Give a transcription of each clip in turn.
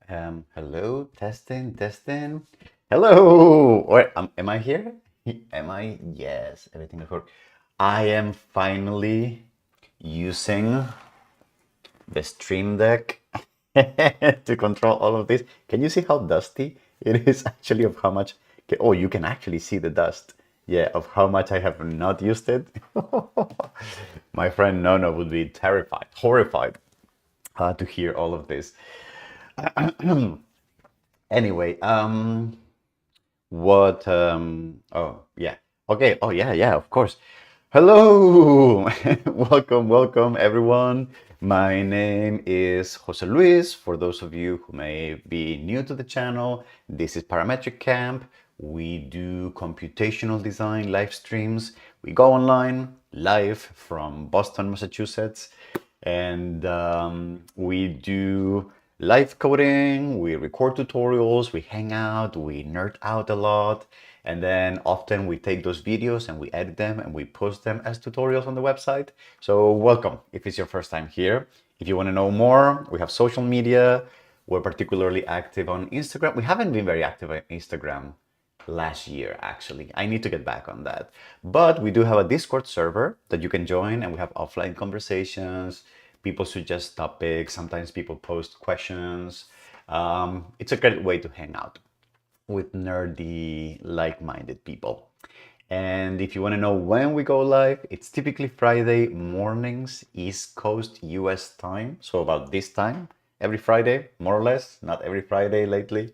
Hello, testing, testing. Hello. Wait, am I here? Am I? Yes, everything is working. I am finally using the Stream Deck to control all of this. Can you see how dusty it is actually of how much? Oh, you can actually see the dust. Yeah, of how much I have not used it. My friend Nono would be terrified, horrified to hear all of this. Anyway, what oh yeah. Okay, oh yeah, yeah, of course. Hello. Welcome everyone. My name is Jose Luis. For those of you who may be new to the channel, this is Parametric Camp. We do computational design live streams. We go online live from Boston, Massachusetts, and we do live coding, we record tutorials, we hang out, we nerd out a lot, and then often we take those videos and we edit them and we post them as tutorials on the website. So welcome if it's your first time here. If you want to know more, we have social media. We're particularly active on Instagram. We haven't been very active on Instagram last year, actually. I need to get back on that. But we do have a Discord server that you can join, and we have offline conversations. People suggest topics. Sometimes people post questions. It's a great way to hang out with nerdy, like-minded people. And if you want to know when we go live, it's typically Friday mornings, East Coast US time. So about this time, every Friday, more or less, not every Friday lately.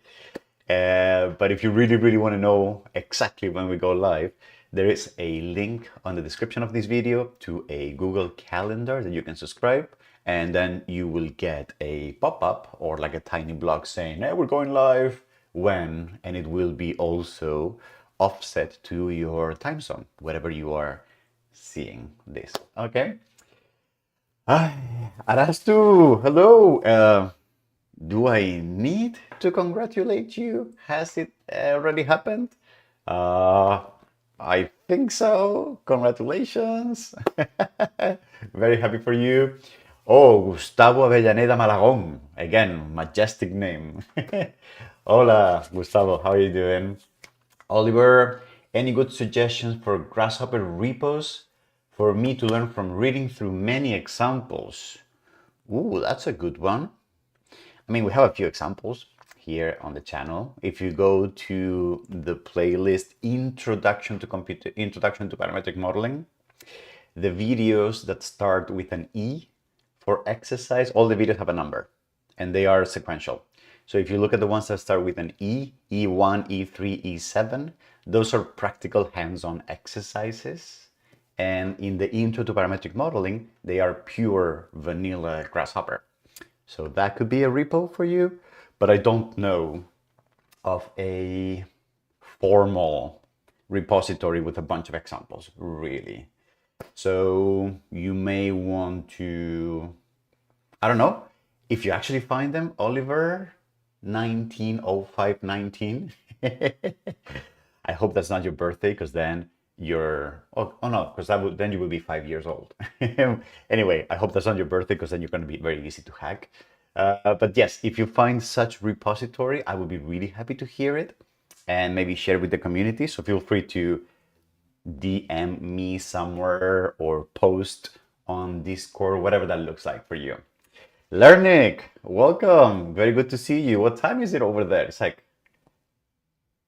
But if you really want to know exactly when we go live, there is a link on the description of this video to a Google Calendar that you can subscribe, and then you will get a pop-up or like a tiny blog saying, hey, we're going live when, and it will be also offset to your time zone, wherever you are seeing this. Okay. Arastu, hello. Do I need to congratulate you? Has it already happened? Uh, I think so. Congratulations. Very happy for you. Oh, Gustavo Avellaneda Malagón. Again, majestic name. Hola, Gustavo. How are you doing? Oliver, any good suggestions for Grasshopper repos for me to learn from reading through many examples? Ooh, that's a good one. I mean, we have a few examples here on the channel. If you go to the playlist Introduction to Parametric Modeling, the videos that start with an E for exercise, all the videos have a number and they are sequential. So if you look at the ones that start with an E, E1, E3, E7, those are practical hands-on exercises. And in the Intro to Parametric Modeling, they are pure vanilla Grasshopper. So that could be a repo for you, but I don't know of a formal repository with a bunch of examples, really. So you may want to, I don't know, if you actually find them, Oliver 190519. I hope that's not your birthday, because then you're, oh no, because then you will be 5 years old. Anyway, I hope that's not your birthday, because then you're going to be very easy to hack. But yes, if you find such repository, I would be really happy to hear it and maybe share with the community. So feel free to DM me somewhere or post on Discord, whatever that looks like for you. Lernick, welcome. Very good to see you. What time is it over there? It's like,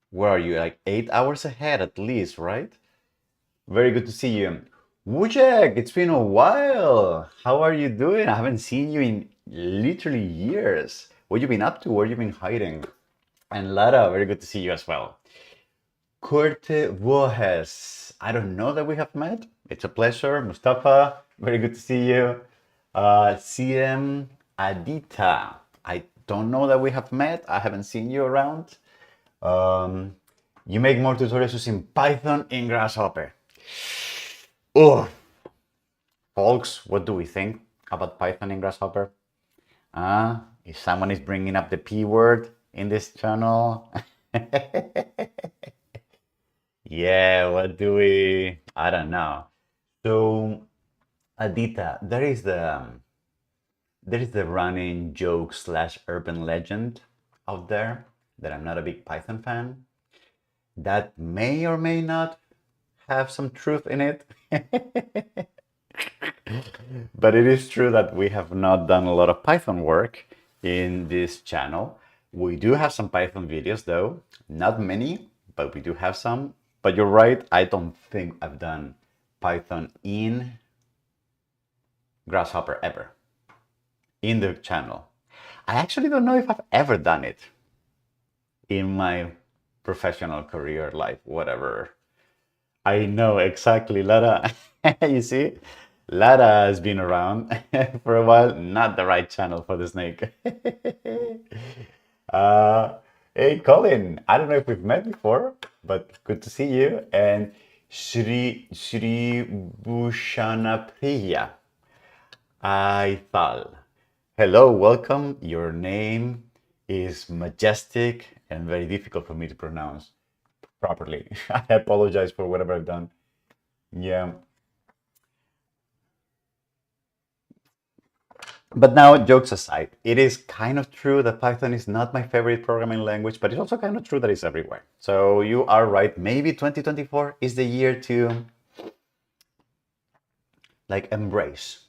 where are you? Like 8 hours ahead at least, right? Very good to see you. Wujek, it's been a while. How are you doing? I haven't seen you in literally years. What you been up to? Where you been hiding? And Lara, very good to see you as well. Corte Vuojes, I don't know that we have met. It's a pleasure. Mustafa, very good to see you. CM Adita, I don't know that we have met. I haven't seen you around. You make more tutorials using Python in Grasshopper. Oh, folks, what do we think about Python in Grasshopper? If someone is bringing up the P word in this channel. Yeah, what do we? I don't know. So, Adita, there is the running joke slash urban legend out there that I'm not a big Python fan. That may or may not have some truth in it. But it is true that we have not done a lot of Python work in this channel. We do have some Python videos though, not many, but we do have some. But you're right, I don't think I've done Python in Grasshopper ever in the channel. I actually don't know if I've ever done it in my professional career life, whatever. I know exactly, Lara. You see, Lara has been around for a while. Not the right channel for the snake. uh, hey, Colin. I don't know if we've met before, but good to see you. And Shri Bhushanapriya. Aithal. Hello, welcome. Your name is majestic and very difficult for me to pronounce properly. I apologize for whatever I've done. Yeah. But now, jokes aside, it is kind of true that Python is not my favorite programming language, but it's also kind of true that it's everywhere. So you are right. Maybe 2024 is the year to like embrace,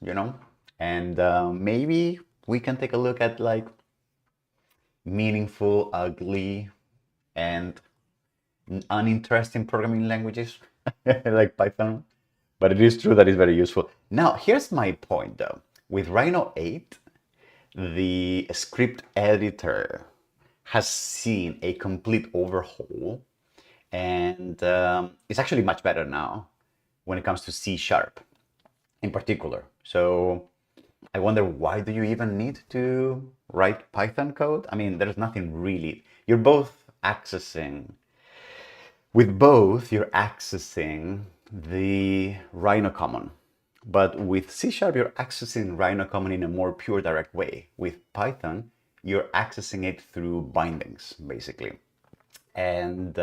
and maybe we can take a look at like meaningful, ugly, and uninteresting programming languages like Python. But it is true that it's very useful. Now, here's my point though. With Rhino 8, the script editor has seen a complete overhaul, and it's actually much better now when it comes to C sharp in particular. So I wonder, why do you even need to write Python code? I mean, there's nothing really. You're both accessing, with both, you're accessing the Rhino common. But with C Sharp, you're accessing Rhino common in a more pure, direct way. With Python, you're accessing it through bindings, basically. And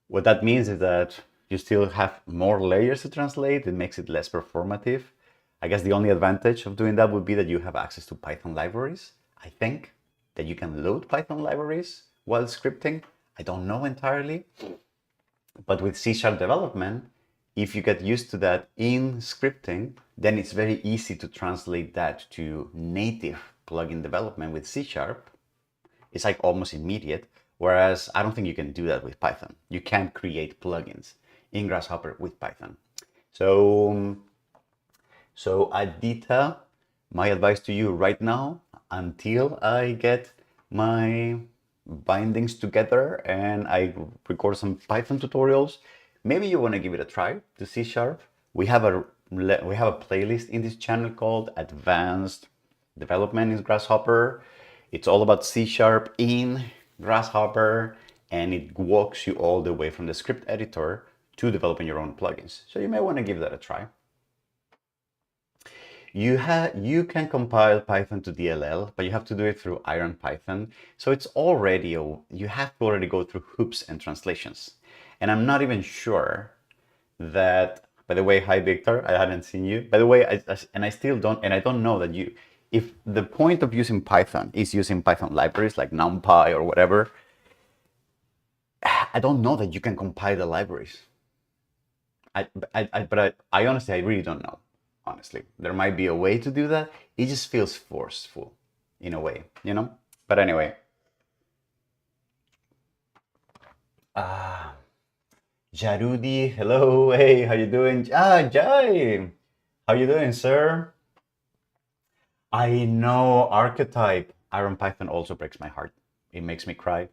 what that means is that you still have more layers to translate. It makes it less performative. I guess the only advantage of doing that would be that you have access to Python libraries. I think that you can load Python libraries while scripting. I don't know entirely. But with C Sharp development, if you get used to that in scripting, then it's very easy to translate that to native plugin development with C Sharp. It's like almost immediate. Whereas I don't think you can do that with Python. You can't create plugins in Grasshopper with Python. So Adita, my advice to you right now, until I get my bindings together and I record some Python tutorials, maybe you want to give it a try to C Sharp. We have a playlist in this channel called Advanced Development in Grasshopper. It's all about C Sharp in Grasshopper, and it walks you all the way from the script editor to developing your own plugins. So you may want to give that a try. You can compile Python to DLL, but you have to do it through IronPython. So it's already you have to already go through hoops and translations. And I'm not even sure that. By the way, hi Victor, I hadn't seen you. By the way, I still don't, and I don't know that you. If the point of using Python is using Python libraries like NumPy or whatever, I don't know that you can compile the libraries. But I honestly, I really don't know. Honestly, there might be a way to do that. It just feels forceful in a way, But anyway. Jarudi, hello, hey, how you doing? Jai, how you doing, sir? I know, archetype. IronPython also breaks my heart. It makes me cry.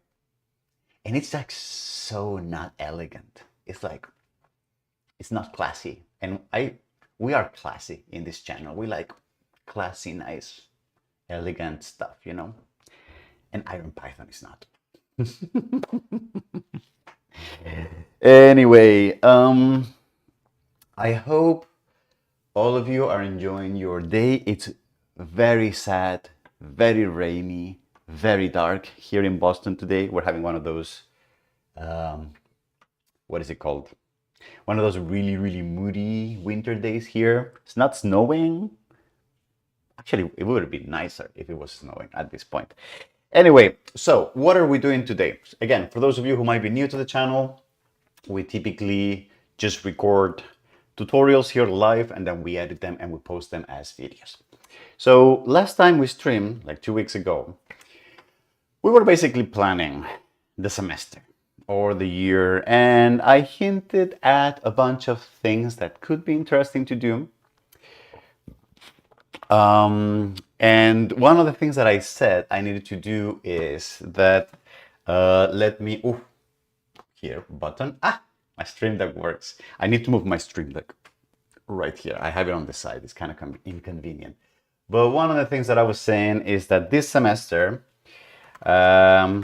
And it's like so not elegant. It's like, it's not classy. And we are classy in this channel. We like classy, nice, elegant stuff, And IronPython is not. Anyway, I hope all of you are enjoying your day. It's very sad, very rainy, very dark here in Boston today. We're having one of those, what is it called? One of those really, really moody winter days here. It's not snowing. Actually, it would have been nicer if it was snowing at this point. Anyway, so what are we doing today? Again, for those of you who might be new to the channel, we typically just record tutorials here live and then we edit them and we post them as videos. So last time we streamed, like 2 weeks ago, we were basically planning the semester or the year, and I hinted at a bunch of things that could be interesting to do. And one of the things that I said I needed to do is that here button. My Stream Deck works. I need to move my Stream Deck right here. I have it on the side. It's kind of inconvenient. But one of the things that I was saying is that this semester, I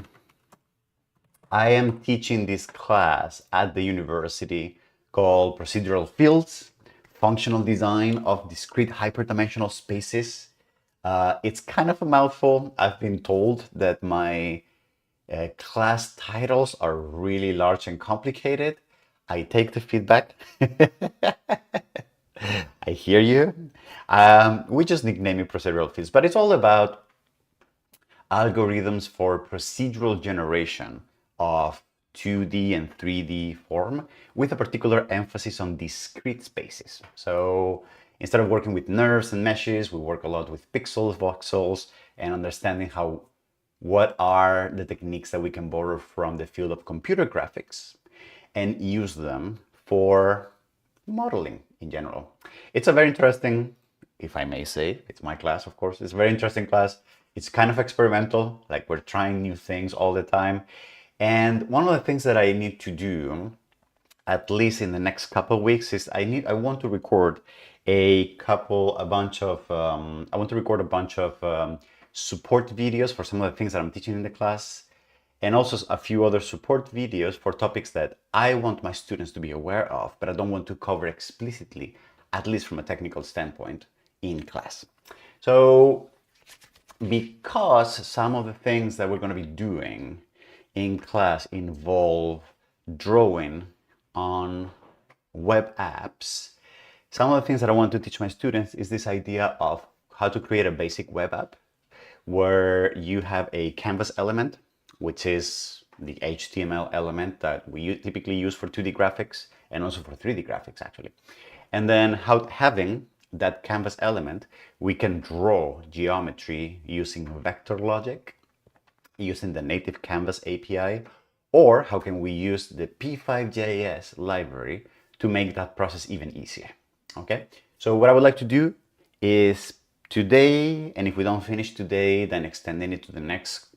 am teaching this class at the university called Procedural Fields, Functional Design of Discrete Hyperdimensional Spaces. It's kind of a mouthful. I've been told that my class titles are really large and complicated. I take the feedback. I hear you. We just nickname it procedural fields, but it's all about algorithms for procedural generation of 2D and 3D form with a particular emphasis on discrete spaces. So instead of working with nerves and meshes, we work a lot with pixels, voxels, and understanding what are the techniques that we can borrow from the field of computer graphics and use them for modeling in general. It's a very interesting, if I may say, it's my class, of course. It's a very interesting class. It's kind of experimental, like we're trying new things all the time. And one of the things that I need to do, at least in the next couple of weeks, is I want to record a bunch of support videos for some of the things that I'm teaching in the class, and also a few other support videos for topics that I want my students to be aware of, but I don't want to cover explicitly, at least from a technical standpoint, in class. So because some of the things that we're going to be doing in class involve drawing on web apps, some of the things that I want to teach my students is this idea of how to create a basic web app where you have a canvas element, which is the HTML element that we typically use for 2D graphics and also for 3D graphics, actually. And then having that canvas element, we can draw geometry using vector logic, using the native canvas API, or how can we use the P5JS library to make that process even easier. Okay, so what I would like to do is today, and if we don't finish today, then extending it to the next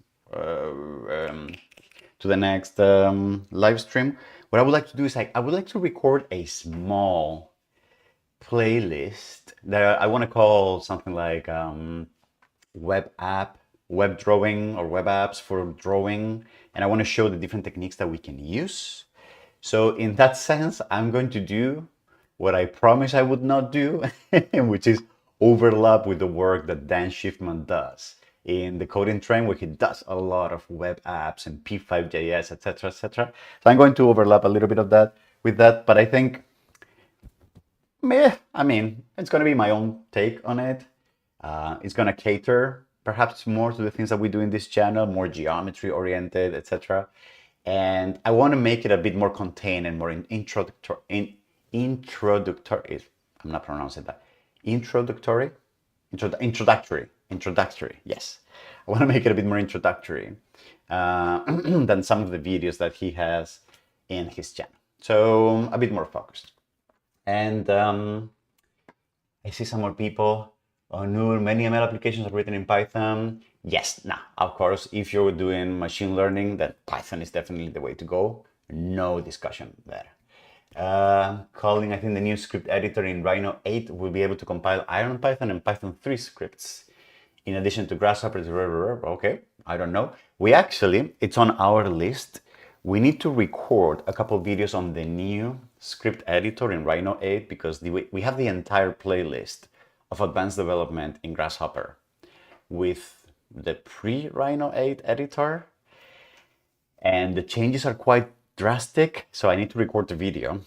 live stream. What I would like to do is I would like to record a small playlist that I want to call something like web drawing, or web apps for drawing, and I want to show the different techniques that we can use. So in that sense, I'm going to do what I promised I would not do, which is overlap with the work that Dan Schiffman does in the coding train, where he does a lot of web apps and P5JS, etc., etc. So I'm going to overlap a little bit of that with that, but I think, I mean, it's going to be my own take on it. It's going to cater perhaps more to the things that we do in this channel, more geometry oriented, etc. And I want to make it a bit more contained and more introductory. I'm not pronouncing that. Introductory. Yes, I want to make it a bit more introductory than some of the videos that he has in his channel. So a bit more focused. And I see some more people. Oh, no, many ML applications are written in Python. Yes, of course, if you're doing machine learning, then Python is definitely the way to go. No discussion there. Calling, I think the new script editor in Rhino 8 will be able to compile IronPython and Python 3 scripts in addition to Grasshopper. Okay, I don't know. It's on our list. We need to record a couple of videos on the new script editor in Rhino 8 because we have the entire playlist of advanced development in Grasshopper with the pre-Rhino 8 editor, and the changes are quite drastic, so I need to record the video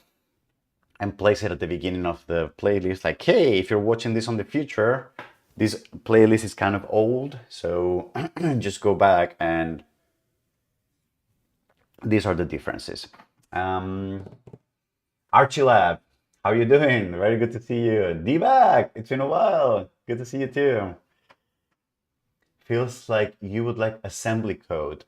and place it at the beginning of the playlist, like, hey, if you're watching this on the future, This playlist is kind of old, so just go back and these are the differences. Archilab, how you doing? Very good to see you. D-Back, it's been a while. Good to see you too. Feels like you would like assembly code.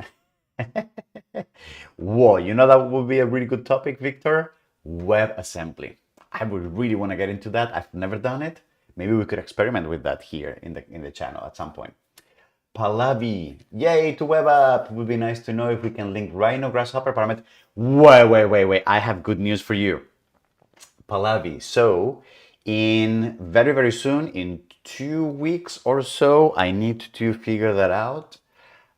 Whoa, you know that would be a really good topic, Victor? Web assembly. I would really want to get into that. I've never done it. Maybe we could experiment with that here in the channel at some point. Pallavi, yay to web app. It would be nice to know if we can link Rhino Grasshopper parameter. Wait. I have good news for you. Pallavi. So in very soon, in 2 weeks or so, I need to figure that out.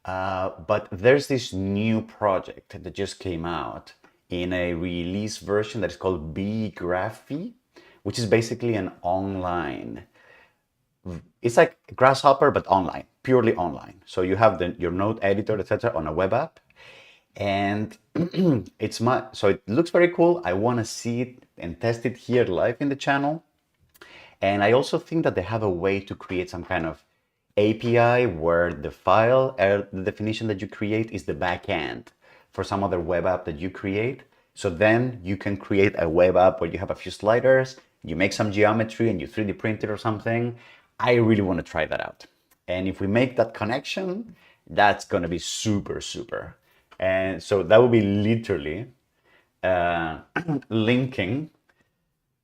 But there's this new project that just came out in a release version that is called bgraphy, which is basically an online. It's like Grasshopper, but online, purely online. So you have your node editor, etc., on a web app, and so it looks very cool. I want to see it and test it here live in the channel. And I also think that they have a way to create some kind of API where the file, the definition that you create is the backend for some other web app that you create. So then you can create a web app where you have a few sliders, you make some geometry and you 3D print it or something. I really want to try that out. And if we make that connection, that's going to be super. And so that will be literally linking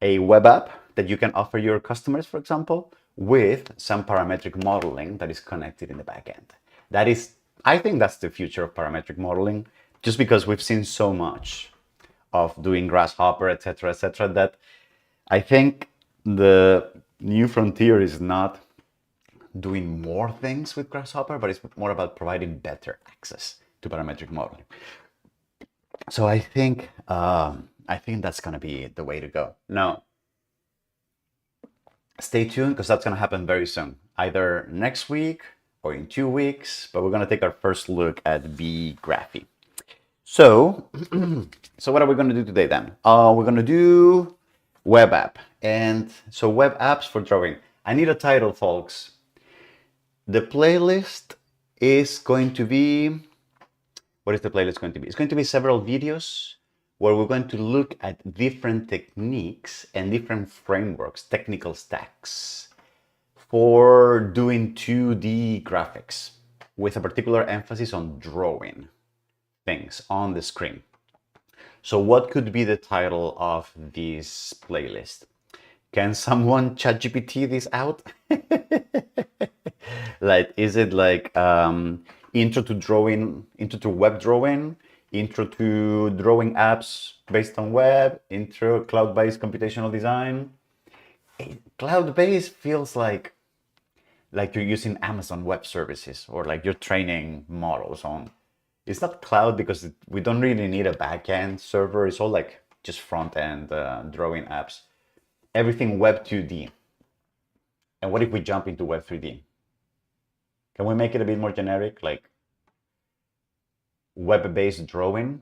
a web app that you can offer your customers, for example, with some parametric modeling that is connected in the backend. That is, I think that's the future of parametric modeling, just because we've seen so much of doing Grasshopper, etc., that I think the new frontier is not doing more things with Grasshopper, but it's more about providing better access to parametric modeling. So I think that's going to be the way to go. Now, stay tuned because that's going to happen very soon, either next week or in 2 weeks. But we're going to take our first look at bgraphy. So, what are we going to do today then? We're going to do web app, and so web apps for drawing. I need a title, folks. The playlist is going to be, what is the playlist going to be? It's going to be several videos where we're going to look at different techniques and different frameworks, technical stacks for doing 2D graphics with a particular emphasis on drawing things on the screen. So what could be the title of this playlist? Can someone ChatGPT this out? Like, is it like intro to drawing, intro to web drawing, intro to drawing apps based on web, intro cloud-based computational design? Cloud-based feels like you're using Amazon Web Services, or like you're training models on. It's not cloud because we don't really need a backend server. It's all like just front-end drawing apps. Everything Web 2D. And what if we jump into Web 3D? Can we make it a bit more generic, like web-based drawing?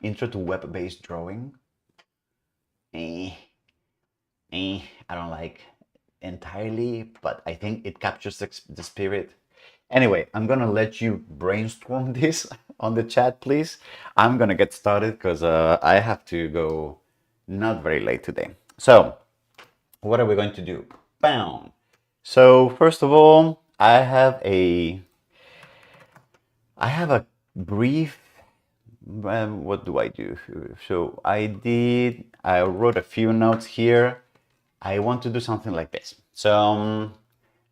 Intro to web-based drawing? I don't like entirely, but I think it captures the spirit. Anyway, I'm gonna let you brainstorm this on the chat, please. I'm gonna get started because I have to go not very late today. So, what are we going to do? Bam! So, first of all, I have a brief, what do I do? So I wrote a few notes here. I want to do something like this. So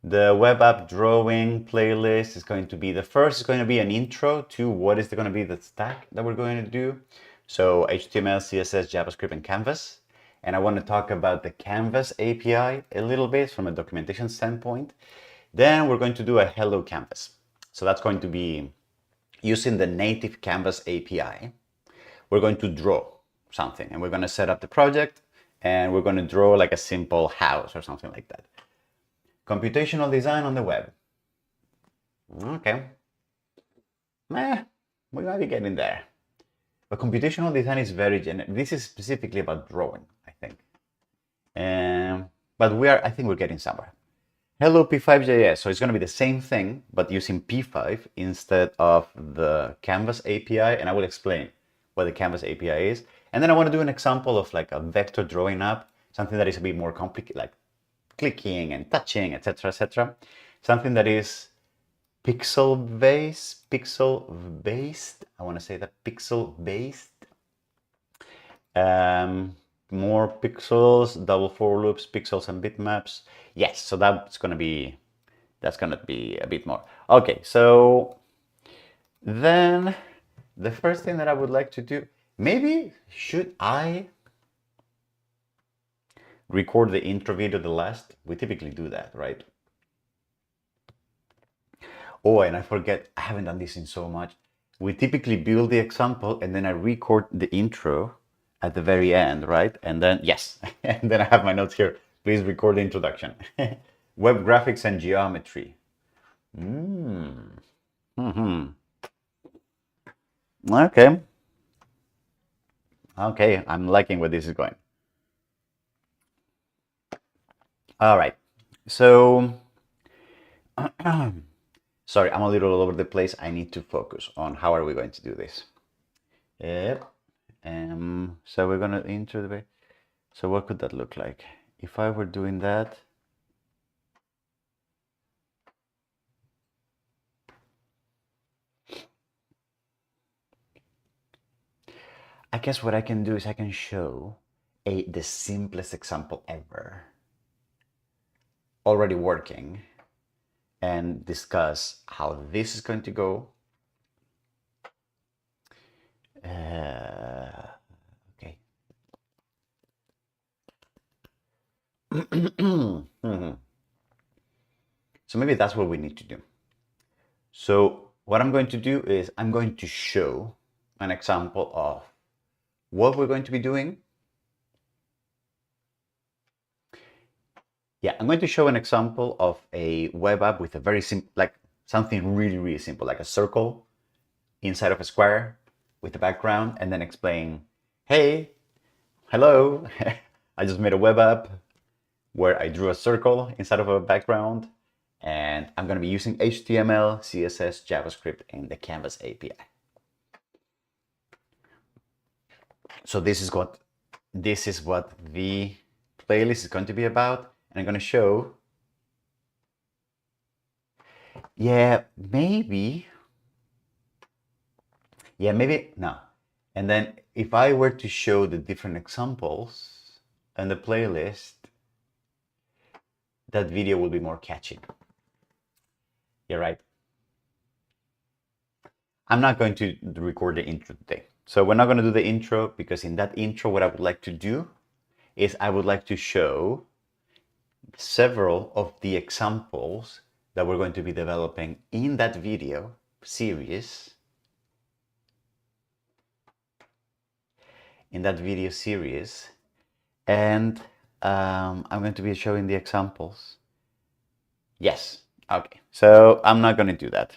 the web app drawing playlist is going to be, the first is going to be an intro to what is going to be the stack that we're going to do. So HTML, CSS, JavaScript, and Canvas. And I want to talk about the Canvas API a little bit from a documentation standpoint. Then we're going to do a Hello Canvas. So that's going to be using the native Canvas API. We're going to draw something, and we're going to set up the project, and we're going to draw like a simple house or something like that. Computational design on the web. Okay. We might be getting there. But computational design is very general. This is specifically about drawing, I think. But I think we're getting somewhere. Hello P5.js. So it's going to be the same thing, but using P5 instead of the Canvas API. And I will explain what the Canvas API is. And then I want to do an example of like a vector drawing app, something that is a bit more complicated, like clicking and touching, etc., etc. Something that is pixel based. I want to say that pixel based. Um, More pixels, double for loops, pixels and bitmaps. Yes, so that's gonna be a bit more. Okay, so then the first thing that I would like to do, maybe should I record the intro video the last? We typically do that, right? Oh, and I forget, I haven't done this in so much. We typically build the example and then I record the intro at the very end, right? And then, yes, and then I have my notes here. Please record the introduction. Web graphics and geometry. Okay. Okay, I'm liking where this is going. All right. So, sorry, I'm a little all over the place. I need to focus on how are we going to do this. Yep. So we're gonna enter the. So what could that look like? If I were doing that, I guess what I can do is I can show the simplest example ever already working and discuss how this is going to go. Okay. So maybe that's what we need to do. So what I'm going to do is I'm going to show an example of what we're going to be doing. Yeah, I'm going to show an example of a web app with a very simple, like something really, really simple, like a circle inside of a square with a background, and then explain, hey, hello, I just made a web app where I drew a circle inside of a background, and I'm going to be using HTML, CSS, JavaScript, and the Canvas API. So this is what the playlist is going to be about, and I'm going to show. Yeah, maybe no. And then if I were to show the different examples and the playlist, that video will be more catchy. You're right. I'm not going to record the intro today. So we're not going to do the intro because in that intro, what I would like to do is I would like to show several of the examples that we're going to be developing in that video series. And I'm going to be showing the examples. Yes. Okay. So I'm not going to do that.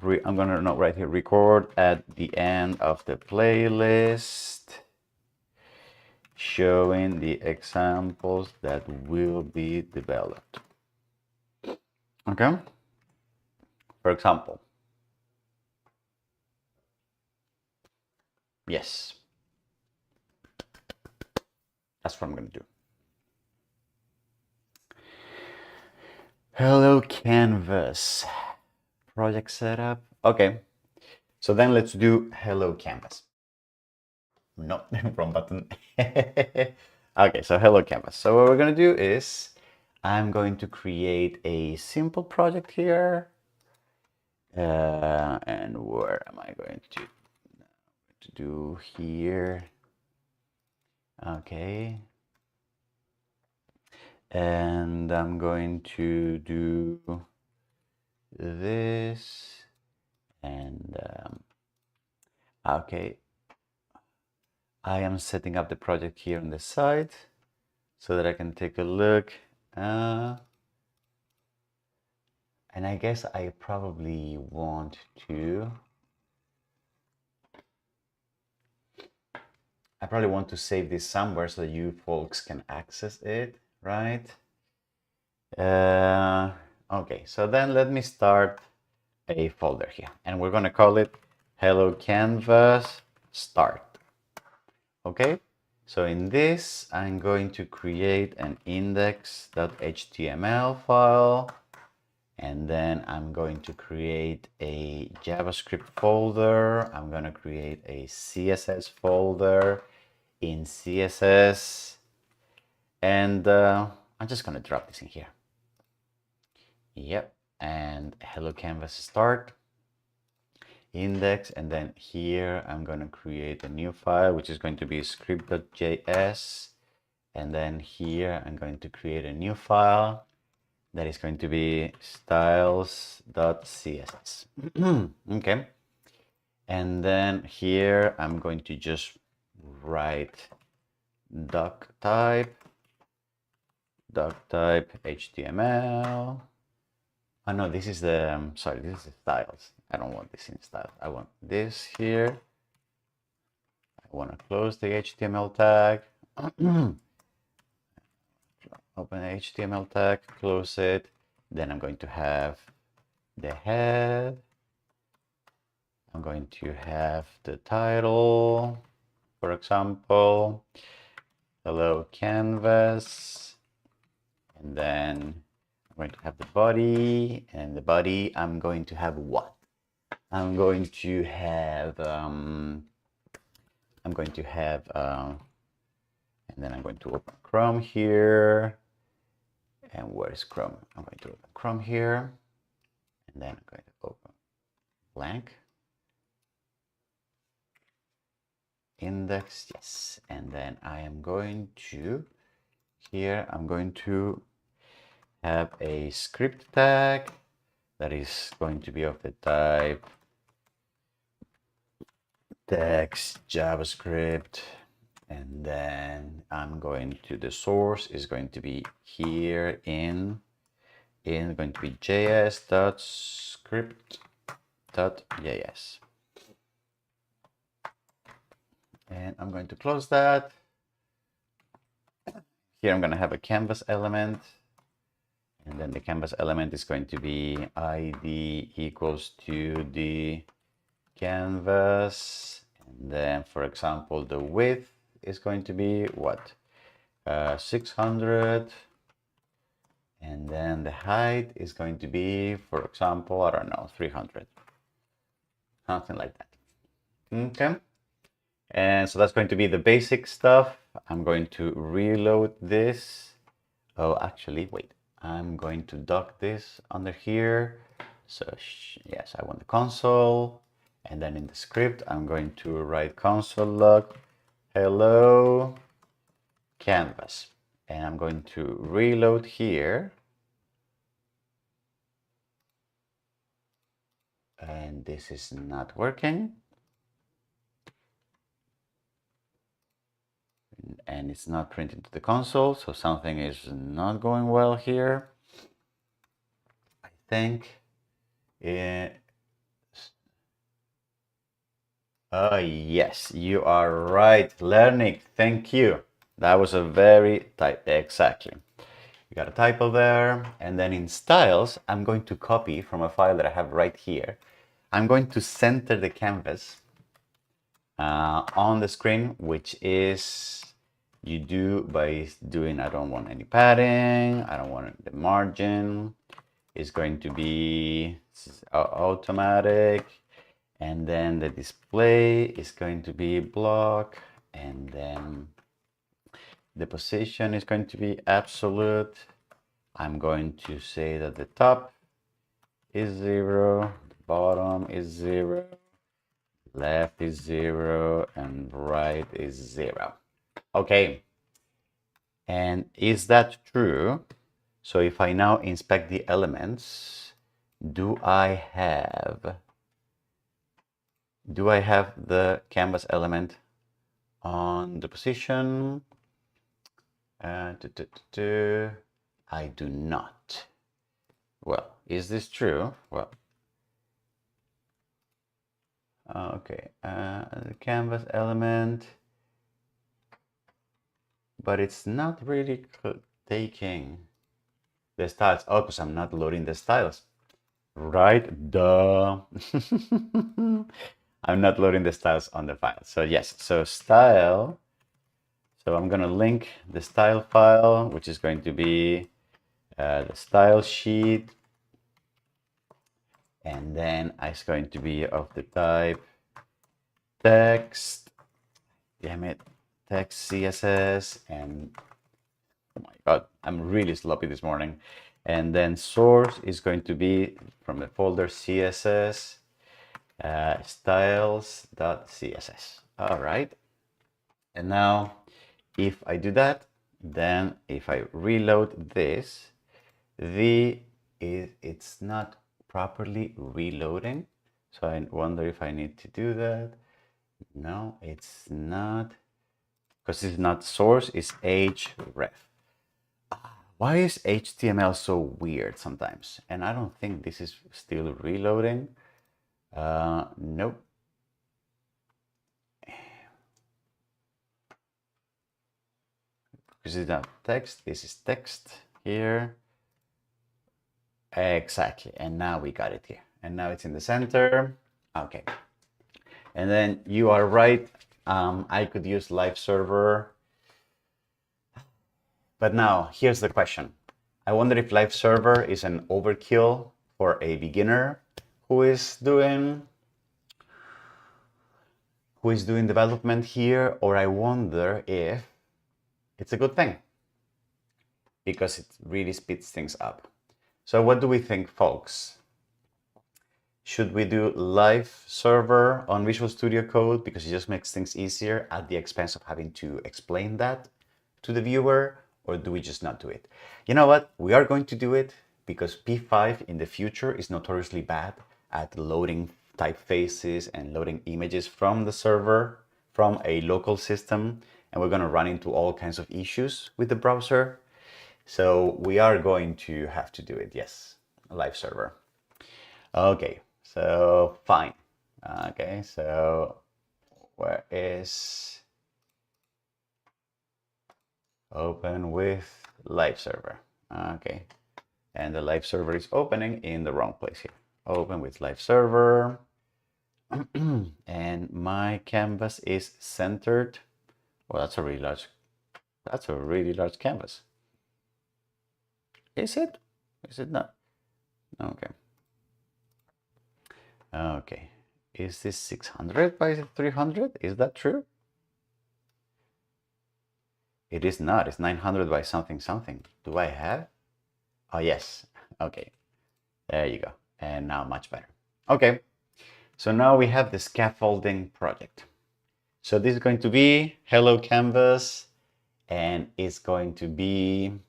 I'm going to note right here, record at the end of the playlist, showing the examples that will be developed. Okay. For example. Yes. That's what I'm going to do. Hello Canvas. Project setup. Okay. So then let's do hello Canvas. No, wrong button. Okay, so hello Canvas. So what we're going to do is I'm going to create a simple project here. And where am I going to do here? Okay. And I'm going to do this and okay. I am setting up the project here on the side so that I can take a look. And I guess I probably want to save this somewhere so that you folks can access it, right? Okay, so then let me start a folder here, and we're going to call it Hello Canvas Start. Okay, so in this, I'm going to create an index.html file, and then I'm going to create a JavaScript folder. I'm going to create a CSS folder in CSS, and I'm just going to drop this in here. Yep, and Hello Canvas Start index, and then here I'm going to create a new file which is going to be script.js, and then here I'm going to create a new file that is going to be styles.css. Okay, and then here I'm going to just write doc type HTML. Oh no, this is the sorry, this is the styles. I don't want this in styles. I want this here. I want to close the HTML tag. Open the HTML tag, close it. Then I'm going to have the head. I'm going to have the title, for example, Hello Canvas. And then I'm going to have the body, and the body I'm going to have what? I'm going to have and then I'm going to open Chrome here. And where's Chrome? I'm going to open Chrome here, and then I'm going to open blank index, yes. And then I am going to here, I'm going to have a script tag that is going to be of the type text JavaScript, and then I'm going to, the source is going to be here in going to be js.script.js, and I'm going to close that. Here I'm going to have a canvas element, and then the canvas element is going to be id equals to the canvas, and then for example the width is going to be what, 600, and then the height is going to be, for example, I don't know, 300, something like that. Okay, and so that's going to be the basic stuff. I'm going to reload this. Oh, actually, wait, I'm going to dock this under here. So yes, I want the console, and then in the script I'm going to write console log hello canvas, and I'm going to reload here, and this is not working, and it's not printing to the console, so something is not going well here, I think. Yes, you are right, Lernick. Thank you. That was a very type, exactly. You got a typo there. And then in styles, I'm going to copy from a file that I have right here. I'm going to center the canvas on the screen, which is you do by doing, I don't want any padding, I don't want the margin. It's going to be automatic. And then the display is going to be block, and then the position is going to be absolute. I'm going to say that the top is 0, the bottom is 0, left is 0, and right is 0. Okay, and is that true? So if I now inspect the elements, do I have the canvas element on the position? I do not. Well, is this true? Well, okay, the canvas element, but it's not really taking. The styles. Oh, because I'm not loading the styles. Right? Duh. I'm not loading the styles on the file. So yes, so style. So I'm gonna link the style file, which is going to be the style sheet. And then it's going to be of the type text, damn it, text CSS, and oh my God, I'm really sloppy this morning. And then source is going to be from the folder CSS styles.css. All right. And now if I do that, then if I reload this, it's not properly reloading. So I wonder if I need to do that. No, it's not, because it's not source, it's href. Why is HTML so weird sometimes? And I don't think this is still reloading. Nope. This is not text, this is text here. Exactly, and now we got it here. And now it's in the center. Okay. And then you are right. I could use live server. But now here's the question. I wonder if live server is an overkill for a beginner who is doing development here, or I wonder if it's a good thing because it really speeds things up. So what do we think, folks? Should we do live server on Visual Studio Code because it just makes things easier at the expense of having to explain that to the viewer, or do we just not do it? You know what? We are going to do it because P5 in the future is notoriously bad at loading typefaces and loading images from the server, from a local system, and we're going to run into all kinds of issues with the browser. So we are going to have to do it, yes, live server. Okay, so fine. Okay, so where is open with live server? Okay, and the live server is opening in the wrong place here. Open with live server. And my canvas is centered. Well, that's a really large canvas. Is it? Is it not? Okay. Okay. Is this 600 by 300? Is that true? It is not. It's 900 by something something. Do I have? Oh, yes. Okay. There you go. And now much better. Okay. So now we have the scaffolding project. So this is going to be Hello Canvas, and it's going to be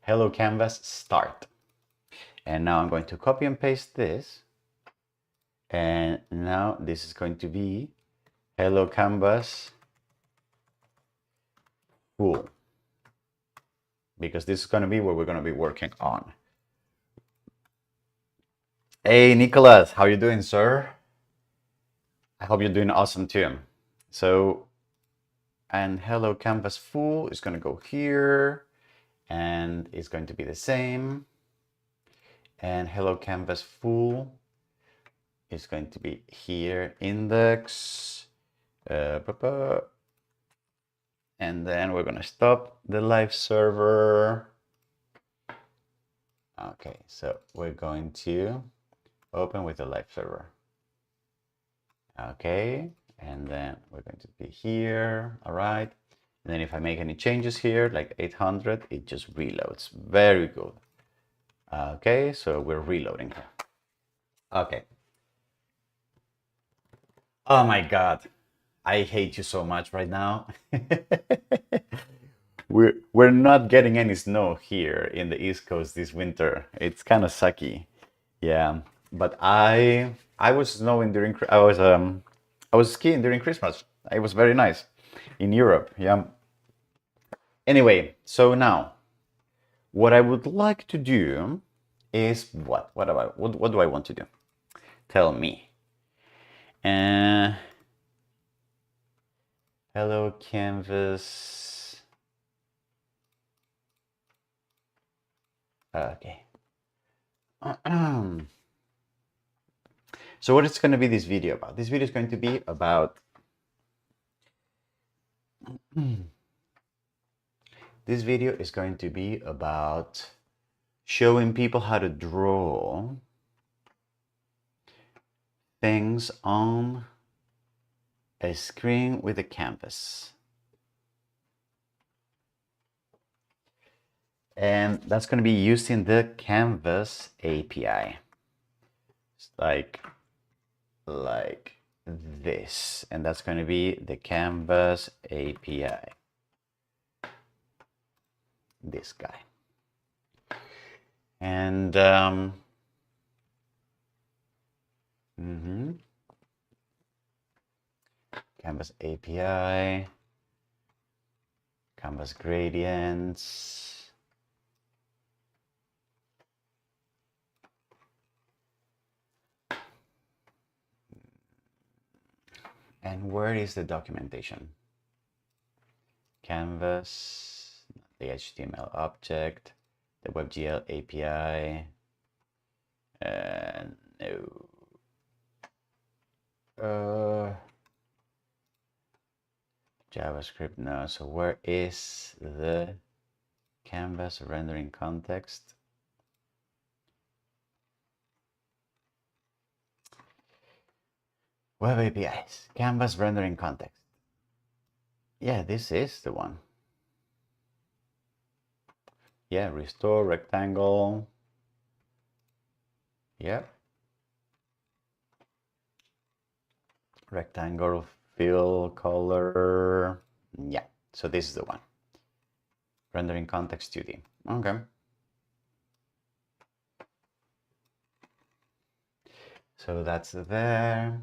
Hello Canvas start. And now I'm going to copy and paste this. And now this is going to be Hello Canvas full, because this is going to be what we're going to be working on. Hey, Nicholas, how you doing, sir? I hope you're doing awesome too. So, and Hello Canvas full is going to go here, and it's going to be the same. And Hello Canvas full is going to be here, index. And then we're going to stop the live server. Okay, so we're going to open with the live server. Okay, and then we're going to be here. All right. And then if I make any changes here, like 800, it just reloads. Very good. Okay, so we're reloading here. Okay. Oh my God. I hate you so much right now. We're not getting any snow here in the East Coast this winter. It's kind of sucky. Yeah, but I was snowing during I was skiing during Christmas. It was very nice in Europe. Yeah. Anyway, so now what I would like to do is what do I want to do? Tell me. Hello Canvas. Okay. So what is going to be this video about? This video is going to be about this video is going to be about showing people how to draw things on a screen with a canvas. And that's going to be using the Canvas API. It's like this. And that's going to be the Canvas API. This guy. And Canvas API, Canvas gradients. And where is the documentation? Canvas, the HTML object, the WebGL API. No. JavaScript, no. So where is the Canvas rendering context? Web APIs, Canvas rendering context. Yeah, this is the one. Yeah, restore rectangle. Yep. Rectangle, fill, color. Yeah, so this is the one. Rendering context 2D. Okay. So that's there.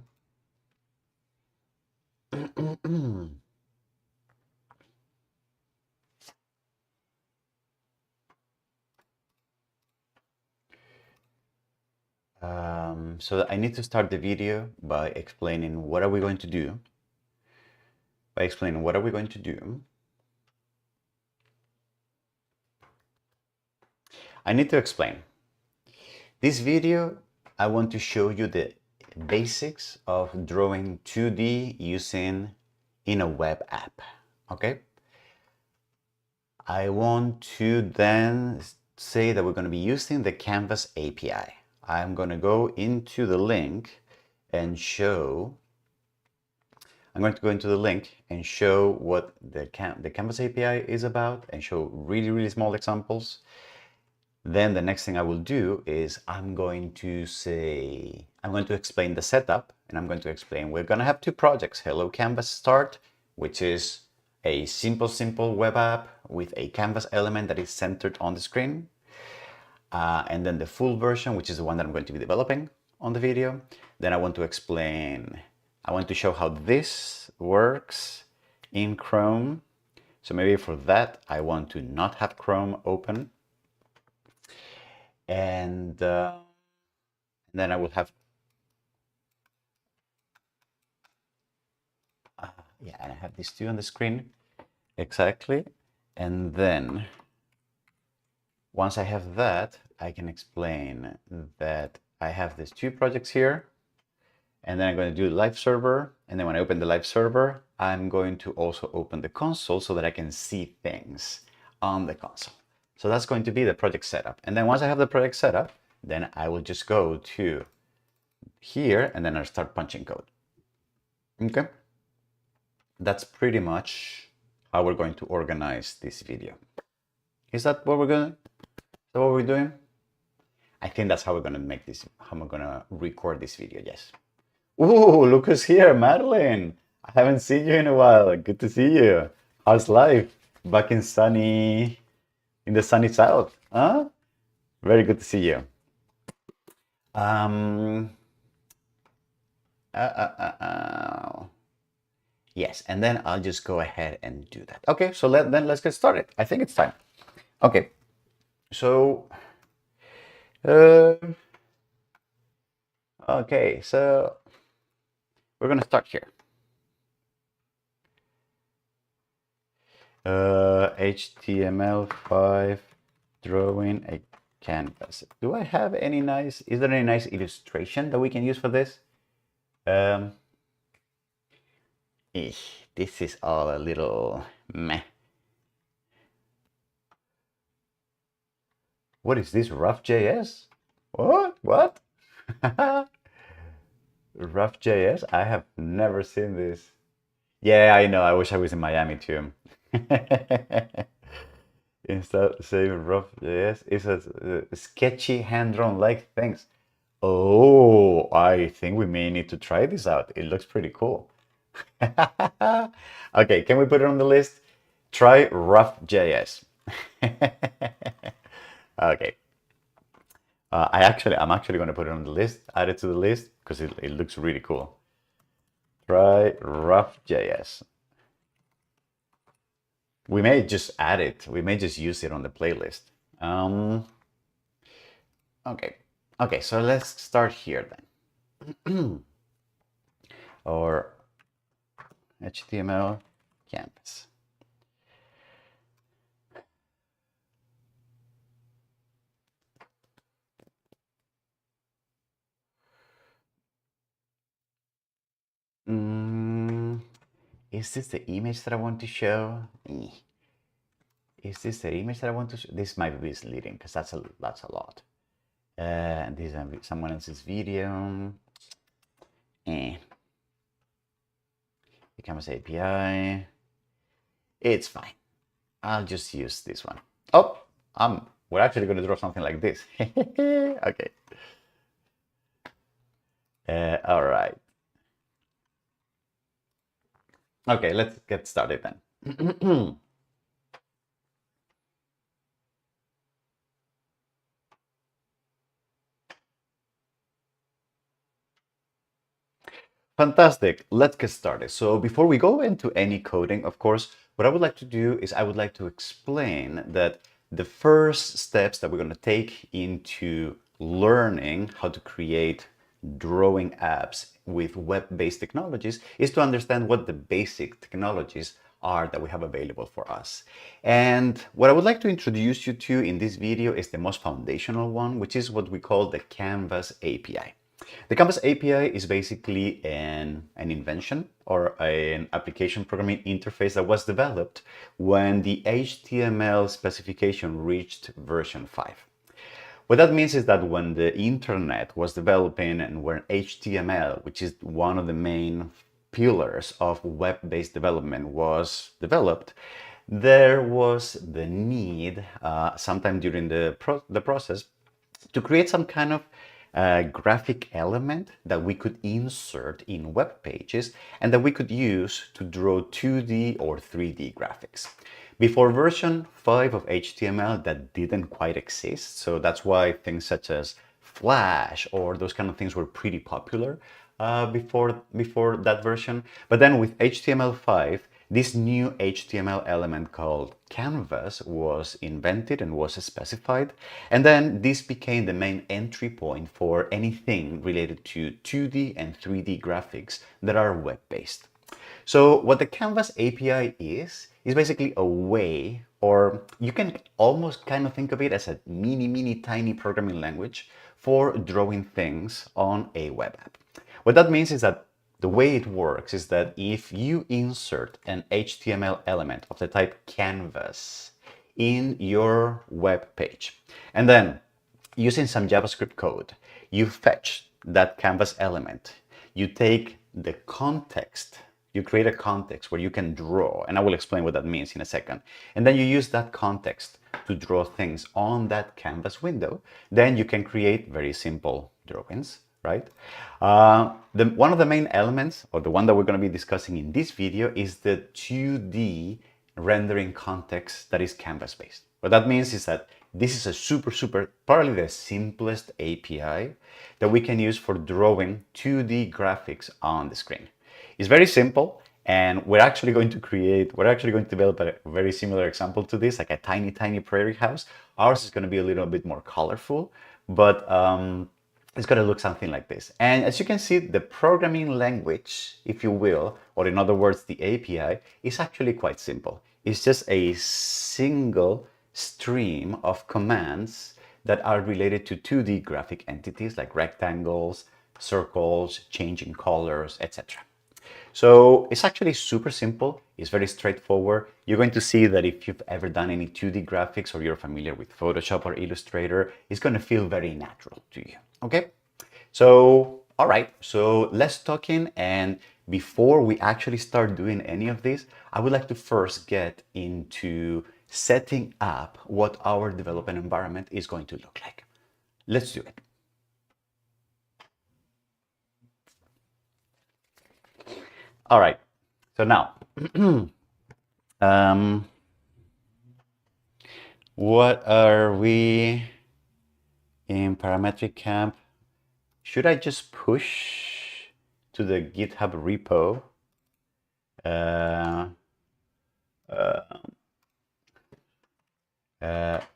So I need to start the video by explaining what are we going to do. By explaining what are we going to do. I need to explain. This video, I want to show you the basics of drawing 2D using in a web app, okay? I want to then say that we're going to be using the Canvas API. I'm going to go into the link and show, I'm going to go into the link and show what the Canvas API is about and show really, really small examples. Then the next thing I will do is I'm going to explain the setup, and I'm going to explain we're going to have two projects, Hello Canvas Start, which is a simple web app with a canvas element that is centered on the screen. And then the full version, which is the one that I'm going to be developing on the video. Then I want to show how this works in Chrome. So maybe for that, I want to not have Chrome open. And then I will have, yeah, and I have these two on the screen, exactly. And then once I have that, I can explain that I have these two projects here, and then I'm going to do live server. And then when I open the live server, I'm going to also open the console so that I can see things on the console. So that's going to be the project setup. And then once I have the project setup, then I will just go to here and then I'll start punching code. Okay. That's pretty much how we're going to organize this video. Is that what we're doing? I think that's how we're going to make this, how we're going to record this video, yes. Ooh, look who's here, Madeline. I haven't seen you in a while. Good to see you. How's life? Back in the sunny south, huh? Very good to see you. Yes, and then I'll just go ahead and do that. Okay, so let's get started. I think it's time. Okay, so okay, so we're gonna start here. HTML5 drawing a canvas. Do I have any nice, is there any nice illustration that we can use for this? This is all a little meh. What is this, rough.js? What? Rough.js? I have never seen this. Yeah, I know. I wish I was in Miami too. Instead, say rough.js is a sketchy hand-drawn like things. Oh, I think we may need to try this out. It looks pretty cool. Okay, can we put it on the list? Try rough.js. Okay. I'm actually going to put it on the list, add it to the list, because it looks really cool. Try rough.js. We may just add it. We may just use it on the playlist. Okay. Okay, so let's start here then. Or HTML canvas. Is this the image that I want to show? Is this the image that I want to show? This might be misleading because that's a lot. And this is someone else's video. The Canvas API. It's fine. I'll just use this one. Oh, we're actually going to draw something like this. Okay. All right. Okay, let's get started then. Fantastic. Let's get started. So before we go into any coding, of course, what I would like to do is I would like to explain that the first steps that we're going to take into learning how to create drawing apps with web-based technologies is to understand what the basic technologies are that we have available for us. And what I would like to introduce you to in this video is the most foundational one, which is what we call the Canvas API. The Canvas API is basically an invention or an application programming interface that was developed when the HTML specification reached version 5. What that means is that when the internet was developing and when HTML, which is one of the main pillars of web-based development, was developed, there was the need, sometime during the process, to create some kind of graphic element that we could insert in web pages and that we could use to draw 2D or 3D graphics. Before version 5 of HTML, that didn't quite exist, so that's why things such as Flash or those kind of things were pretty popular before that version. But then with HTML5, this new HTML element called Canvas was invented and was specified. And then this became the main entry point for anything related to 2D and 3D graphics that are web-based. So what the Canvas API is basically a way, or you can almost kind of think of it as a mini tiny programming language for drawing things on a web app. What that means is that the way it works is that if you insert an HTML element of the type canvas in your web page, and then using some JavaScript code, you fetch that canvas element, you take the context, you create a context where you can draw, and I will explain what that means in a second, and then you use that context to draw things on that canvas window, then you can create very simple drawings, right? One of the main elements, or the one that we're going to be discussing in this video, is the 2D rendering context that is canvas based. What that means is that this is a super, probably the simplest API that we can use for drawing 2D graphics on the screen. It's very simple, and we're actually going to develop a very similar example to this, like a tiny prairie house. Ours is going to be a little bit more colorful, but it's going to look something like this. And as you can see, the programming language, if you will, or in other words, the API, is actually quite simple. It's just a single stream of commands that are related to 2D graphic entities like rectangles, circles, changing colors, etc. So it's actually super simple. It's very straightforward. You're going to see that if you've ever done any 2D graphics or you're familiar with Photoshop or Illustrator, it's going to feel very natural to you. Okay? So, all right. So let's talk in. And before we actually start doing any of this, I would like to first get into setting up what our development environment is going to look like. Let's do it. All right. So now, what are we in parametric camp? Should I just push to the GitHub repo?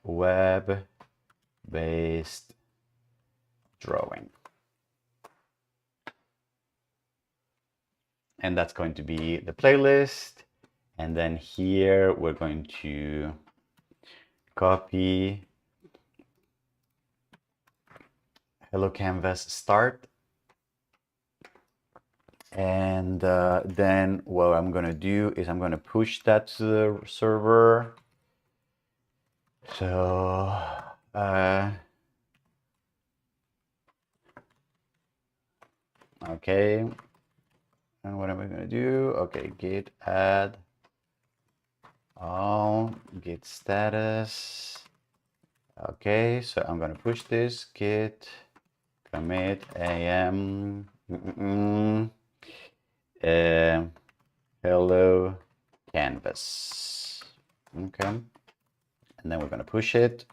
Web-based drawing. And that's going to be the playlist. And then here we're going to copy hello canvas start. And then what I'm going to do is I'm going to push that to the server. So okay. And what am I going to do? Okay, git add all, git status. Okay, so I'm going to push this git commit am hello canvas. Okay, and then we're going to push it.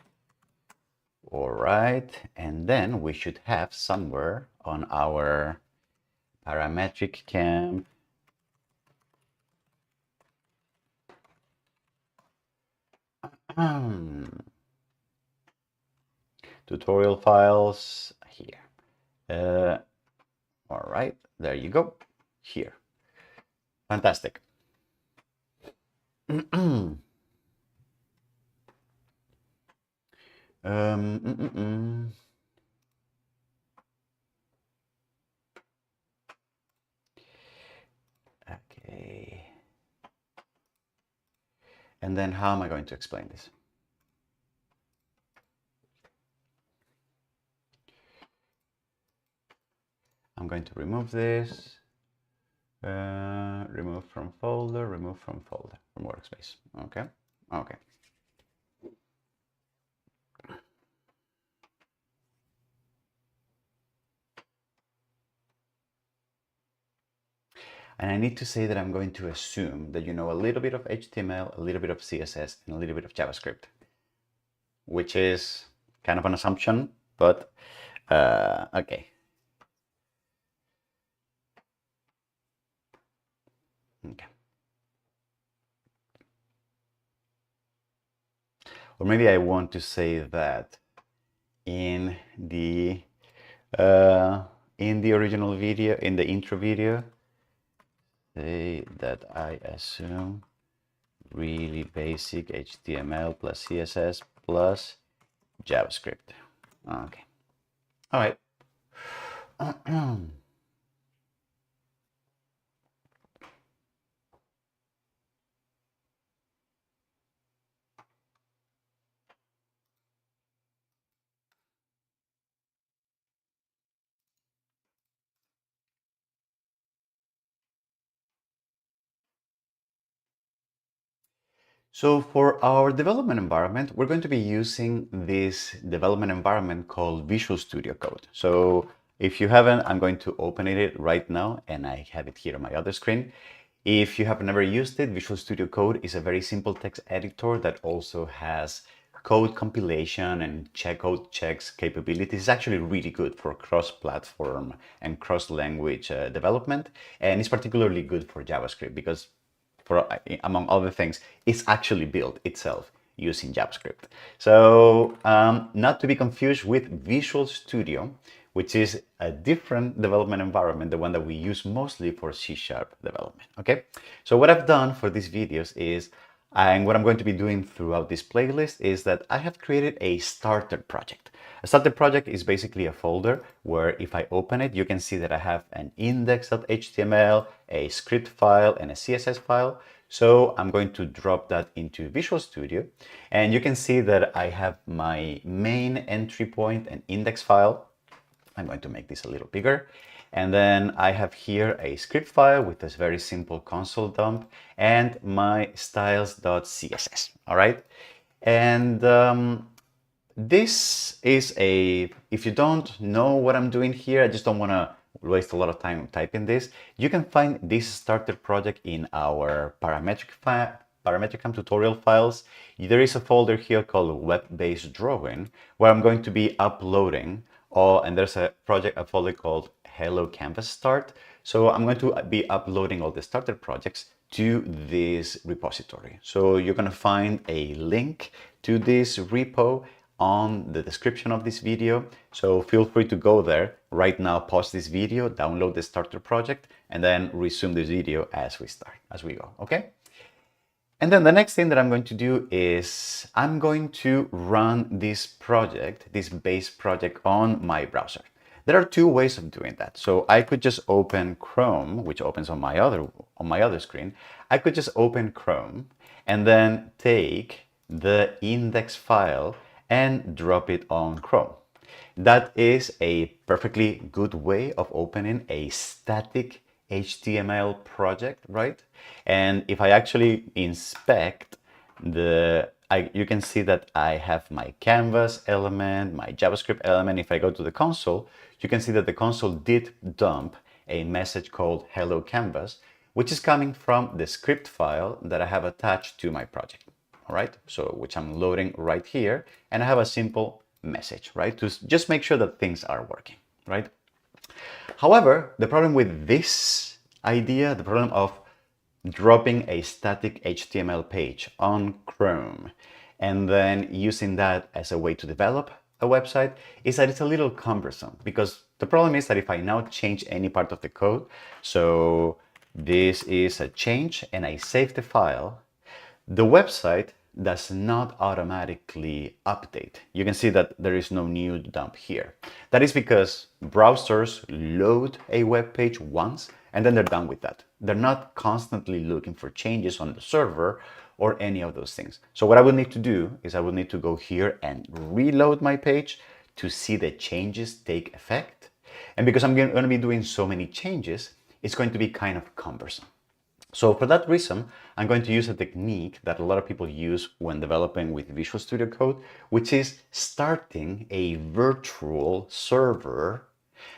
All right, and then we should have somewhere on our parametric camp tutorial files here. All right, there you go. Here. Fantastic. Okay. And then how am I going to explain this? I'm going to remove this. Remove from folder, from workspace. Okay. Okay. And I need to say that I'm going to assume that you know a little bit of HTML, a little bit of CSS, and a little bit of JavaScript, which is kind of an assumption, but okay. Okay. Or maybe I want to say that in the original video, in the intro video, say that I assume really basic HTML plus CSS plus JavaScript. Okay. All right. So for our development environment, we're going to be using this development environment called Visual Studio Code. So if you haven't, I'm going to open it right now, and I have it here on my other screen. If you have never used it, Visual Studio Code is a very simple text editor that also has code compilation and code checks capabilities. It's actually really good for cross-platform and cross-language development, and it's particularly good for JavaScript because among other things, it's actually built itself using JavaScript. So not to be confused with Visual Studio, which is a different development environment, the one that we use mostly for C# development. Okay, so what I've done for these videos is And what I'm going to be doing throughout this playlist is that I have created a starter project. A starter project is basically a folder where if I open it, you can see that I have an index.html, a script file, and a CSS file. So I'm going to drop that into Visual Studio. And you can see that I have my main entry point and index file. I'm going to make this a little bigger. And then I have here a script file with this very simple console dump and my styles.css. All right. And this is if you don't know what I'm doing here, I just don't want to waste a lot of time typing this. You can find this starter project in our parametric tutorial files. There is a folder here called web-based drawing where I'm going to be uploading and there's a folder called Hello Canvas Start. So I'm going to be uploading all the starter projects to this repository. So you're going to find a link to this repo on the description of this video. So feel free to go there right now, pause this video, download the starter project, and then resume this video as we go, okay? And then the next thing that I'm going to do is I'm going to run this project, this base project on my browser. There are two ways of doing that. So I could just open Chrome, which opens on my other screen. I could just open Chrome and then take the index file and drop it on Chrome. That is a perfectly good way of opening a static HTML project, right? And if I actually inspect you can see that I have my canvas element, my JavaScript element. If I go to the console, you can see that the console did dump a message called Hello Canvas, which is coming from the script file that I have attached to my project. All right, so which I'm loading right here, and I have a simple message, right, to just make sure that things are working, right? However, the problem with this idea, the problem of dropping a static HTML page on Chrome and then using that as a way to develop a website is that it's a little cumbersome, because the problem is that if I now change any part of the code, so this is a change and I save the file, the website does not automatically update. You can see that there is no new dump here. That is because browsers load a web page once and then they're done with that. They're not constantly looking for changes on the server or any of those things. So what I will need to do is I will need to go here and reload my page to see the changes take effect. And because I'm going to be doing so many changes, it's going to be kind of cumbersome. So for that reason, I'm going to use a technique that a lot of people use when developing with Visual Studio Code, which is starting a virtual server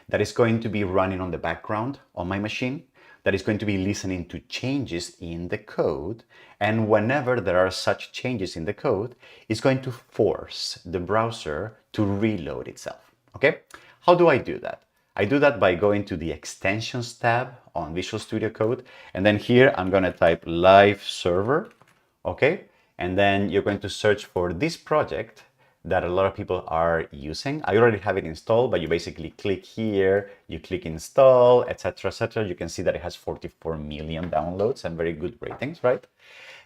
that is going to be running on the background on my machine, that is going to be listening to changes in the code. And whenever there are such changes in the code, it's going to force the browser to reload itself. Okay? How do I do that? I do that by going to the Extensions tab on Visual Studio Code. And then here I'm going to type live server. Okay? And then you're going to search for this project that a lot of people are using. I already have it installed, but you basically click here, you click install, etc., etc. You can see that it has 44 million downloads and very good ratings, right?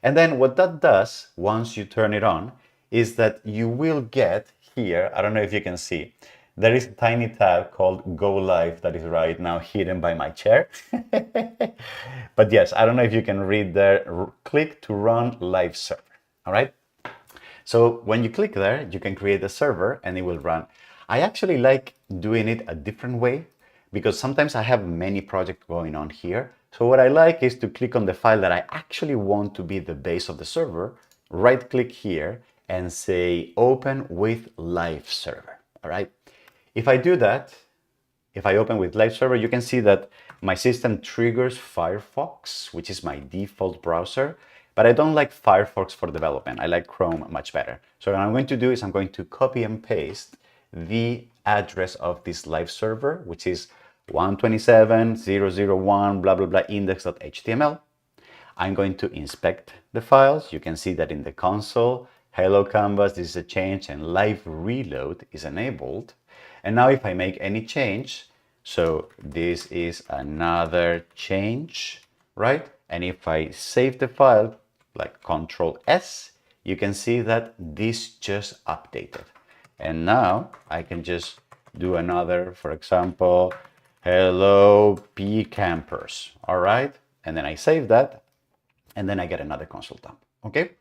And then what that does, once you turn it on, is that you will get here, I don't know if you can see, there is a tiny tab called Go Live that is right now hidden by my chair. But yes, I don't know if you can read there, click to run live server, all right? So when you click there, you can create a server and it will run. I actually like doing it a different way because sometimes I have many projects going on here. So what I like is to click on the file that I actually want to be the base of the server, right click here and say open with live server, all right? If I do that, if I open with live server, you can see that my system triggers Firefox, which is my default browser, but I don't like Firefox for development. I like Chrome much better. So what I'm going to do is I'm going to copy and paste the address of this live server, which is 127.0.0.1 blah, blah, blah, index.html. I'm going to inspect the files. You can see that in the console, hello canvas, this is a change, and live reload is enabled. And now if I make any change, so this is another change, right? And if I save the file, like Control S, you can see that this just updated. And now I can just do another, for example, hello P campers. All right. And then I save that and then I get another console tab. Okay.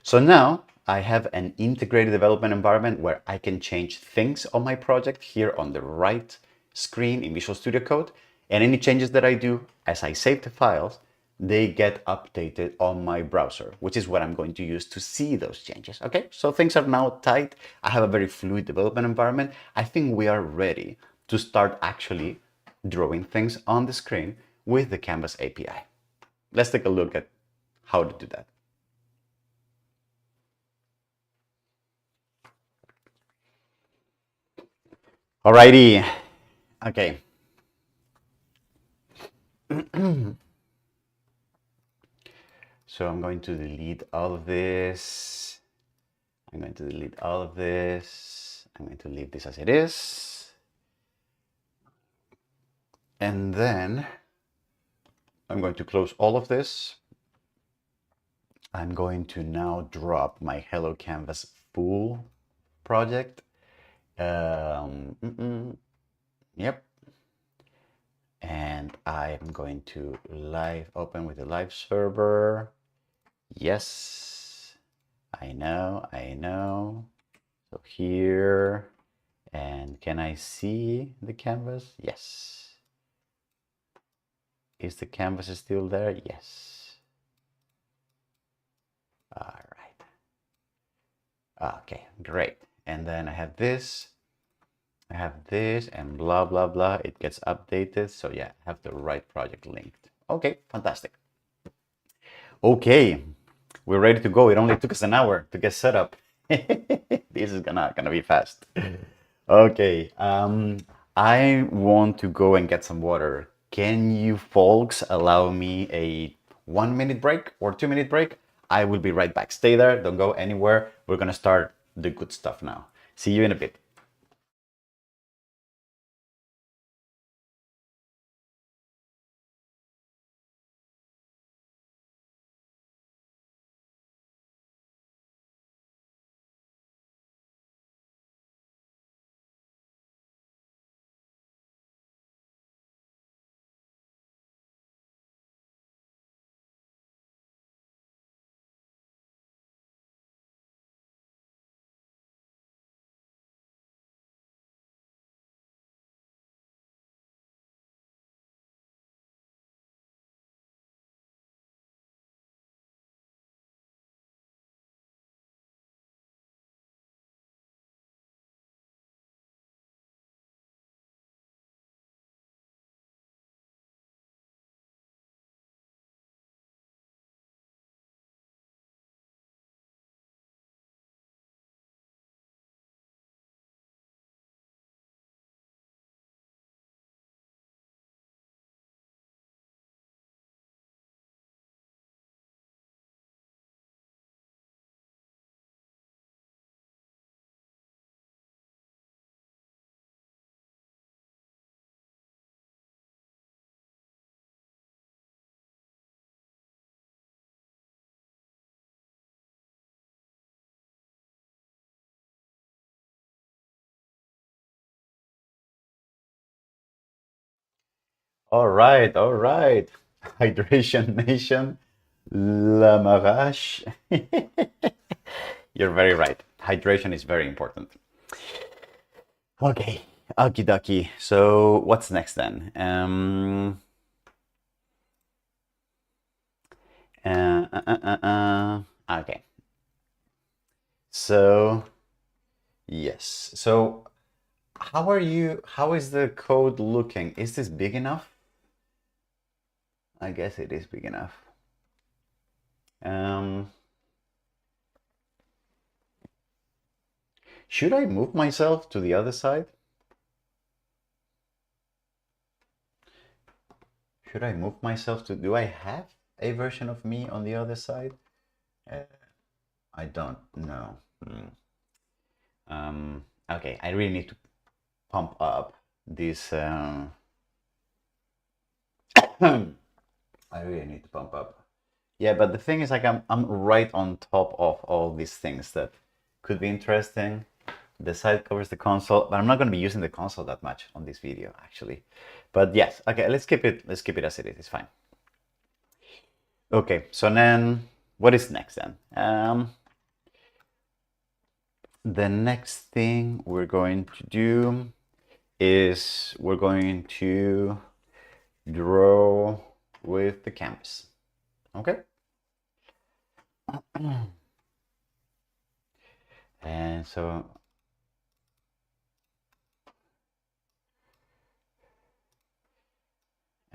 So now I have an integrated development environment where I can change things on my project here on the right screen in Visual Studio Code. And any changes that I do as I save the files, they get updated on my browser, which is what I'm going to use to see those changes. Okay, so things are now tight. I have a very fluid development environment. I think we are ready to start actually drawing things on the screen with the Canvas API. Let's take a look at how to do that. Alrighty, okay. So I'm going to delete all of this. I'm going to delete all of this. I'm going to leave this as it is. And then I'm going to close all of this. I'm going to now drop my Hello Canvas full project. Yep. And I'm going to open with the live server. Yes, I know. So here, and can I see the canvas? Yes. Is the canvas still there? Yes. All right. Okay, great. And then I have this, and blah, blah, blah. It gets updated. So yeah, I have the right project linked. Okay, fantastic. Okay, we're ready to go. It only took us an hour to get set up. This is gonna be fast. Okay, I want to go and get some water. Can you folks allow me a 1 minute break or 2 minute break? I will be right back. Stay there, don't go anywhere. We're gonna start the good stuff now. See you in a bit. All right, all right. Hydration Nation, Lamarache. You're very right. Hydration is very important. Okay, okie dokie. So what's next then? Okay. So yes. So how are you? How is the code looking? Is this big enough? I guess it is big enough. Should I move myself to the other side? Should I move myself to? Do I have a version of me on the other side? I don't know. Okay, I really need to pump up this. I really need to pump up Yeah, but the thing is, like, I'm right on top of all these things that could be interesting. The side covers the console, but I'm not going to be using the console that much on this video, actually. But yes, okay, let's keep it. Let's keep it as it is. It's fine. Okay, so then what is next then? The next thing we're going to do is we're going to draw with the canvas. Okay. And so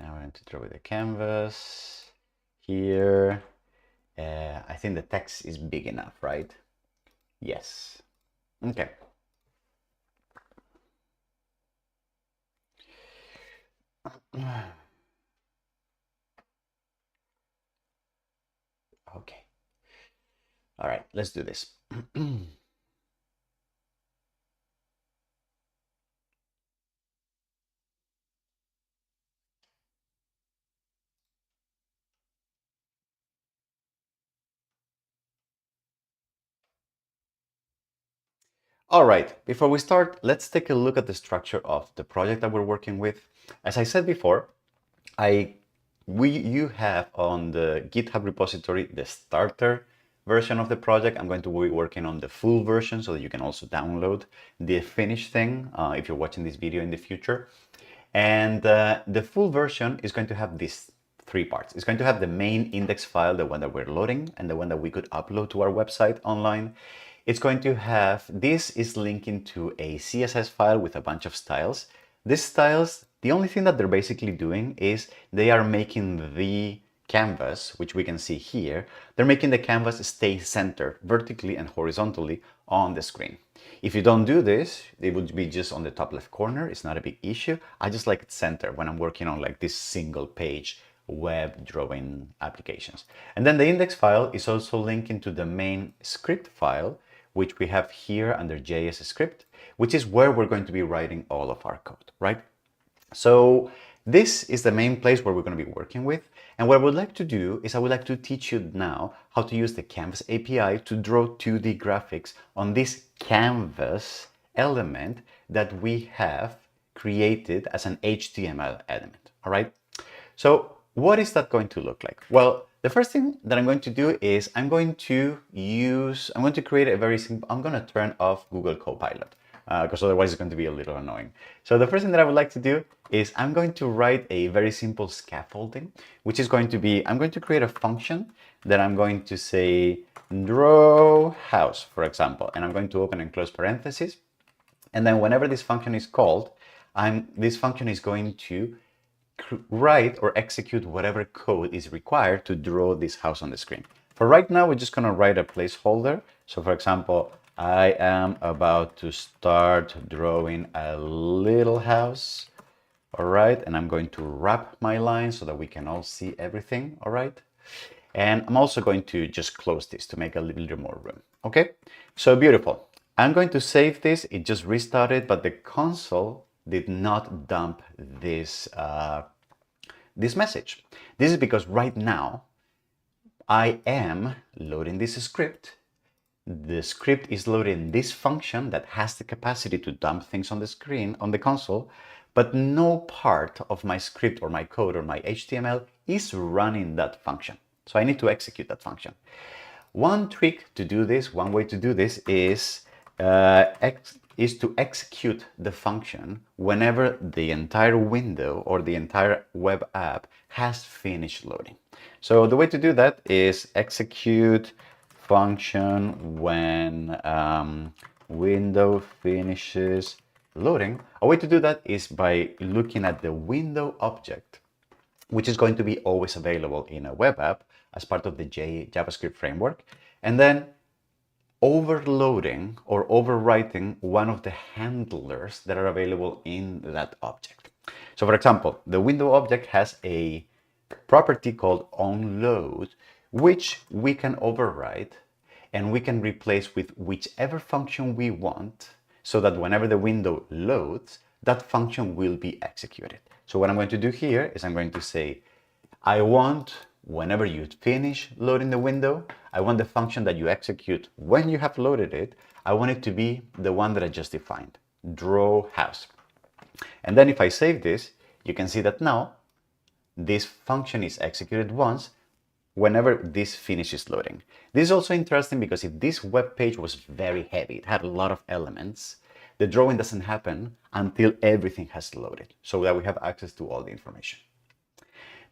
I'm going to draw with the canvas here. I think the text is big enough, right? Yes. Okay. Okay. All right, let's do this. All right, before we start, let's take a look at the structure of the project that we're working with. As I said before, you have on the GitHub repository the starter version of the project. I'm going to be working on the full version so that you can also download the finished thing if you're watching this video in the future. And the full version is going to have these three parts. It's going to have the main index file, the one that we're loading, and the one that we could upload to our website online. It's going to have, this is linking to a CSS file with a bunch of styles. These styles, the only thing that they're basically doing is they are making the canvas, which we can see here, they're making the canvas stay centered vertically and horizontally on the screen. If you don't do this, it would be just on the top left corner. It's not a big issue. I just like it centered when I'm working on like this single page web drawing applications. And then the index file is also linking to the main script file, which we have here under JS script, which is where we're going to be writing all of our code, right? So this is the main place where we're going to be working with. And what I would like to do is I would like to teach you now how to use the Canvas API to draw 2D graphics on this canvas element that we have created as an HTML element. All right. So what is that going to look like? Well, the first thing that I'm going to do is I'm going to create a very simple, I'm going to turn off Google Copilot because otherwise it's going to be a little annoying. So the first thing that I would like to do is I'm going to write a very simple scaffolding, which is going to be, I'm going to create a function that I'm going to say draw house, for example, and I'm going to open and close parentheses. And then whenever this function is called, this function is going to write or execute whatever code is required to draw this house on the screen. For right now, we're just going to write a placeholder. So for example, I am about to start drawing a little house. All right. And I'm going to wrap my line so that we can all see everything. All right. And I'm also going to just close this to make a little bit more room. Okay. So beautiful. I'm going to save this. It just restarted, but the console did not dump this this message. This is because right now I am loading this script. The script is loading this function that has the capacity to dump things on the screen, on the console, but no part of my script or my code or my HTML is running that function. So I need to execute that function. One trick to do this, one way to do this is to execute the function whenever the entire window or the entire web app has finished loading. So the way to do that is execute function when window finishes loading. A way to do that is by looking at the window object, which is going to be always available in a web app as part of the JavaScript framework, and then overloading or overwriting one of the handlers that are available in that object. So for example, the window object has a property called onload, which we can override and we can replace with whichever function we want so that whenever the window loads, that function will be executed. So what I'm going to do here is I'm going to say, I want whenever you finish loading the window, I want the function that you execute when you have loaded it, I want it to be the one that I just defined, draw house. And then if I save this, you can see that now this function is executed once whenever this finishes loading. This is also interesting because if this web page was very heavy, it had a lot of elements, the drawing doesn't happen until everything has loaded, so that we have access to all the information.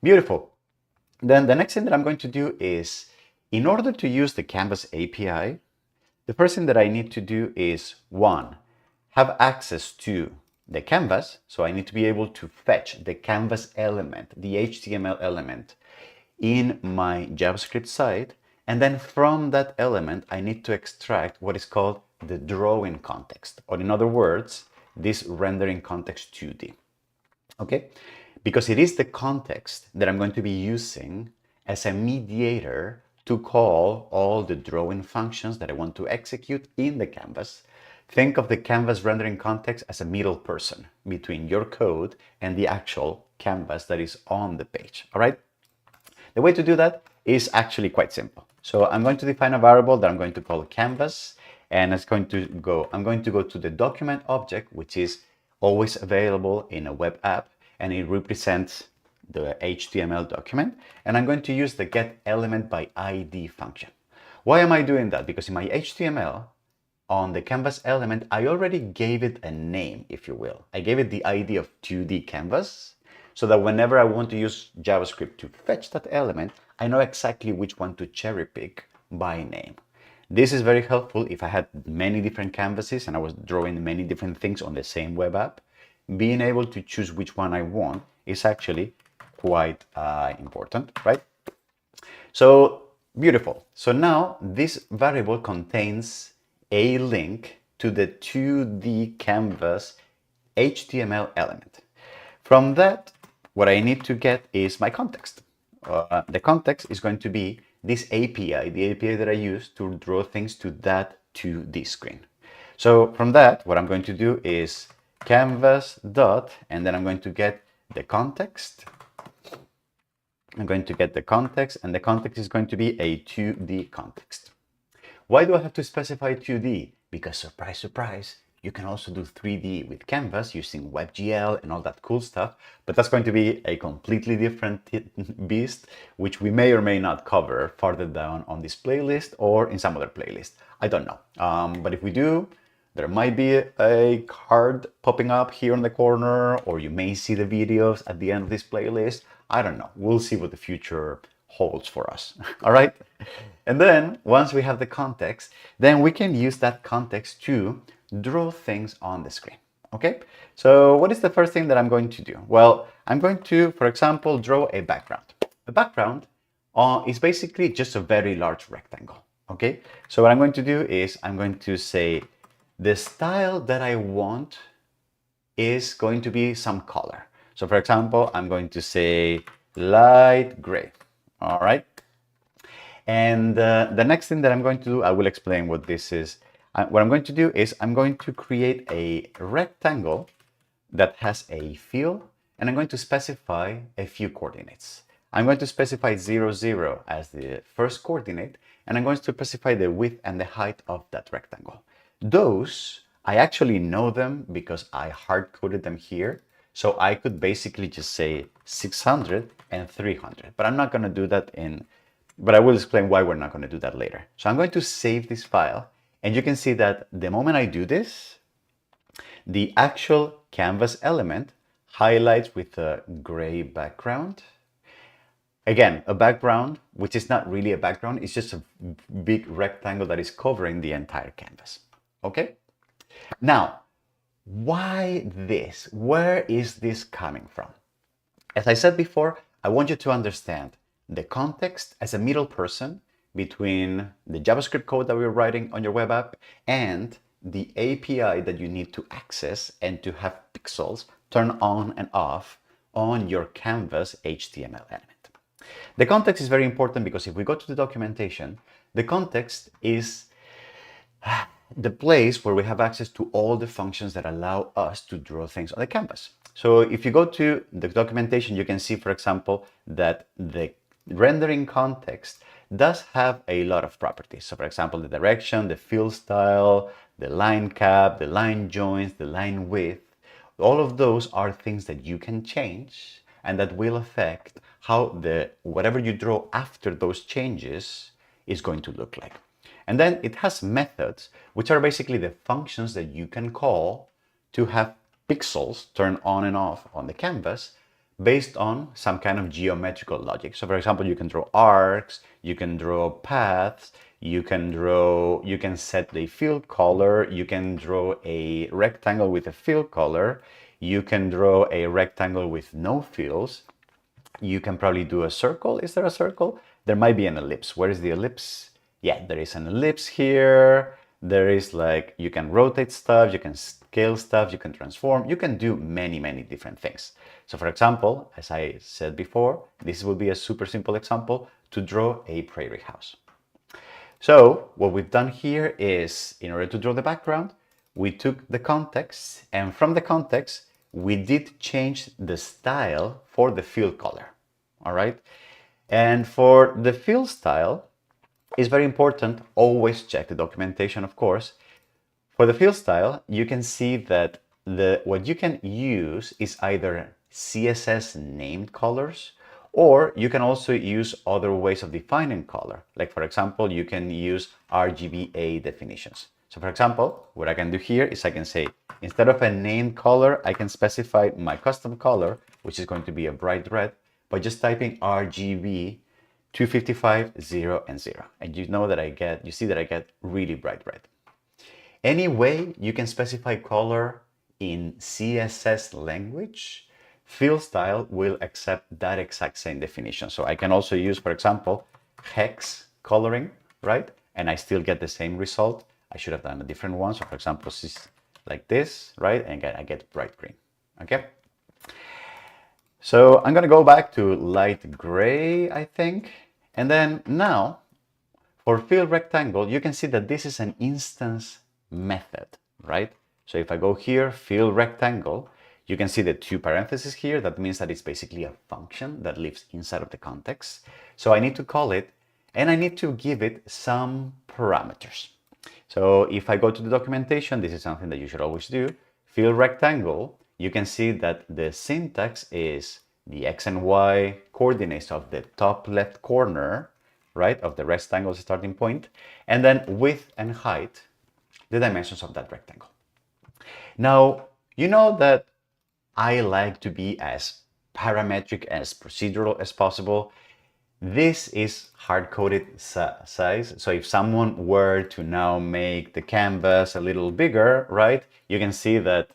Beautiful. Then the next thing that I'm going to do is, in order to use the Canvas API, the first thing that I need to do is, one, have access to the canvas. So I need to be able to fetch the canvas element, the HTML element, in my JavaScript side. And then from that element, I need to extract what is called the drawing context, or in other words, this rendering context 2D. Okay? Because it is the context that I'm going to be using as a mediator to call all the drawing functions that I want to execute in the canvas. Think of the canvas rendering context as a middle person between your code and the actual canvas that is on the page. All right? The way to do that is actually quite simple. So I'm going to define a variable that I'm going to call canvas, and I'm going to go to the document object, which is always available in a web app, and it represents the HTML document. And I'm going to use the getElementById function. Why am I doing that? Because in my HTML, on the canvas element, I already gave it a name, if you will. I gave it the ID of 2D canvas, so that whenever I want to use JavaScript to fetch that element, I know exactly which one to cherry pick by name. This is very helpful if I had many different canvases and I was drawing many different things on the same web app. Being able to choose which one I want is actually quite important, right? So beautiful. So now this variable contains a link to the 2D canvas HTML element. From that, what I need to get is my context. The context is going to be this API, the API that I use to draw things to that 2D screen. So from that, what I'm going to do is canvas dot, and then I'm going to get the context. I'm going to get the context, and the context is going to be a 2D context. Why do I have to specify 2D? Because surprise, surprise, you can also do 3D with Canvas using WebGL and all that cool stuff, but that's going to be a completely different beast, which we may or may not cover farther down on this playlist or in some other playlist. I don't know. But if we do, there might be a card popping up here in the corner, or you may see the videos at the end of this playlist. I don't know. We'll see what the future holds for us. All right. And then once we have the context, then we can use that context to draw things on the screen. Okay. So what is the first thing that I'm going to do? Well, I'm going to, for example, draw a background. A background is basically just a very large rectangle. Okay. So what I'm going to do is I'm going to say the style that I want is going to be some color. So for example, I'm going to say light gray. All right. And the next thing that I'm going to do, I will explain what this is. What I'm going to do is I'm going to create a rectangle that has a fill, and I'm going to specify a few coordinates. I'm going to specify 0, 0 as the first coordinate, and I'm going to specify the width and the height of that rectangle. Those, I actually know them because I hard-coded them here. So I could basically just say 600 and 300, but I'm not going to do that but I will explain why we're not going to do that later. So I'm going to save this file, and you can see that the moment I do this, the actual canvas element highlights with a gray background. Again, a background, which is not really a background, it's just a big rectangle that is covering the entire canvas. Okay? Now, why this? Where is this coming from? As I said before, I want you to understand the context as a middle person between the JavaScript code that we're writing on your web app and the API that you need to access and to have pixels turn on and off on your Canvas HTML element. The context is very important because if we go to the documentation, the context is the place where we have access to all the functions that allow us to draw things on the canvas. So if you go to the documentation, you can see, for example, that the rendering context does have a lot of properties. So for example, the direction, the fill style, the line cap, the line joins, the line width, all of those are things that you can change and that will affect how the whatever you draw after those changes is going to look like. And then it has methods, which are basically the functions that you can call to have pixels turn on and off on the canvas based on some kind of geometrical logic. So for example, you can draw arcs, you can draw paths, you can set the fill color, you can draw a rectangle with a fill color, you can draw a rectangle with no fills, you can probably do a circle. Is there a circle? There might be an ellipse. Where is the ellipse? Yeah, there is an ellipse here. There is like, you can rotate stuff, you can scale stuff, you can transform, you can do many, many different things. So for example, as I said before, this will be a super simple example to draw a prairie house. So what we've done here is, in order to draw the background, we took the context, and from the context, we did change the style for the fill color. All right. And for the fill style, it's very important, always check the documentation, of course. For the fill style, you can see that what you can use is either CSS named colors, or you can also use other ways of defining color. Like for example, you can use RGBA definitions. So for example, what I can do here is I can say, instead of a named color, I can specify my custom color, which is going to be a bright red, by just typing RGB 255, 0, and 0. And you see that I get really bright red. Anyway, you can specify color in CSS language. Fill style will accept that exact same definition. So I can also use, for example, hex coloring, right? And I still get the same result. I should have done a different one. So for example, this is like this, right? And I get bright green, okay? So I'm gonna go back to light gray, I think. And then now, for fill rectangle, you can see that this is an instance method, right? So if I go here, fill rectangle, you can see the two parentheses here. That means that it's basically a function that lives inside of the context. So I need to call it, and I need to give it some parameters. So if I go to the documentation, this is something that you should always do. Fill rectangle, you can see that the syntax is the X and Y coordinates of the top left corner, right, of the rectangle's starting point, and then width and height, the dimensions of that rectangle. Now, you know that I like to be as parametric, as procedural as possible. This is hard-coded size. So if someone were to now make the canvas a little bigger, right, you can see that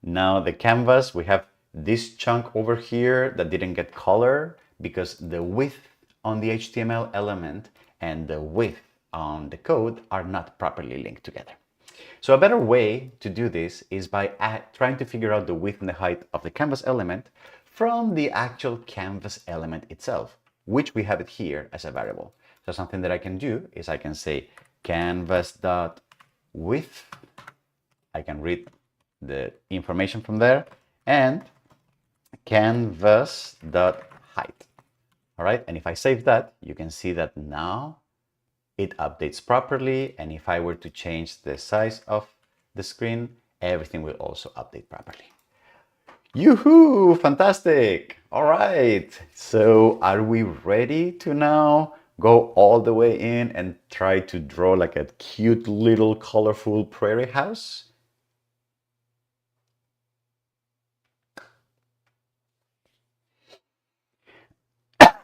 now the canvas, we have this chunk over here that didn't get color because the width on the HTML element and the width on the code are not properly linked together. So a better way to do this is by trying to figure out the width and the height of the canvas element from the actual canvas element itself, which we have it here as a variable. So something that I can do is I can say canvas.width. I can read the information from there, and canvas.height. All right, and if I save that, you can see that now it updates properly. And if I were to change the size of the screen, everything will also update properly. Yoo-hoo! Fantastic! All right, so are we ready to now go all the way in and try to draw like a cute little colorful prairie house?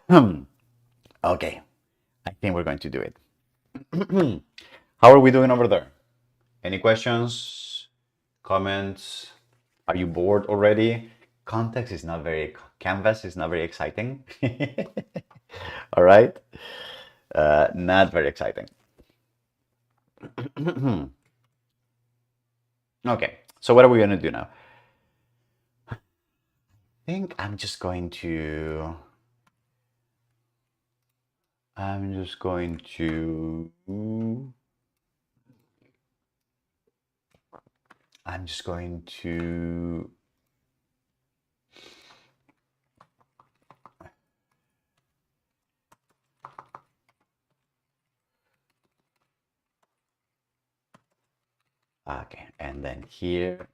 Okay, I think we're going to do it. How are we doing over there? Any questions, comments? Are you bored already? Canvas is not very exciting. All right, not very exciting. Okay, so what are we gonna do now? I think I'm just going to I'm just going to Okay, and then here,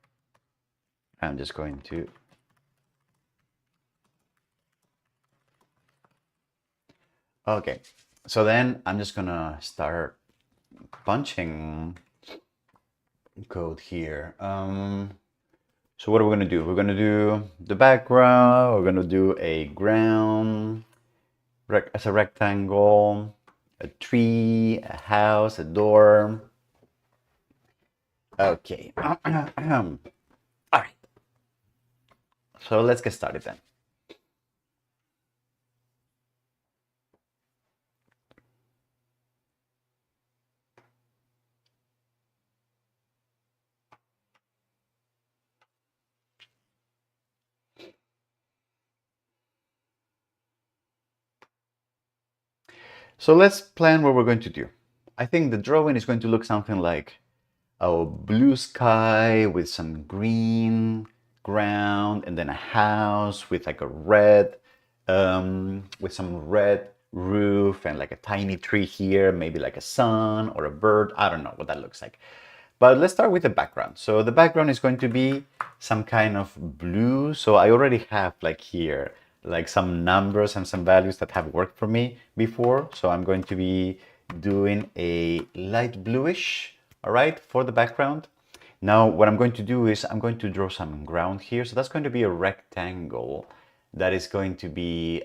I'm just going to... Okay, so then I'm just gonna start punching code here. So what are we gonna do? We're gonna do the background, we're gonna do a ground as a rectangle, a tree, a house, a door. Okay. All right. So let's get started then. So let's plan what we're going to do. I think the drawing is going to look something like a blue sky with some green ground, and then a house with like a red, with some red roof, and like a tiny tree here, maybe like a sun or a bird. I don't know what that looks like. But let's start with the background. So the background is going to be some kind of blue. So I already have like here, like some numbers and some values that have worked for me before. So I'm going to be doing a light bluish, all right, for the background. Now what I'm going to do is I'm going to draw some ground here. So that's going to be a rectangle that is going to be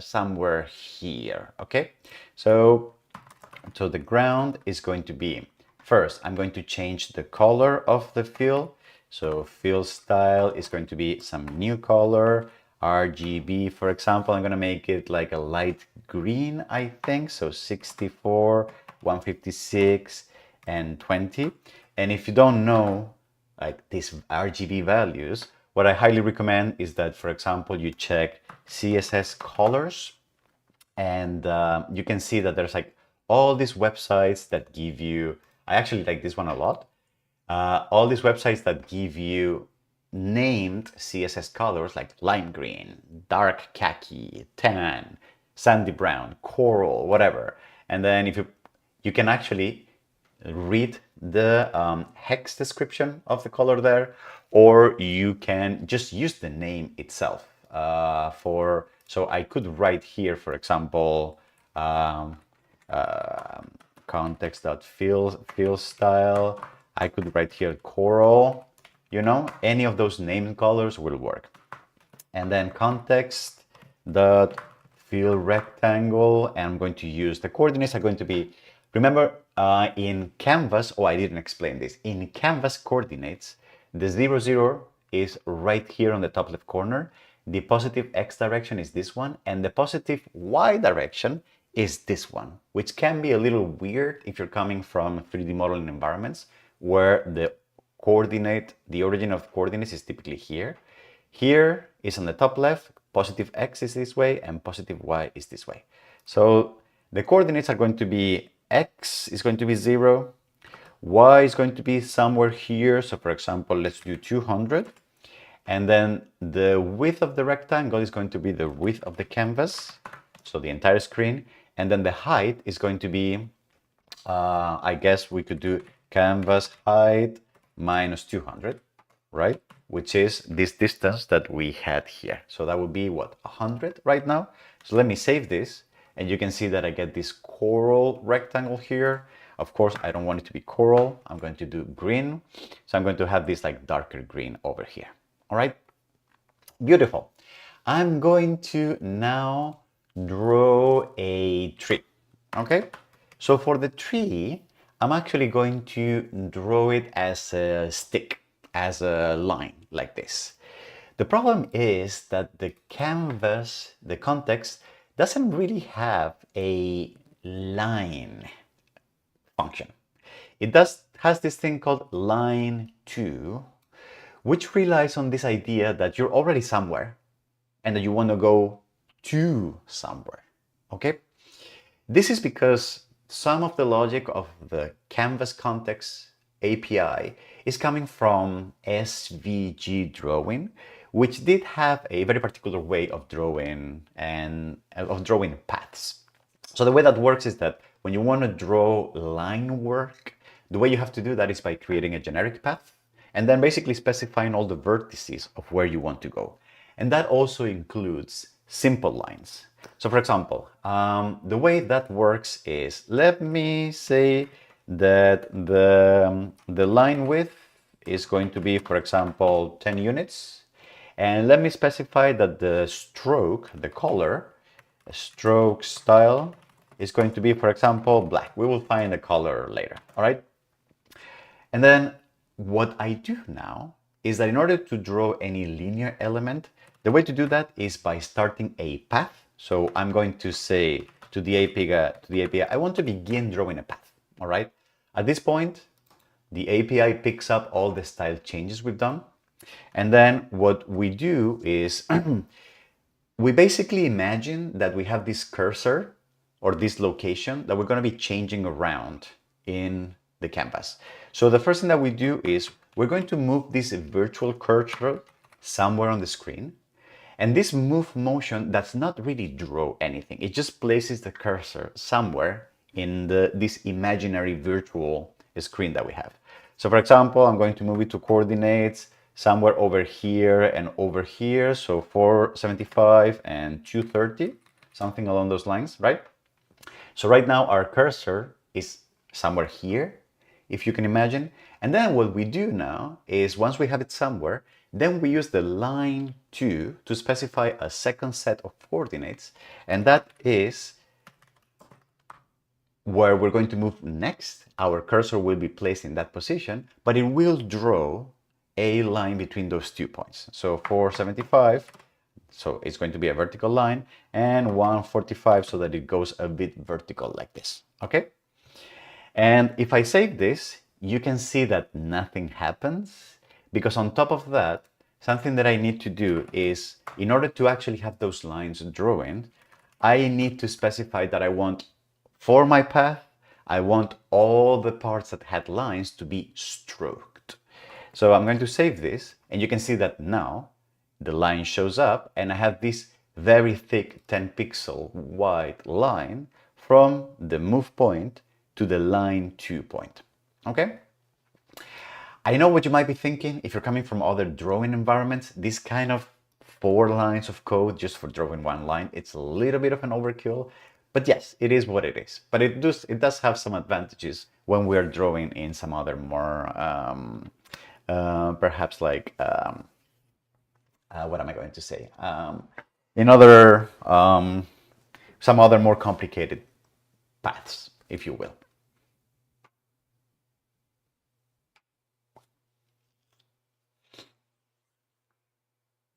somewhere here, okay? So the ground is going to be, first, I'm going to change the color of the fill. So fill style is going to be some new color, RGB, for example. I'm going to make it like a light green, I think. So 64, 156, and 20. And if you don't know like these RGB values, what I highly recommend is that, for example, you check CSS colors, and you can see that there's like all these websites that give you, I actually like this one a lot, all these websites that give you named CSS colors like lime green, dark khaki, tan, sandy brown, coral, whatever. And then if you can actually read the hex description of the color there, or you can just use the name itself. So I could write here, for example, um, uh, context.fill style. I could write here coral, any of those named colors will work. And then context dot fill rectangle, and I'm going to use the coordinates are going to be, remember, in canvas, oh, I didn't explain this. In canvas coordinates, the 0, 0 is right here on the top left corner. The positive x direction is this one, and the positive y direction is this one, which can be a little weird if you're coming from 3D modeling environments where the origin of coordinates is typically here. Here is on the top left, positive x is this way and positive y is this way. So the coordinates are going to be, x is going to be 0, y is going to be somewhere here. So for example, let's do 200. And then the width of the rectangle is going to be the width of the canvas, so the entire screen. And then the height is going to be, I guess we could do canvas height minus 200, right? Which is this distance that we had here. So that would be what, 100 right now? So let me save this, and you can see that I get this coral rectangle here. Of course, I don't want it to be coral. I'm going to do green. So I'm going to have this like darker green over here. All right, beautiful. I'm going to now draw a tree, okay? So for the tree, I'm actually going to draw it as a stick, as a line like this. The problem is that the canvas, the context, doesn't really have a line function. It has this thing called line to, which relies on this idea that you're already somewhere and that you want to go to somewhere, okay? This is because some of the logic of the canvas context API is coming from SVG drawing, which did have a very particular way of drawing paths. So the way that works is that when you want to draw line work, The way you have to do that is by creating a generic path and then basically specifying all the vertices of where you want to go. And that also includes simple lines. So for example, the way that works is, let me say that the line width is going to be, for example, 10 units. And let me specify that the stroke, the color, stroke style is going to be, for example, black. We will find a color later, all right? And then what I do now is that in order to draw any linear element, the way to do that is by starting a path. So I'm going to say to the API, I want to begin drawing a path, all right? At this point, the API picks up all the style changes we've done. And then what we do is we basically imagine that we have this cursor or this location that we're going to be changing around in the canvas. So the first thing that we do is we're going to move this virtual cursor somewhere on the screen. And this move motion does not really draw anything. It just places the cursor somewhere in this imaginary virtual screen that we have. So for example, I'm going to move it to coordinates somewhere over here and over here. So 475 and 230, something along those lines, right? So right now our cursor is somewhere here, if you can imagine. And then what we do now is once we have it somewhere, then we use the line 2 to specify a second set of coordinates. And that is where we're going to move next. Our cursor will be placed in that position, but it will draw a line between those 2 points. So 475, so it's going to be a vertical line, and 145 so that it goes a bit vertical like this, okay? And if I save this, you can see that nothing happens, because on top of that, something that I need to do is, in order to actually have those lines drawing, I need to specify that I want, for my path, I want all the parts that had lines to be stroked. So I'm going to save this, and you can see that now the line shows up, and I have this very thick 10 pixel wide line from the move point to the line 2 point, okay? I know what you might be thinking. If you're coming from other drawing environments, this kind of 4 lines of code just for drawing one line, it's a little bit of an overkill, but yes, it is what it is. But it does have some advantages when we are drawing in some other more, perhaps like, what am I going to say? In other, some other more complicated paths, if you will.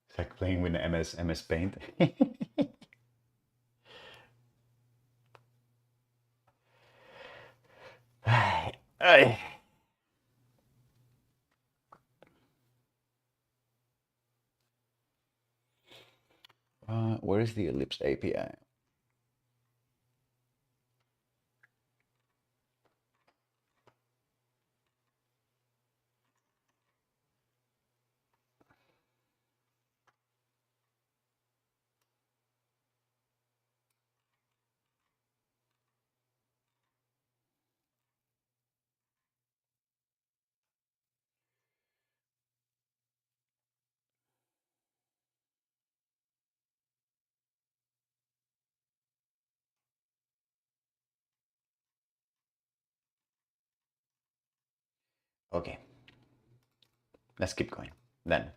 It's like playing with MS Paint. Where is the ellipse API? Okay, let's keep going then.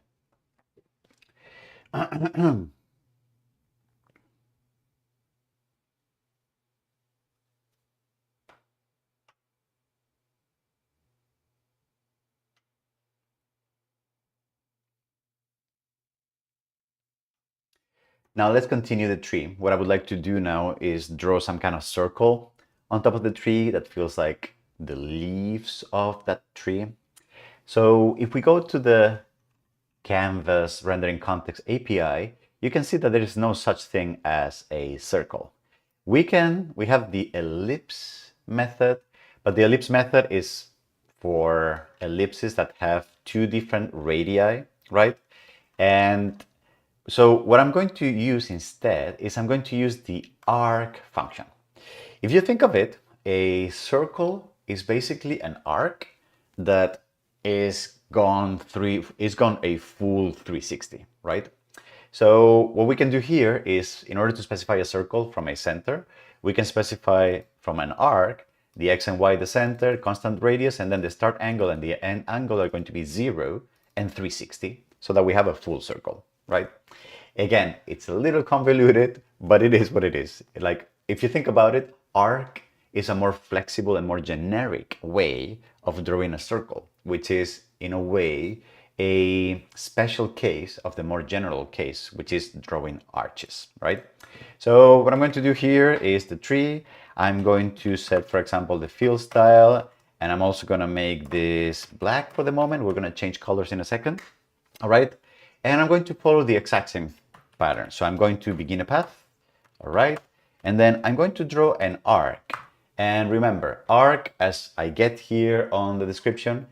Now let's continue the tree. What I would like to do now is draw some kind of circle on top of the tree that feels like the leaves of that tree. So if we go to the Canvas Rendering Context API, you can see that there is no such thing as a circle. We have the ellipse method, but the ellipse method is for ellipses that have 2 different radii, right? And so what I'm going to use instead is I'm going to use the arc function. If you think of it, a circle is basically an arc that is gone a full 360, right? So what we can do here is, in order to specify a circle from a center, we can specify from an arc the x and y, the center, constant radius, and then the start angle and the end angle are going to be 0 and 360, so that we have a full circle, right? Again, it's a little convoluted, but it is what it is. Like, if you think about it, arc is a more flexible and more generic way of drawing a circle, which is, in a way, a special case of the more general case, which is drawing arches, right? So what I'm going to do here is the tree. I'm going to set, for example, the fill style, and I'm also going to make this black for the moment. We're going to change colors in a second, all right? And I'm going to follow the exact same pattern. So I'm going to begin a path, all right? And then I'm going to draw an arc. And remember, arc, as I get here on the description,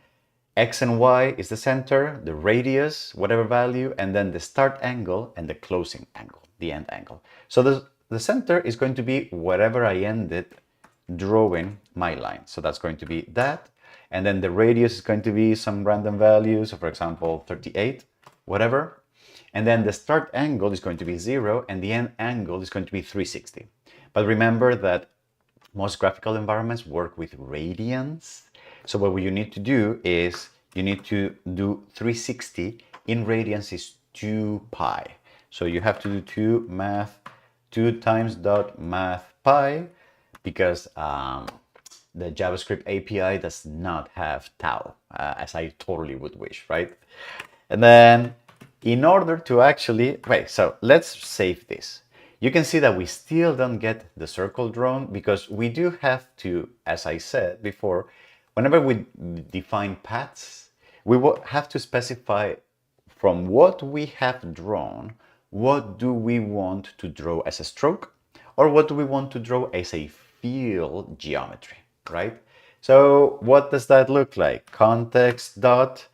x and y is the center, the radius, whatever value, and then the start angle and the closing angle, the end angle. So the center is going to be whatever I ended drawing my line. So that's going to be that. And then the radius is going to be some random value. So for example, 38, whatever. And then the start angle is going to be 0 and the end angle is going to be 360. But remember that most graphical environments work with radians. So what you need to do is you need to do 360 in radians is 2 pi. So you have to do 2 times dot math pi, because the JavaScript API does not have tau, as I totally would wish, right? And then in order to actually, wait, so let's save this. You can see that we still don't get the circle drawn, because we do have to, as I said before, whenever we define paths, we will have to specify from what we have drawn, what do we want to draw as a stroke, or what do we want to draw as a fill geometry, right? So what does that look like? Context dot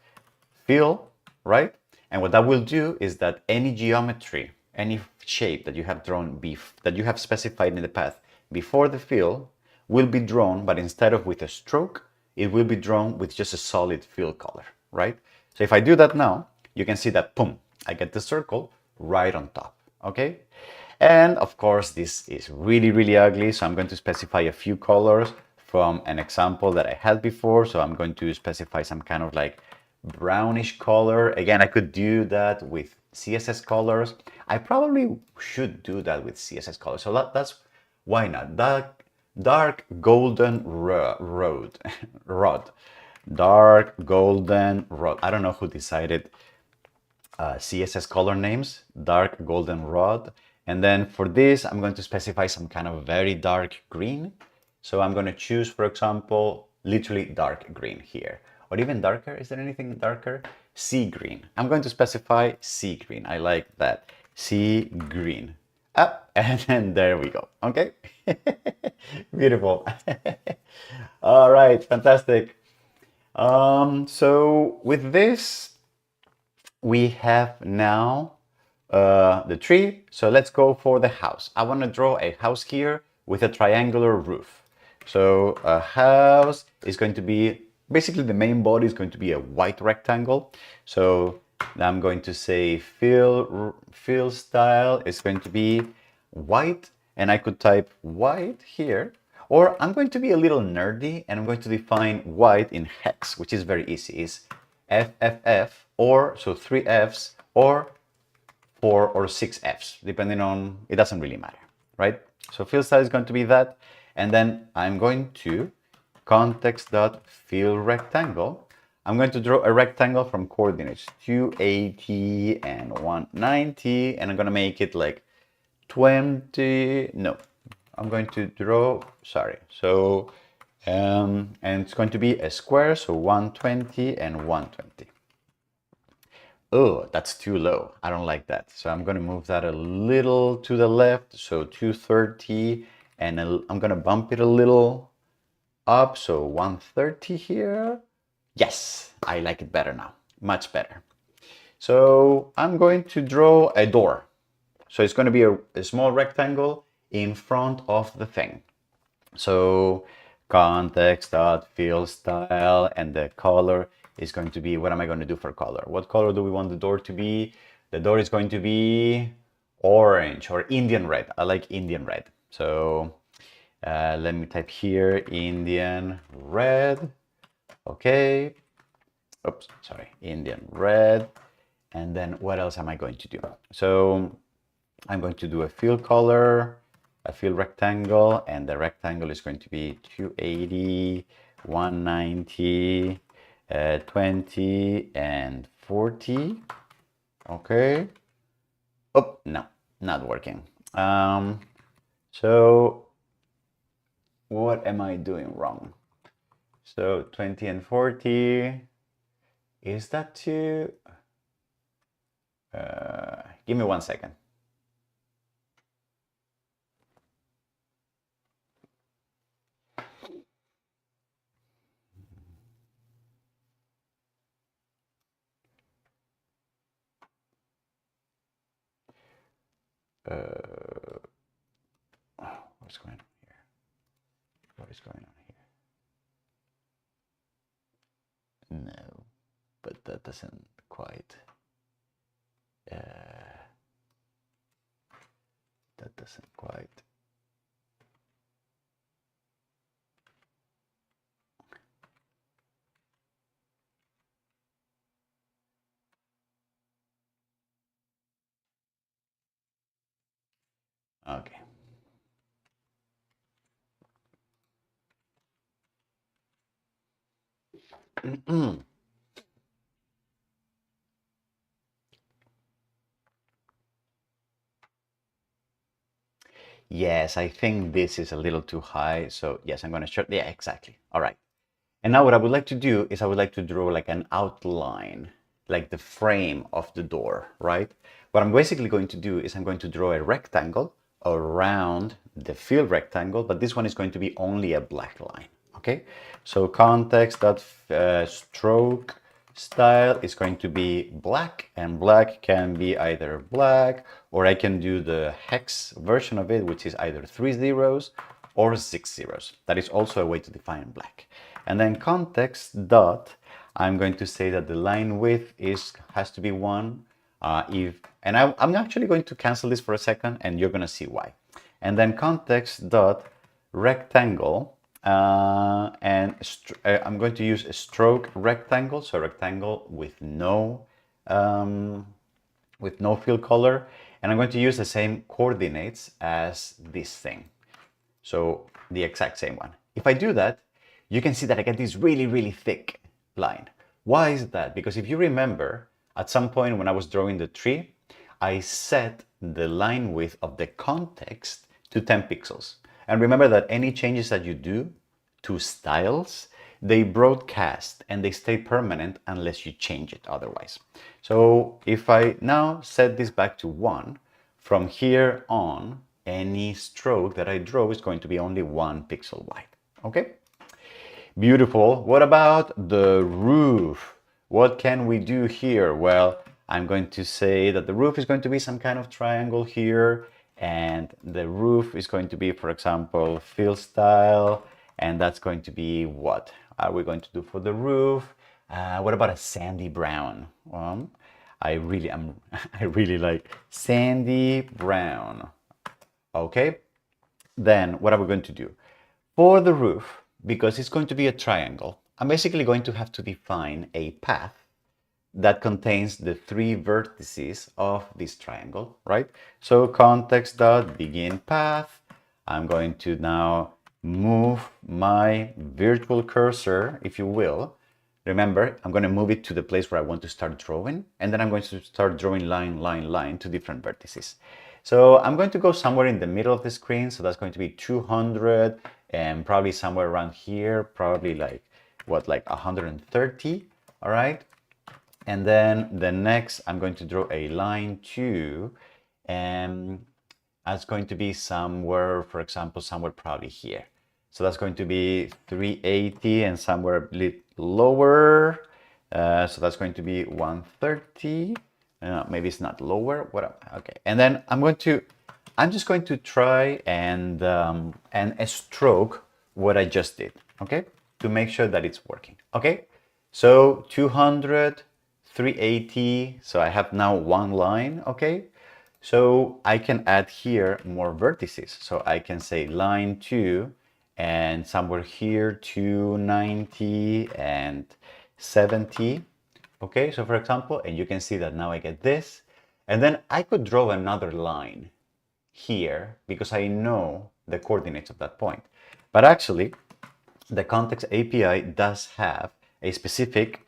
fill, right? And what that will do is that any geometry, any shape that you have drawn, that you have specified in the path before the fill, will be drawn, but instead of with a stroke, it will be drawn with just a solid fill color, right? So if I do that now, you can see that, boom, I get the circle right on top, okay? And of course, this is really, really ugly. So I'm going to specify a few colors from an example that I had before. So I'm going to specify some kind of like brownish color. Again, I could do that with CSS colors. I probably should do that with CSS colors. So that's why not? Dark golden rod. Dark golden rod. I don't know who decided CSS color names. Dark golden rod. And then for this, I'm going to specify some kind of very dark green. So I'm going to choose, for example, literally dark green here. Or even darker. Is there anything darker? Sea green. I'm going to specify sea green. I like that. Sea green. Up, and then there we go. Okay. Beautiful. All right. Fantastic. So with this, we have now the tree. So let's go for the house. I want to draw a house here with a triangular roof. So a house is going to be, basically the main body is going to be a white rectangle. So I'm going to say fill style is going to be white, and I could type white here. Or I'm going to be a little nerdy and I'm going to define white in hex, which is very easy. It's FFF, or so 3 Fs or 4 or 6 Fs, depending on, it doesn't really matter, right? So fill style is going to be that. And then I'm going to context.fill rectangle. I'm going to draw a rectangle from coordinates 280 and 190, and I'm going to make it like 20, no, I'm going to draw, sorry, so, and it's going to be a square, so 120 and 120. Oh, that's too low. I don't like that. So I'm going to move that a little to the left, so 230, and I'm going to bump it a little up, so 130 here. Yes, I like it better now, much better. So I'm going to draw a door. So it's going to be a small rectangle in front of the thing. So context dot fill style, and the color is going to be, what am I going to do for color? What color do we want the door to be? The door is going to be orange or Indian red. I like Indian red. So let me type here Indian red. Okay. Oops, sorry, Indian red. And then what else am I going to do? So I'm going to do a fill color, a fill rectangle, and the rectangle is going to be 280, 190, 20, and 40. Okay. Oh, no, not working. So what am I doing wrong? So 20 and 40, is that too? Give me 1 second. What's going on here? What is going on here? No, but that doesn't quite. That doesn't quite. Okay. Yes, I think this is a little too high. So yes, I'm going to show. Yeah, exactly. All right. And now what I would like to do is I would like to draw like an outline, like the frame of the door, right? What I'm basically going to do is I'm going to draw a rectangle around the fill rectangle, but this one is going to be only a black line, okay? So context dot stroke style is going to be black, and black can be either black, or I can do the hex version of it, which is either 3 zeros or 6 zeros. That is also a way to define black. And then context dot, I'm going to say that the line width has to be 1. I'm actually going to cancel this for a second, and you're going to see why. And then context dot rectangle, I'm going to use a stroke rectangle, so rectangle with no fill color, and I'm going to use the same coordinates as this thing. So the exact same one. If I do that, you can see that I get this really, really thick line. Why is that? Because if you remember, at some point when I was drawing the tree, I set the line width of the context to 10 pixels. And remember that any changes that you do to styles, they broadcast and they stay permanent unless you change it otherwise. So if I now set this back to 1, from here on, any stroke that I draw is going to be only 1 pixel wide. Okay? Beautiful. What about the roof? What can we do here? Well, I'm going to say that the roof is going to be some kind of triangle here, and the roof is going to be, for example, fill style, and that's going to be what are we going to do for the roof? What about a sandy brown? I really like sandy brown. Okay, then what are we going to do? For the roof, because it's going to be a triangle, I'm basically going to have to define a path that contains the 3 vertices of this triangle, right? So context dot begin path. I'm going to now move my virtual cursor, if you will. Remember, I'm going to move it to the place where I want to start drawing, and then I'm going to start drawing line to different vertices. So I'm going to go somewhere in the middle of the screen, so that's going to be 200, and probably somewhere around here, probably like, what, like 130, all right? And then the next, I'm going to draw a line 2, and that's going to be somewhere, for example, somewhere probably here. So that's going to be 380 and somewhere a little lower. So that's going to be 130. Maybe it's not lower. Okay. And then I'm just going to try and a stroke what I just did, okay? To make sure that it's working, okay? So 200, 380, so I have now one line, okay? So I can add here more vertices. So I can say line 2 and somewhere here 290 and 70. Okay, so for example, and you can see that now I get this. And then I could draw another line here because I know the coordinates of that point. But actually, the context API does have a specific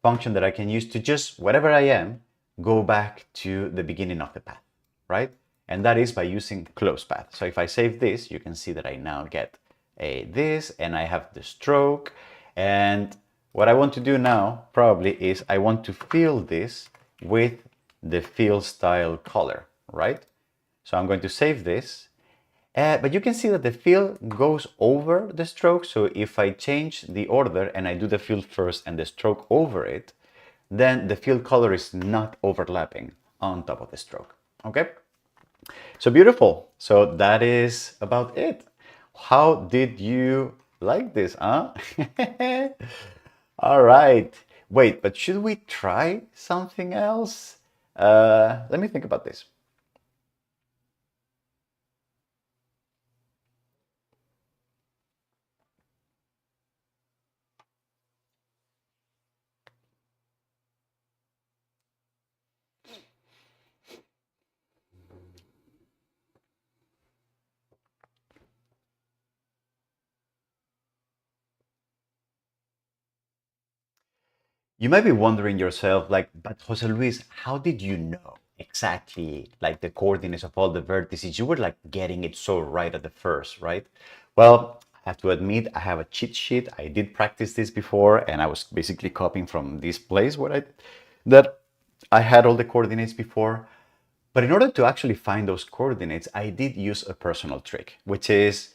function that I can use to just, wherever I am, go back to the beginning of the path, right? And that is by using close path. So if I save this, you can see that I now get this, and I have the stroke. And what I want to do now probably is I want to fill this with the fill style color, right? So I'm going to save this. But you can see that the fill goes over the stroke. So if I change the order and I do the fill first and the stroke over it, then the fill color is not overlapping on top of the stroke. Okay? So beautiful. So that is about it. How did you like this, huh? All right. Wait, but should we try something else? Let me think about this. You might be wondering yourself, like, but Jose Luis, how did you know exactly like the coordinates of all the vertices? You were like getting it so right at the first, right? Well, I have to admit, I have a cheat sheet. I did practice this before, and I was basically copying from this place where I had all the coordinates before. But in order to actually find those coordinates, I did use a personal trick, which is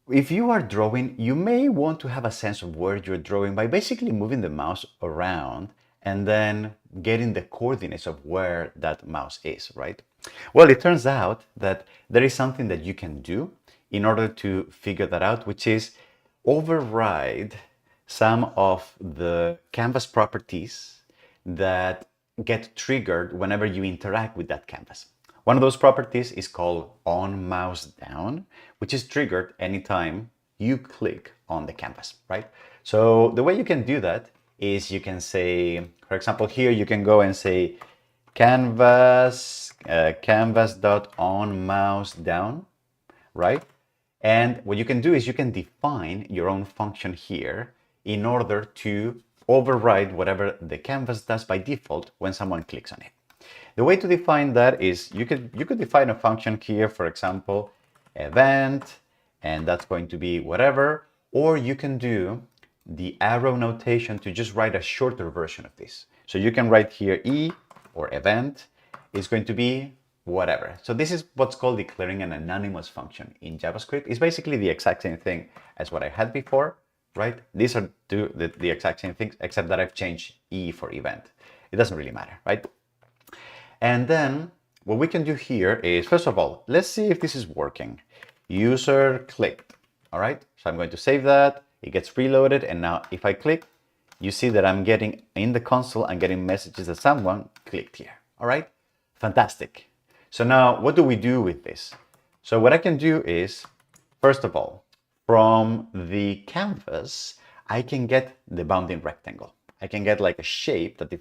if you are drawing, you may want to have a sense of where you're drawing by basically moving the mouse around and then getting the coordinates of where that mouse is, right? Well, it turns out that there is something that you can do in order to figure that out, which is override some of the canvas properties that get triggered whenever you interact with that canvas. One of those properties is called on mouse down, which is triggered anytime you click on the canvas, right? So the way you can do that is you can say, for example, here you can go and say canvas, canvas.on mouse down, right? And what you can do is you can define your own function here in order to override whatever the canvas does by default when someone clicks on it. The way to define that is you could define a function here, for example, event, and that's going to be whatever, or you can do the arrow notation to just write a shorter version of this. So you can write here e or event is going to be whatever. So this is what's called declaring an anonymous function in JavaScript. It's basically the exact same thing as what I had before, right? These are the exact same things, except that I've changed e for event. It doesn't really matter, right? And then what we can do here is, first of all, let's see if this is working. User clicked, all right? So I'm going to save that. It gets reloaded. And now if I click, you see that I'm getting in the console, I'm getting messages that someone clicked here, all right? Fantastic. So now what do we do with this? So what I can do is, first of all, from the canvas, I can get the bounding rectangle. I can get like a shape that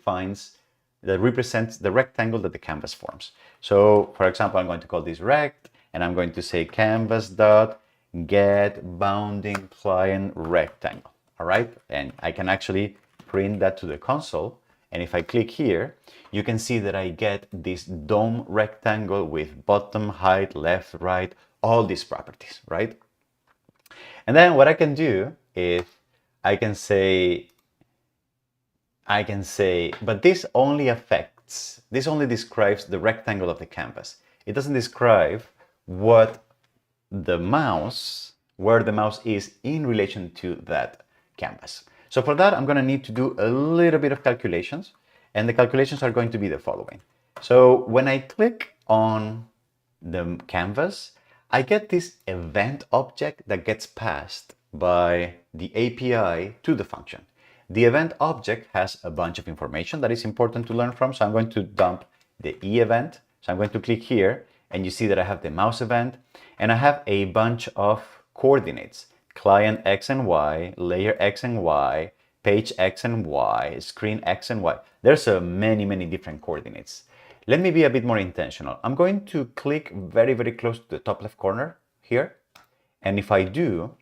represents the rectangle that the canvas forms. So for example, I'm going to call this rect, and I'm going to say canvas dot get bounding client rectangle. All right, and I can actually print that to the console. And if I click here, you can see that I get this dome rectangle with bottom, height, left, right, all these properties, right? And then what I can do is I can say, but this only describes the rectangle of the canvas. It doesn't describe where the mouse is in relation to that canvas. So for that, I'm going to need to do a little bit of calculations, and the calculations are going to be the following. So when I click on the canvas, I get this event object that gets passed by the API to the function. The event object has a bunch of information that is important to learn from. So I'm going to dump the E event. So I'm going to click here and you see that I have the mouse event and I have a bunch of coordinates: client X and Y, layer X and Y, page X and Y, screen X and Y. There's many different coordinates. Let me be a bit more intentional. I'm going to click very close to the top left corner here. And if I do,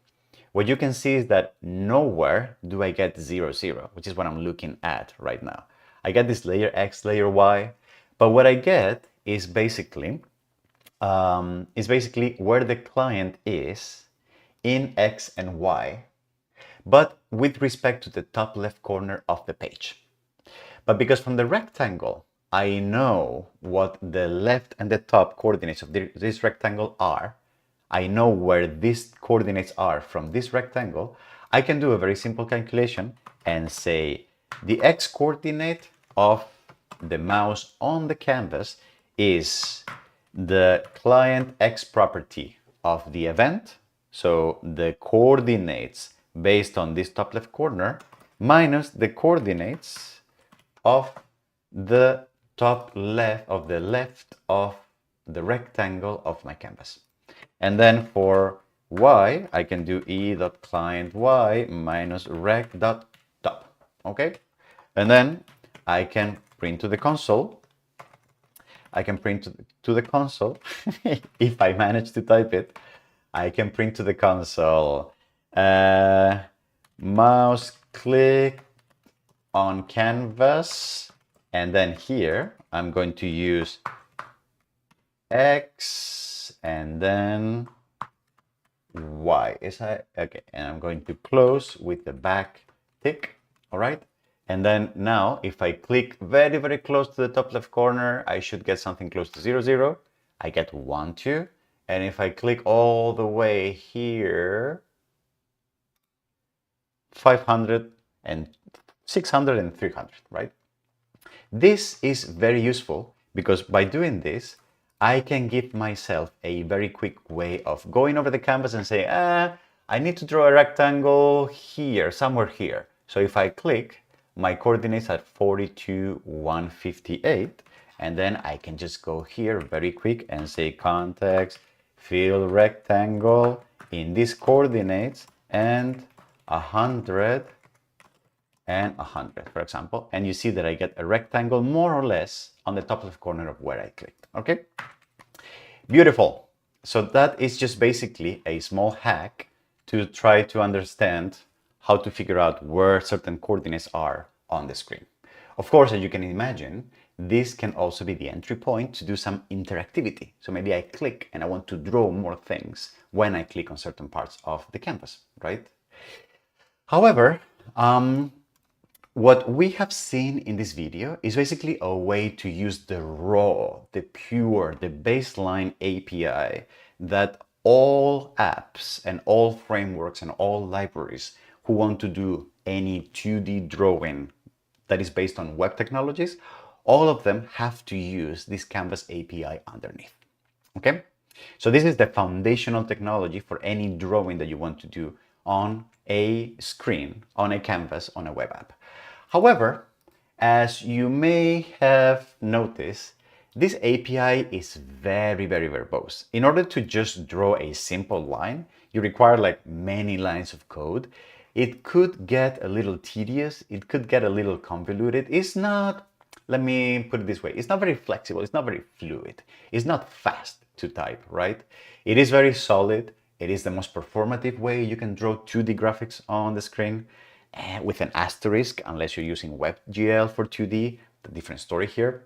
what you can see is that nowhere do I get 0, 0, which is what I'm looking at right now. I get this layer X, layer Y, but what I get is basically where the client is in X and Y, but with respect to the top left corner of the page. But because from the rectangle, I know what the left and the top coordinates of this rectangle are, I know where these coordinates are from this rectangle, I can do a very simple calculation and say the X coordinate of the mouse on the canvas is the client X property of the event, so the coordinates based on this top left corner, minus the coordinates of the top left of the rectangle of my canvas. And then for Y, I can do E.client Y minus rec.top. Okay? And then I can print to the console. I can print to the console. If I manage to type it, I can print to the console. Mouse click on canvas. And then here, I'm going to use X and then Y. Okay, and I'm going to close with the back tick. All right. And then now, if I click very close to the top left corner, I should get something close to 0, 0. I get 1, 2. And if I click all the way here, 500 and 600 and 300, right? This is very useful because by doing this, I can give myself a very quick way of going over the canvas and say, I need to draw a rectangle here, somewhere here. So if I click, my coordinates at 42, 158, and then I can just go here very quick and say context, fill rectangle in these coordinates and 100 and 100, for example. And you see that I get a rectangle more or less on the top left corner of where I clicked. Okay, beautiful. So that is just basically a small hack to try to understand how to figure out where certain coordinates are on the screen. Of course, as you can imagine, this can also be the entry point to do some interactivity. So maybe I click and I want to draw more things when I click on certain parts of the canvas, right? However, what we have seen in this video is basically a way to use the raw, the pure, the baseline API that all apps and all frameworks and all libraries who want to do any 2D drawing that is based on web technologies, all of them have to use this Canvas API underneath. Okay? So this is the foundational technology for any drawing that you want to do on a screen, on a canvas, on a web app. However, as you may have noticed, this API is very verbose. In order to just draw a simple line, you require like many lines of code. It could get a little tedious. It could get a little convoluted. It's not, let me put it this way, it's not very flexible. It's not very fluid. It's not fast to type, right? It is very solid. It is the most performative way you can draw 2D graphics on the screen with an asterisk, unless you're using WebGL for 2D, the different story here.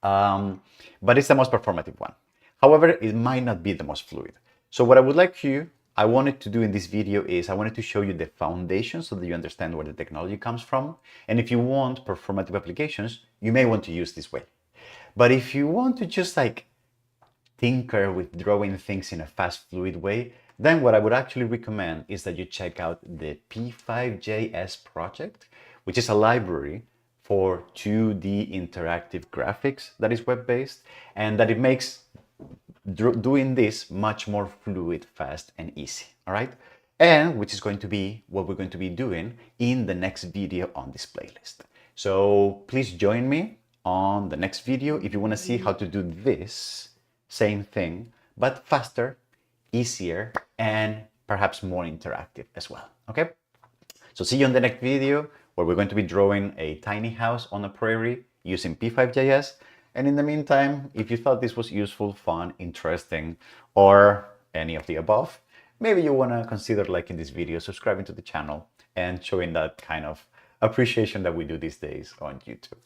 But it's the most performative one. However, it might not be the most fluid. So what I wanted to do in this video is I wanted to show you the foundation so that you understand where the technology comes from. And if you want performative applications, you may want to use this way. But if you want to just like tinker with drawing things in a fast, fluid way, then what I would actually recommend is that you check out the P5JS project, which is a library for 2D interactive graphics that is web-based, and that it makes doing this much more fluid, fast, and easy. All right, and which is going to be what we're going to be doing in the next video on this playlist. So please join me on the next video if you want to see how to do this same thing, but faster, easier, and perhaps more interactive as well. Okay, so see you in the next video where we're going to be drawing a tiny house on a prairie using P5.js. And in the meantime, if you thought this was useful, fun, interesting, or any of the above, maybe you want to consider liking this video, subscribing to the channel, and showing that kind of appreciation that we do these days on YouTube.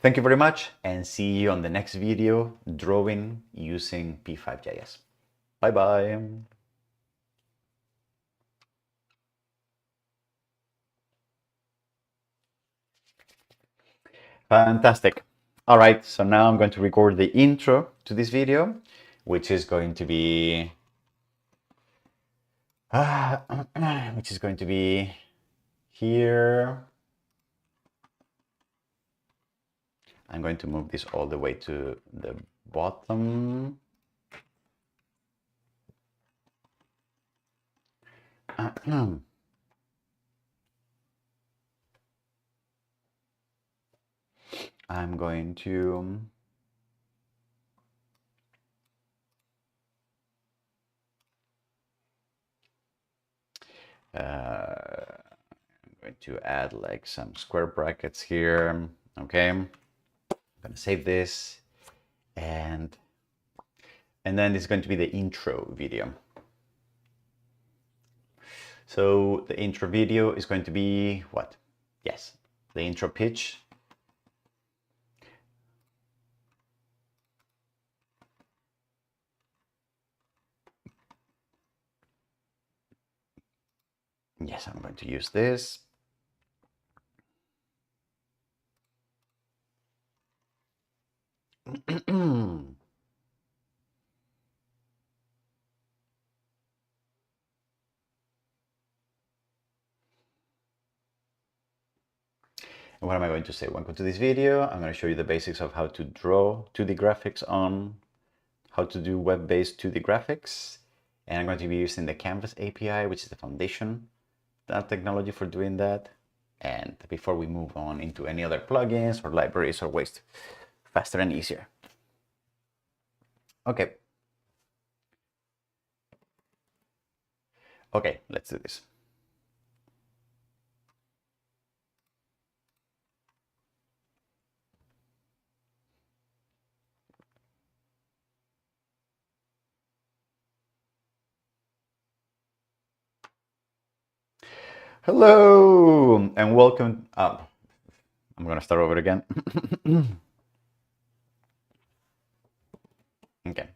Thank you very much, and see you on the next video drawing using P5.js. Bye-bye. Fantastic. All right, so now I'm going to record the intro to this video, which is going to be here. I'm going to move this all the way to the bottom. I'm going to add like some square brackets here. Okay, I'm gonna save this, and then it's going to be the intro video. So the intro video is going to be what? Yes, the intro pitch. Yes, I'm going to use this. And what am I going to say? Welcome to this video. I'm going to show you the basics of how to draw 2D graphics on how to do web-based 2D graphics. And I'm going to be using the Canvas API, which is the foundation technology for doing that. And before we move on into any other plugins or libraries or ways faster and easier. Okay. Okay, let's do this. Hello and welcome. I'm going to start over again. Okay.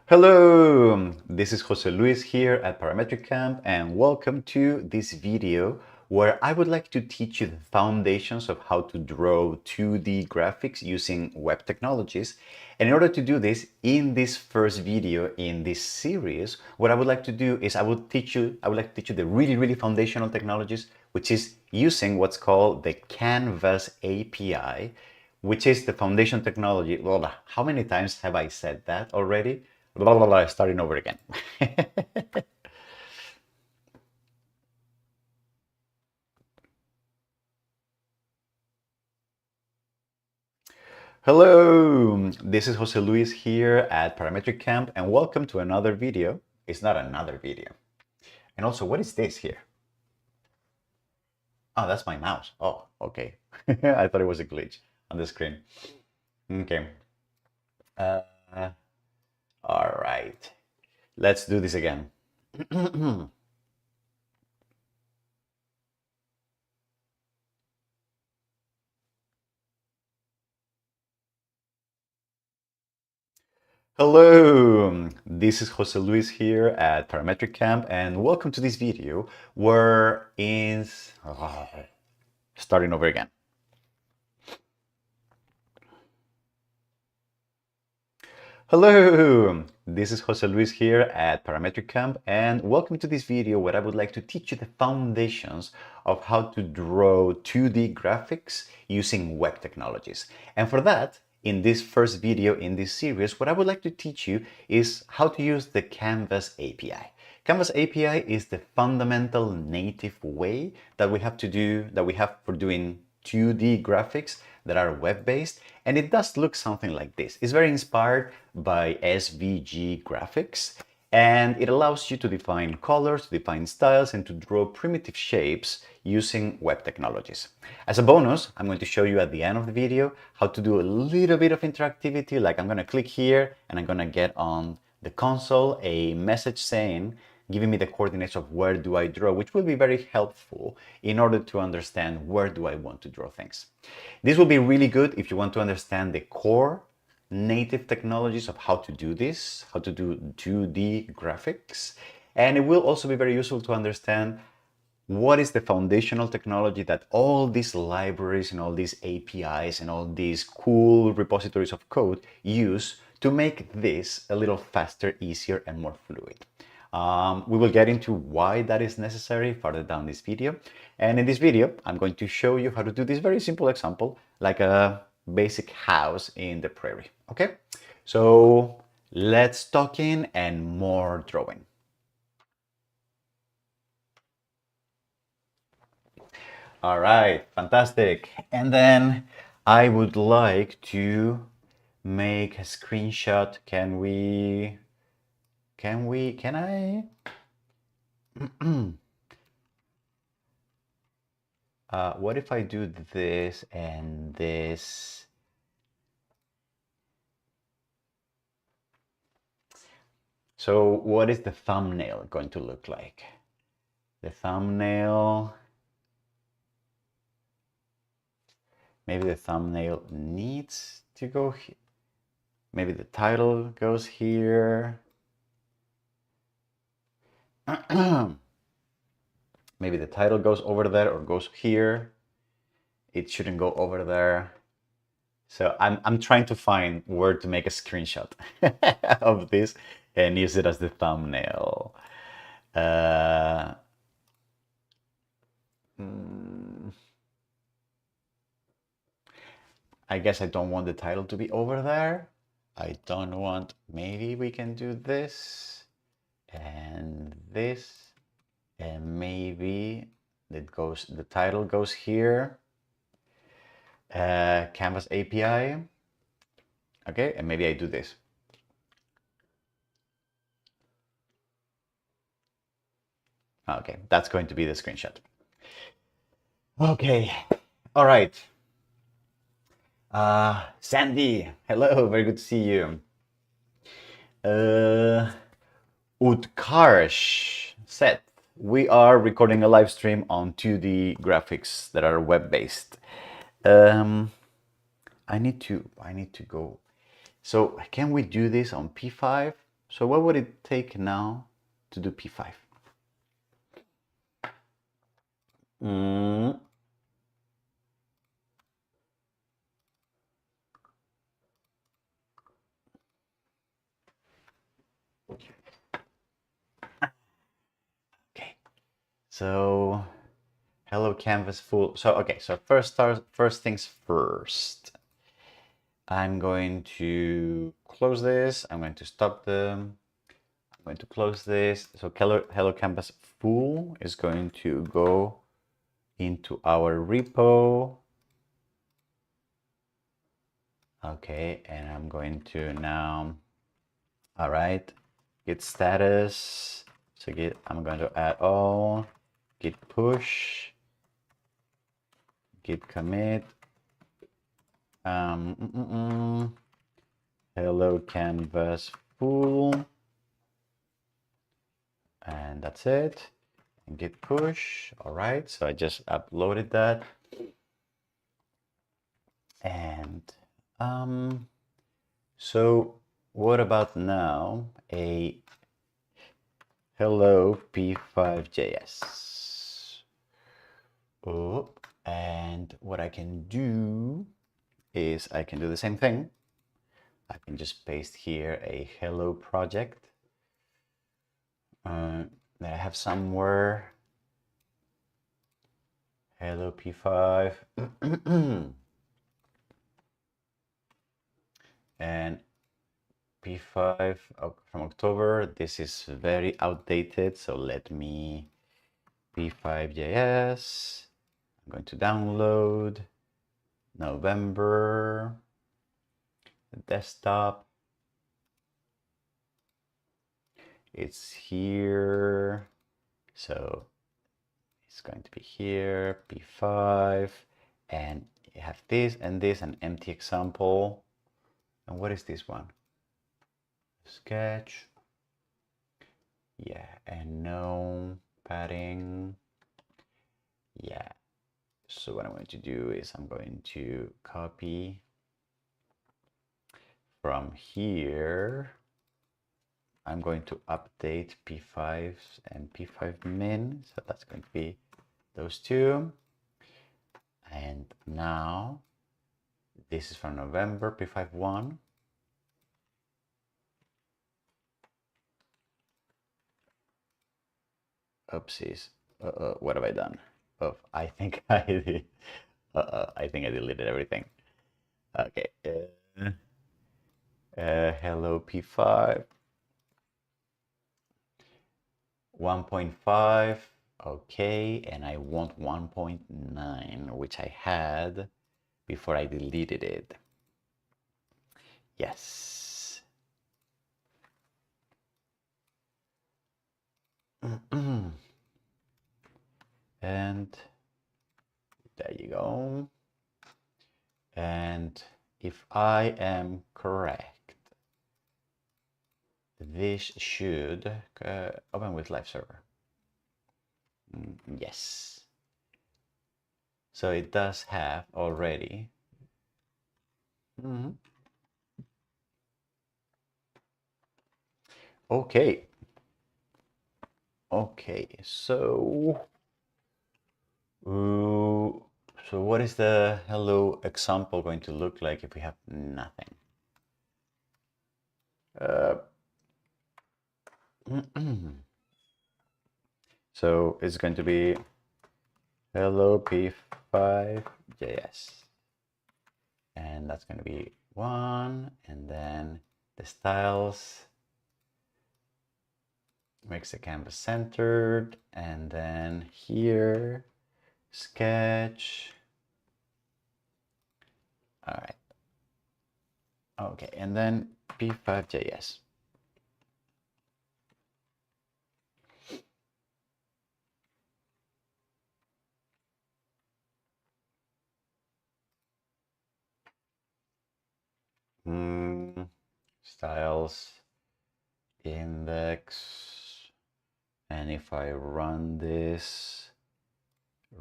Hello, this is Jose Luis here at Parametric Camp, and welcome to this video where I would like to teach you the foundations of how to draw 2D graphics using web technologies. And in order to do this, in this first video in this series, what I would like to do is I would like to teach you the really foundational technologies, which is using what's called the Canvas API, which is the foundation technology. Blah, blah. How many times have I said that already? Blah, blah, blah, starting over again. Hello, this is Jose Luis here at Parametric Camp, and welcome to another video. It's not another video. And also, what is this here? Oh, that's my mouse. Oh, okay. I thought it was a glitch on the screen. Okay. All right. Let's do this again. Hello, this is Jose Luis here at Parametric Camp, and welcome to this video where is starting over again. Hello, This is Jose Luis here at Parametric Camp, and welcome to this video where I would like to teach you the foundations of how to draw 2D graphics using web technologies. And for that, in this first video in this series, what I would like to teach you is how to use the Canvas API. Canvas API is the fundamental native way that we have for doing 2D graphics that are web-based, and it does look something like this. It's very inspired by SVG graphics, and it allows you to define colors, to define styles, and to draw primitive shapes using web technologies. As a bonus, I'm going to show you at the end of the video how to do a little bit of interactivity, like I'm going to click here and I'm going to get on the console a message saying, giving me the coordinates of where do I draw, which will be very helpful in order to understand where do I want to draw things. This will be really good if you want to understand the core native technologies of how to do this, how to do 2D graphics. And it will also be very useful to understand what is the foundational technology that all these libraries and all these APIs and all these cool repositories of code use to make this a little faster, easier, and more fluid. We will get into why that is necessary further down this video. And in this video, I'm going to show you how to do this very simple example, like a basic house in the prairie. Okay, so let's talk in and more drawing. All right, fantastic. And then I would like to make a screenshot. Can I? What if I do this and this? So what is the thumbnail going to look like? The thumbnail, maybe the thumbnail needs to go here. Maybe the title goes here. Maybe the title goes over there or goes here. It shouldn't go over there. So I'm trying to find where to make a screenshot of this and use it as the thumbnail. I guess I don't want the title to be over there. I don't want, maybe we can do this and this, and maybe the title goes here. Canvas API. Okay, and maybe I do this. Okay, that's going to be the screenshot. Okay, all right. Sandy, hello, very good to see you. Utkarsh, Seth, we are recording a live stream on 2D graphics that are web-based. I need to go. So can we do this on P5? So what would it take now to do P5? Okay, so hello canvas full. So okay, so first things first. I'm going to close this. I'm going to stop them. I'm going to close this. So hello canvas full is going to go into our repo. Okay, and I'm going to now, all right, git status. So I'm going to add all, git push, git commit, hello canvas full, and that's it. And git push. All right, so I just uploaded that. And so what about now a hello p5.js? Oh, and what I can do is I can do the same thing. I can just paste here a hello project that I have somewhere. Hello P5. And P5 from October. This is very outdated, so let me P5.js. I'm going to download November desktop. It's here, so it's going to be here, P5, and you have this and this, an empty example. And what is this one? Sketch. Yeah, and no padding. Yeah. So what I'm going to do is I'm going to copy from here. I'm going to update P5 and P5 min. So that's going to be those two. And now this is from November, P5.1. Oopsies. What have I done? Oh, I think I did. I think I deleted everything. Okay. Hello P5. 1.5. Okay, and I want 1.9, which I had before I deleted it. Yes. And there you go. And if I am correct, this should open with live server. Yes. So it does have already. Okay. Okay, so what is the hello example going to look like if we have nothing? So it's going to be hello P5.js. And that's going to be one, and then the styles makes the canvas centered, and then here sketch. All right. Okay, and then P5.js. Styles index, and if I run this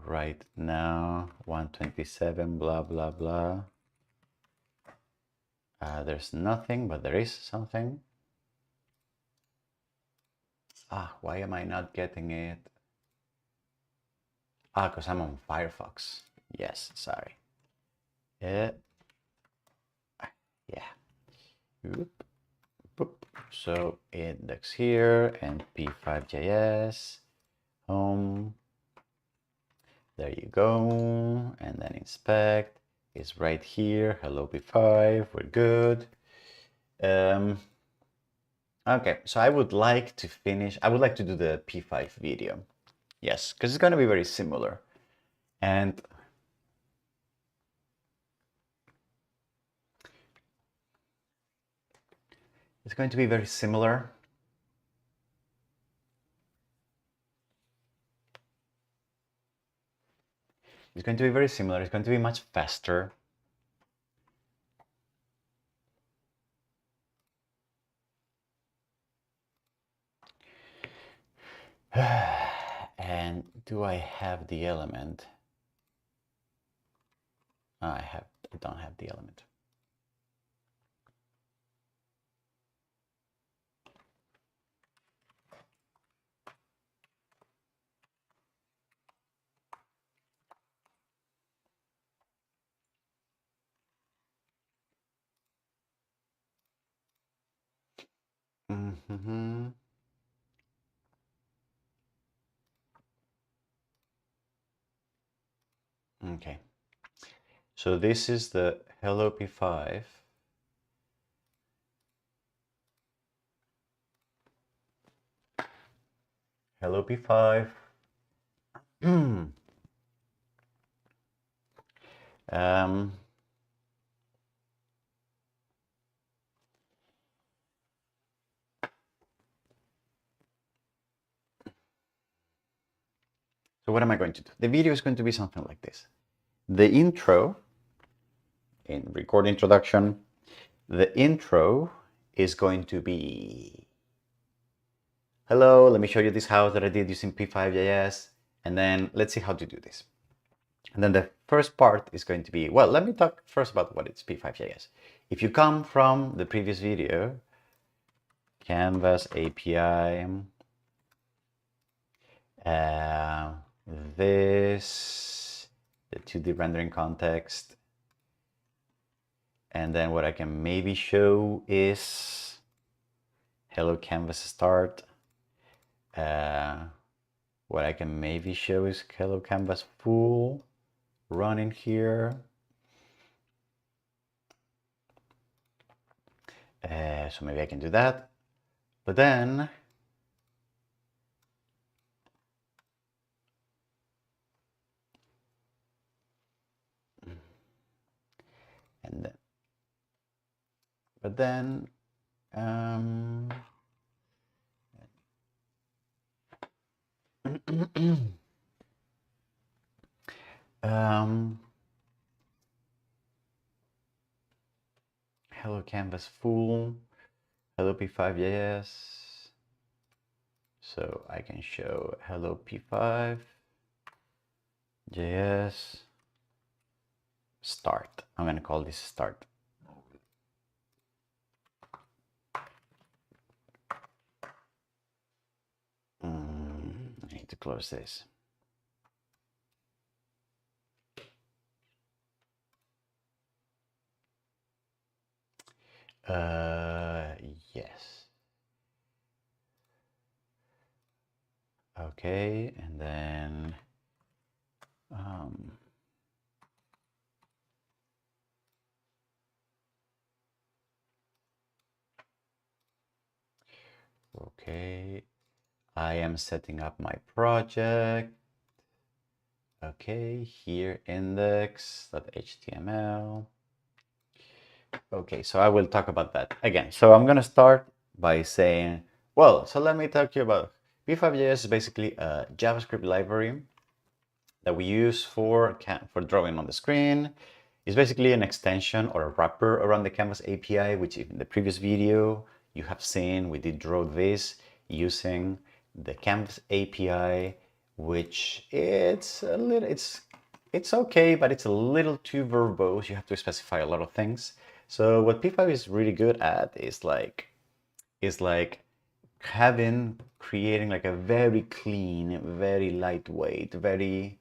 right now, 127 blah blah blah, there's nothing, but there is something. Why am I not getting it? Because I'm on Firefox. Yes, sorry. Yeah. Oop. So index here and P5.js home. There you go. And then inspect is right here. Hello P5. We're good. Okay, so I would like to finish. I would like to do the P5 video. Yes, because it's going to be very similar. And it's going to be very similar. It's going to be very similar. It's going to be much faster. And do I have the element? I don't have the element. Mm-hmm. Okay. So this is the Hello P5. Hello P5. um, so what am I going to do? The video is going to be something like this. The intro, in record introduction, the intro is going to be, hello, let me show you this house that I did using P5.js, and then let's see how to do this. And then the first part is going to be, well, let me talk first about what is P5.js. If you come from the previous video, Canvas API, this, the 2D rendering context, and then what I can maybe show is hello canvas start. What I can maybe show is hello canvas full running here. So maybe I can do that. But then and then but then hello canvas full, hello P5.js. So I can show hello P5.js start. I'm going to call this start. I need to close this. Yes. Okay, and then okay, I am setting up my project. Okay, here index.html. Okay, so I will talk about that again. So I'm gonna start by saying, well, so let me talk to you about P5.js is basically a JavaScript library that we use for drawing on the screen. It's basically an extension or a wrapper around the Canvas API, which in the previous video you have seen we did draw this using the Canvas API, which it's a little, it's okay, but it's a little too verbose. You have to specify a lot of things. So what P5 is really good at is like creating like a very clean, very lightweight, very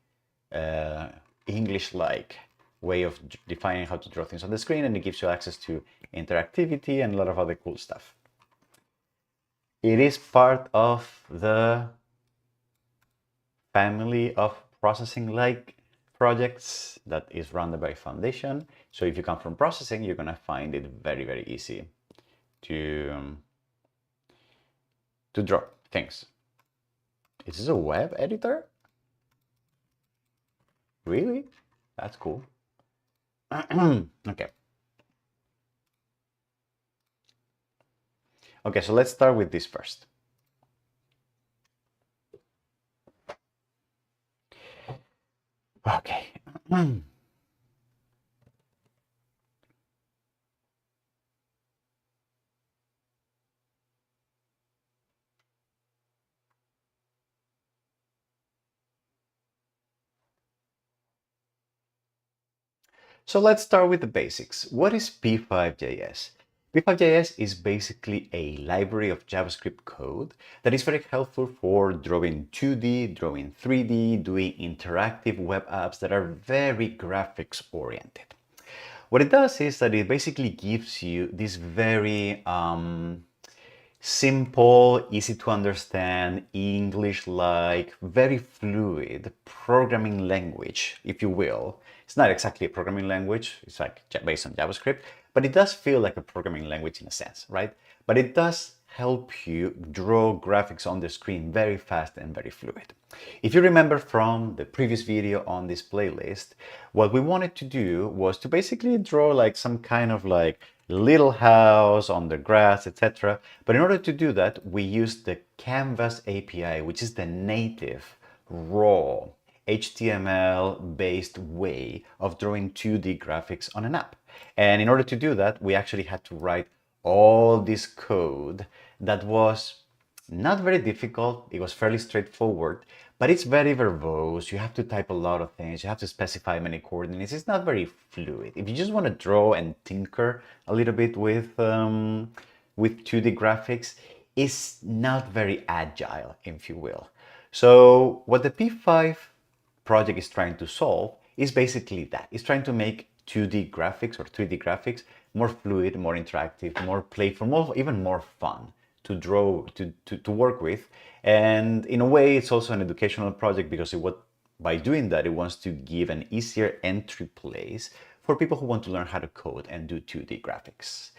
English-like way of defining how to draw things on the screen, and it gives you access to interactivity and a lot of other cool stuff. It is part of the family of processing-like projects that is run by Foundation. So if you come from processing, you're gonna find it very, very easy to draw things. Is this a web editor? Really? That's cool. Okay. Okay, so let's start with this first. Okay. So let's start with the basics. What is P5.js? P5.js is basically a library of JavaScript code that is very helpful for drawing 2D, drawing 3D, doing interactive web apps that are very graphics oriented. What it does is that it basically gives you this very simple, easy to understand, English-like, very fluid programming language, if you will. It's not exactly a programming language, it's like based on JavaScript, but it does feel like a programming language in a sense, right? But it does help you draw graphics on the screen very fast and very fluid. If you remember from the previous video on this playlist, what we wanted to do was to basically draw like some kind of like little house on the grass, etc. But in order to do that, we used the Canvas API, which is the native, raw, HTML-based way of drawing 2D graphics on an app. And in order to do that, we actually had to write all this code that was not very difficult. It was fairly straightforward, but it's very verbose. You have to type a lot of things. You have to specify many coordinates. It's not very fluid. If you just want to draw and tinker a little bit with 2D graphics, it's not very agile, if you will. So what the P5 project is trying to solve is basically that. It's trying to make 2D graphics or 3D graphics more fluid, more interactive, more playful, even more fun to draw, to work with. And in a way, it's also an educational project because by doing that, it wants to give an easier entry place for people who want to learn how to code and do 2D graphics.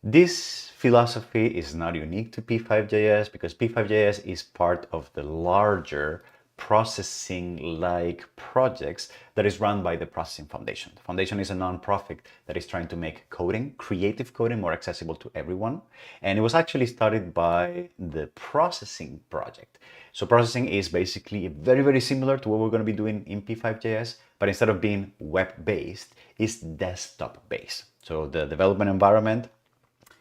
This philosophy is not unique to P5.js because P5.js is part of the larger processing-like projects that is run by the Processing Foundation. The foundation is a non-profit that is trying to make coding, creative coding, more accessible to everyone. And it was actually started by the processing project. So processing is basically very, very similar to what we're going to be doing in P5.js, but instead of being web-based, it's desktop-based. So the development environment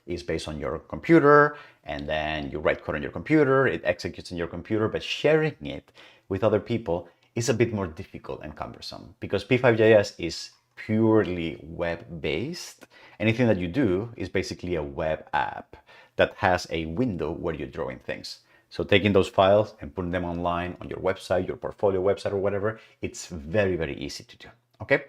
is based on your computer, and then you write code on your computer, it executes on your computer, but sharing it with other people is a bit more difficult and cumbersome because P5.js is purely web-based. Anything that you do is basically a web app that has a window where you're drawing things. So taking those files and putting them online on your website, your portfolio website or whatever, it's very, very easy to do, okay?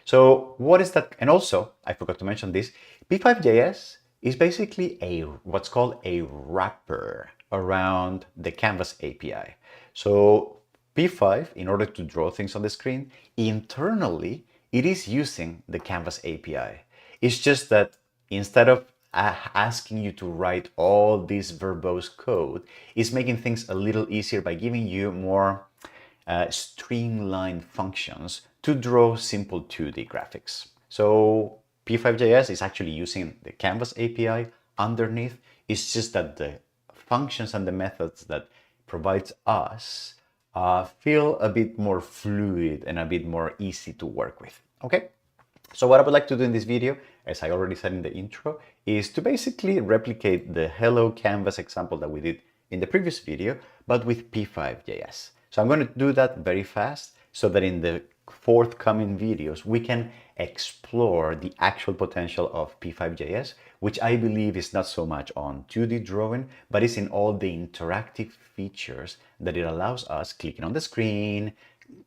So what is that? And also, I forgot to mention this, P5.js is basically what's called a wrapper around the Canvas API. So P5, in order to draw things on the screen, internally, it is using the Canvas API. It's just that instead of asking you to write all this verbose code, it's making things a little easier by giving you more streamlined functions to draw simple 2D graphics. So P5.js is actually using the Canvas API underneath. It's just that the functions and the methods that provides us feel a bit more fluid and a bit more easy to work with. Okay? So what I would like to do in this video, as I already said in the intro, is to basically replicate the Hello Canvas example that we did in the previous video, but with P5.js. So I'm going to do that very fast so that in the forthcoming videos, we can explore the actual potential of P5.js, which I believe is not so much on 2D drawing, but is in all the interactive features that it allows us clicking on the screen,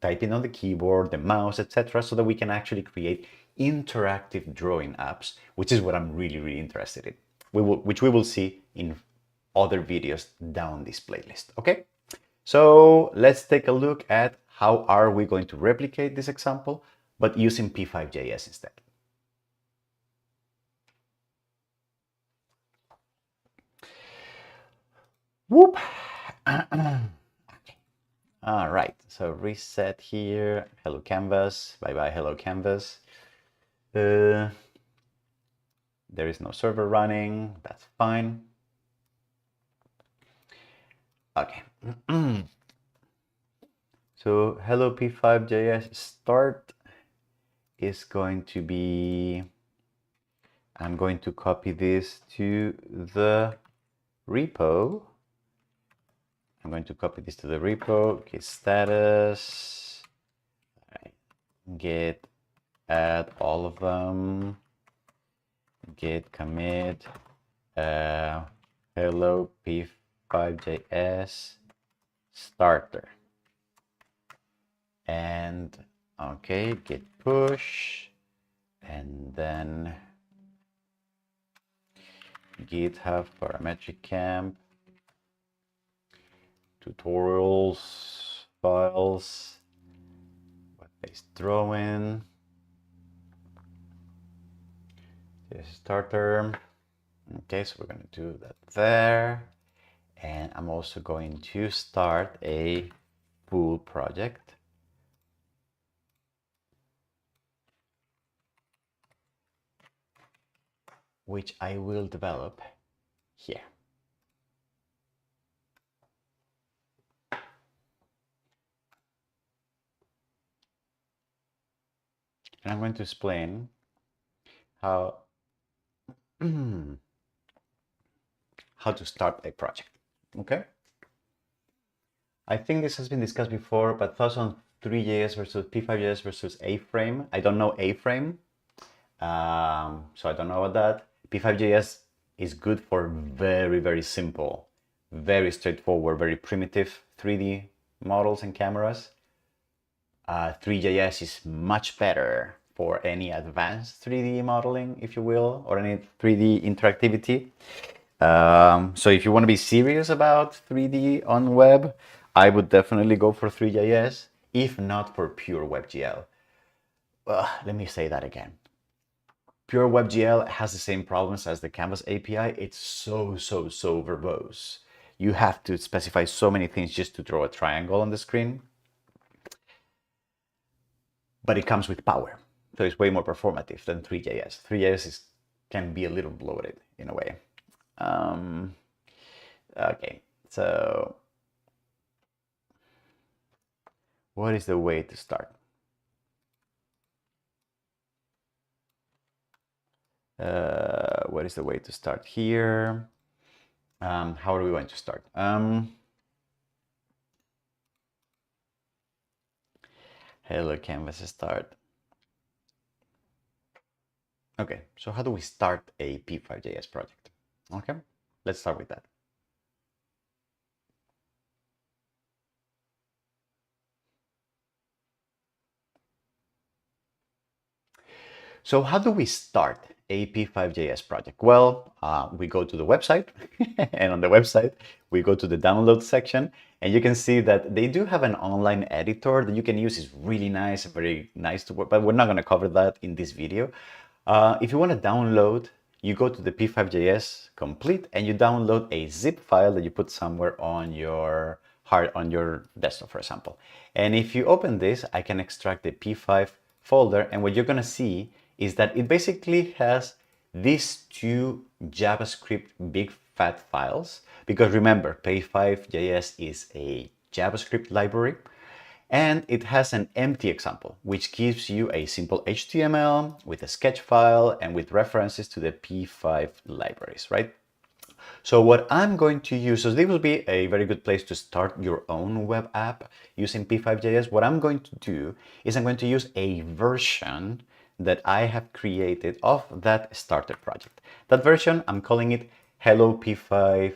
typing on the keyboard, the mouse, etc., so that we can actually create interactive drawing apps, which is what I'm really, really interested in, which we will see in other videos down this playlist, okay? So let's take a look at how are we going to replicate this example, but using P5.js instead. Whoop. All right, so reset here. Hello Canvas. Bye-bye, Hello Canvas. There is no server running. That's fine. Okay. So hello P5.js start is going to be, I'm going to copy this to the repo. I'm going to copy this to the repo, git status, git add all of them, git commit, hello P5.js starter. And okay, git push, and then GitHub parametric camp, tutorials, files, web-based drawing, this starter. Okay, so we're going to do that there. And I'm also going to start a full project. Which I will develop here. And I'm going to explain how how to start a project. Okay. I think this has been discussed before, but thoughts on 3JS versus P5JS versus A-frame. I don't know A-frame, so I don't know about that. P5JS is good for very simple, very straightforward, very primitive 3D models and cameras. 3JS is much better for any advanced 3D modeling, if you will, or any 3D interactivity. So if you want to be serious about 3D on web, I would definitely go for 3JS, if not for pure WebGL. Let me say that again. Pure WebGL has the same problems as the Canvas API. It's so verbose. You have to specify so many things just to draw a triangle on the screen. But it comes with power. So it's way more performative than 3JS. 3JS can be a little bloated in a way. Okay, so what is the way to start? What is the way to start here? How are we going to start? Hello, Canvas start. Okay, so how do we start a P5JS project? Okay, let's start with that. So how do we start a P5JS project? Well, we go to the website, and on the website, we go to the download section, and you can see that they do have an online editor that you can use. It's really nice, very nice to work, but we're not going to cover that in this video. If you want to download, you go to the P5JS complete, and you download a zip file that you put somewhere on your desktop, for example. And if you open this, I can extract the P5 folder, and what you're going to see is that it basically has these two JavaScript big fat files, because remember, P5JS is a JavaScript library, and it has an empty example, which gives you a simple HTML with a sketch file and with references to the P5 libraries, right? So what I'm going to use, so this will be a very good place to start your own web app using P5JS. What I'm going to do is I'm going to use a version that I have created of that starter project. That version, I'm calling it Hello P5JS.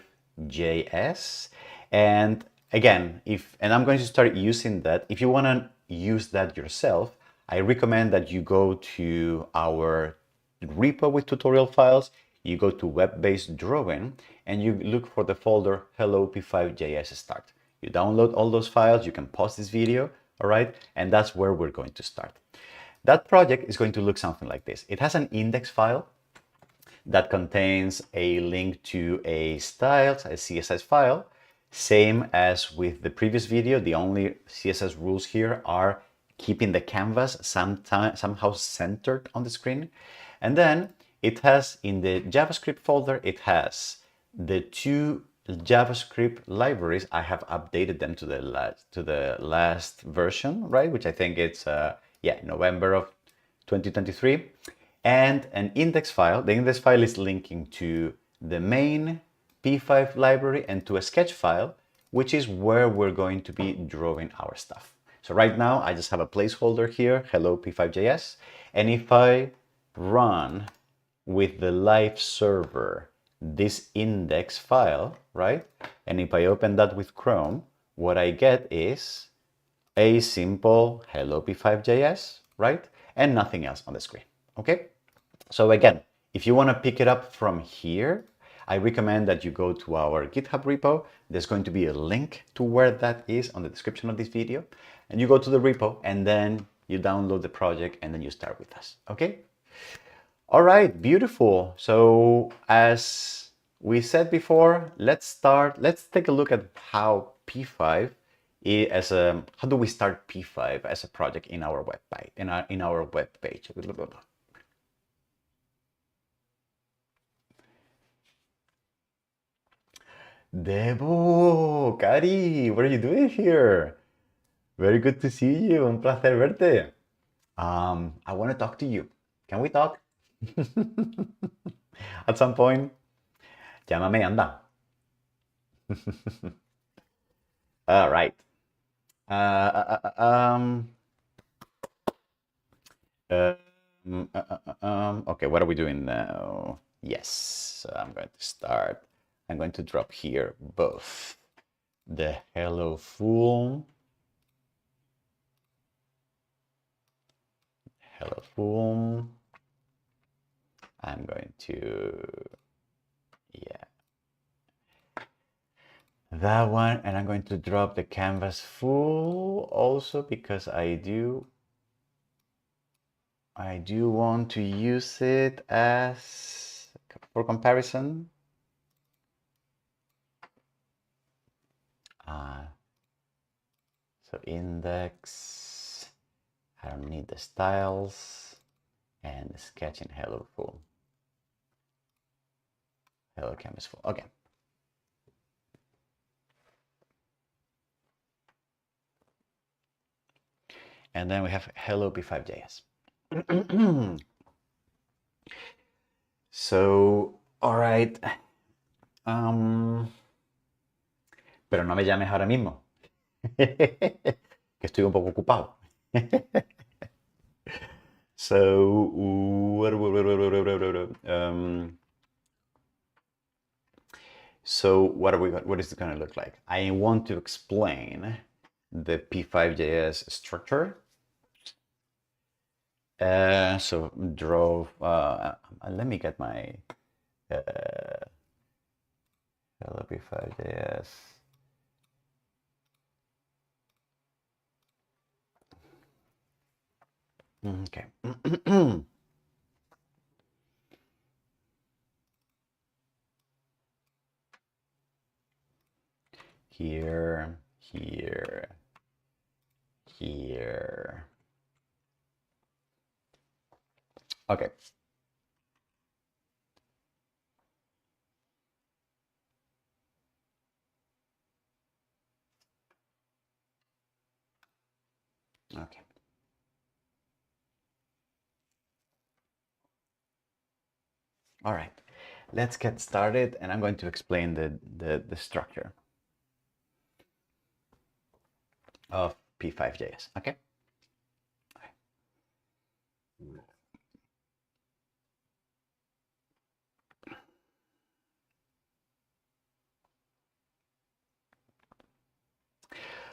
And again, I'm going to start using that. If you want to use that yourself, I recommend that you go to our repo with tutorial files, you go to web-based drawing, and you look for the folder Hello P5JS start. You download all those files, you can pause this video, all right? And that's where we're going to start. That project is going to look something like this. It has an index file that contains a link to a styles, a CSS file. Same as with the previous video, the only CSS rules here are keeping the canvas somehow centered on the screen. And then it has, in the JavaScript folder, it has the two JavaScript libraries. I have updated them to the last version, right? Which I think it's November of 2023, and an index file. The index file is linking to the main P5 library and to a sketch file, which is where we're going to be drawing our stuff. So right now I just have a placeholder here, Hello P5JS, and if I run with the live server this index file, right? And if I open that with Chrome, what I get is a simple Hello P5JS, right? And nothing else on the screen, okay? So again, if you want to pick it up from here, I recommend that you go to our GitHub repo. There's going to be a link to where that is on the description of this video. And you go to the repo and then you download the project and then you start with us, okay? All right, beautiful. So as we said before, let's take a look at how P5 how do we start P5 as a project in our web page, in our web page. Debo, Cari, what are you doing here? Very good to see you. Un placer verte. I want to talk to you. Can we talk? At some point. Llámame, anda. All right. Okay, what are we doing now? Yes, so I'm going to start. I'm going to drop here both the hello full. Hello full. I'm going to, yeah, that one, and I'm going to drop the canvas full also because I do want to use it as for comparison. So index, I don't need the styles, and the sketching hello full. Hello canvas full. Okay. And then we have hello p5.js. So, all right. Pero no me llames ahora mismo. Que estoy un poco ocupado. So, what is it going to look like? I want to explain the p5.js structure. So draw, let me get my hello p5.js. Okay. Here, here, here. Okay. Okay. All right. Let's get started, and I'm going to explain the structure of p5.js. Okay.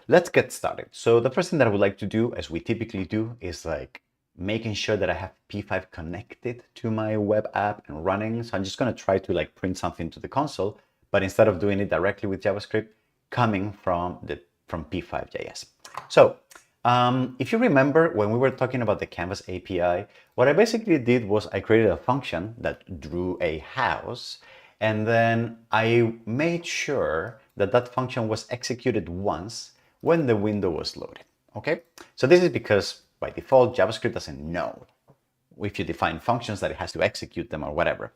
Let's get started. So the first thing that I would like to do, as we typically do, is like making sure that I have P5 connected to my web app and running. So I'm just going to try to like print something to the console, but instead of doing it directly with JavaScript, coming from P5.js. So if you remember when we were talking about the Canvas API, what I basically did was I created a function that drew a house, and then I made sure that that function was executed once when the window was loaded. Okay, so this is because by default JavaScript doesn't know if you define functions that it has to execute them or whatever.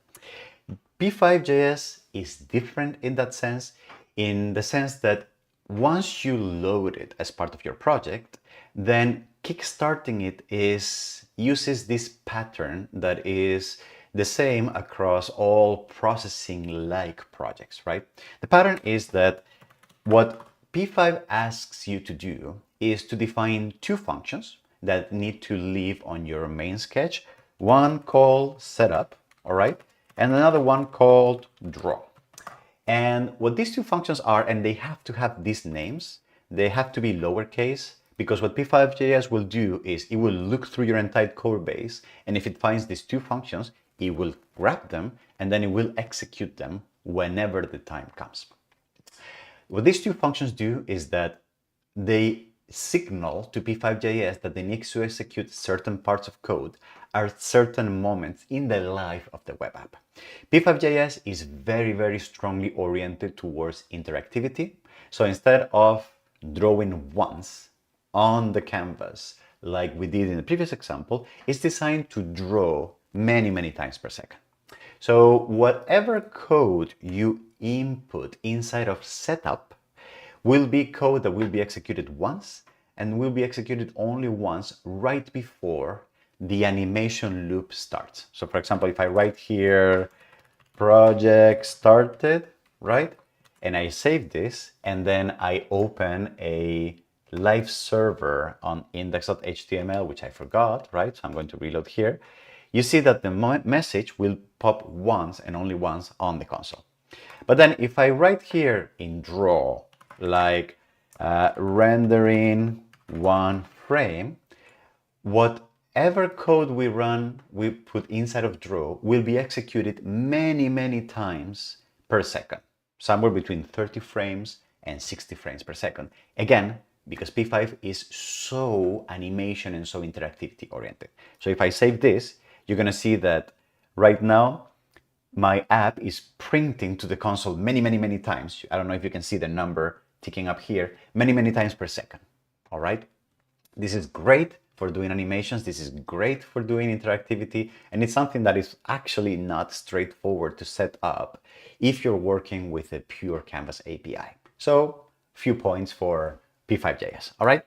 P5.js is different in that sense, in the sense that once you load it as part of your project, then kickstarting it uses this pattern that is the same across all processing-like projects, right? The pattern is that what P5 asks you to do is to define two functions that need to live on your main sketch, one called setup, all right, and another one called draw. And what these two functions are, and they have to have these names, they have to be lowercase, because what P5.js will do is it will look through your entire code base, and if it finds these two functions, it will grab them, and then it will execute them whenever the time comes. What these two functions do is that they signal to P5.js that they need to execute certain parts of code at certain moments in the life of the web app. P5.js is very, very strongly oriented towards interactivity. So instead of drawing once on the canvas like we did in the previous example, it's designed to draw many, many times per second. So whatever code you input inside of setup will be code that will be executed once and will be executed only once right before the animation loop starts. So for example, if I write here project started, right? And I save this and then I open a live server on index.html, which I forgot, right? So I'm going to reload here. You see that the message will pop once and only once on the console. But then if I write here in draw, like rendering one frame, whatever code we run, we put inside of draw will be executed many, many times per second, somewhere between 30 frames and 60 frames per second. Again, because P5 is so animation and so interactivity oriented. So if I save this, you're going to see that right now my app is printing to the console many, many, many times. I don't know if you can see the number ticking up here, many, many times per second. All right. This is great for doing animations. This is great for doing interactivity. And it's something that is actually not straightforward to set up if you're working with a pure Canvas API. So few points for P5.js. All right.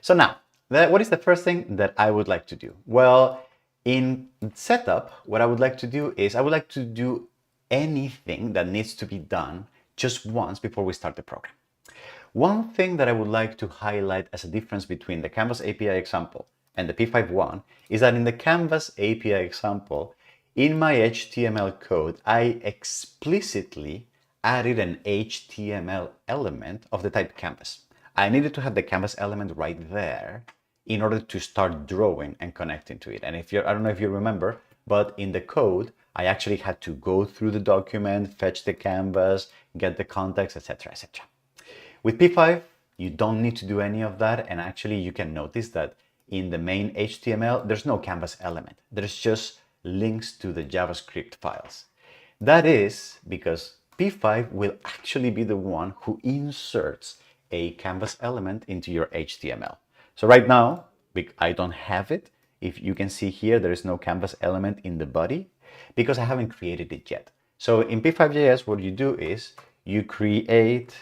So now, what is the first thing that I would like to do? Well, in setup, what I would like to do is I would like to do anything that needs to be done just once before we start the program. One thing that I would like to highlight as a difference between the Canvas API example and the P5 one is that in the Canvas API example, in my HTML code, I explicitly added an HTML element of the type canvas. I needed to have the canvas element right there in order to start drawing and connecting to it. And I don't know if you remember, but in the code, I actually had to go through the document, fetch the canvas, get the context, etc., etc. With P5, you don't need to do any of that. And actually, you can notice that in the main HTML, there's no canvas element. There's just links to the JavaScript files. That is because P5 will actually be the one who inserts a canvas element into your HTML. So right now, I don't have it. If you can see here, there is no canvas element in the body because I haven't created it yet. So in P5.js, what you do is you create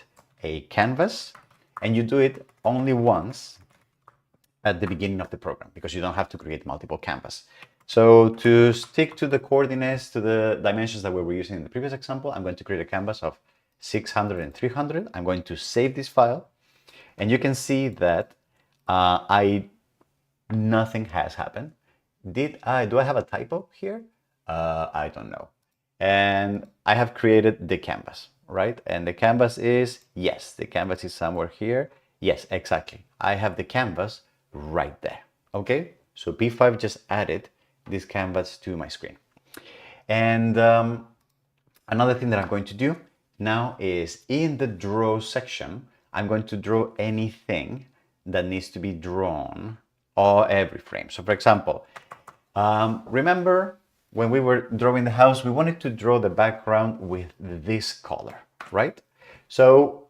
a canvas and you do it only once at the beginning of the program because you don't have to create multiple canvas. So to stick to the coordinates, to the dimensions that we were using in the previous example, I'm going to create a canvas of 600 and 300. I'm going to save this file and you can see that nothing has happened. Do I have a typo here? I don't know. And I have created the canvas, right? And the canvas is, yes, the canvas is somewhere here. Yes, exactly. I have the canvas right there. Okay, so P5 just added this canvas to my screen. And another thing that I'm going to do now is in the draw section, I'm going to draw anything that needs to be drawn or every frame. So for example, remember when we were drawing the house, we wanted to draw the background with this color, right? So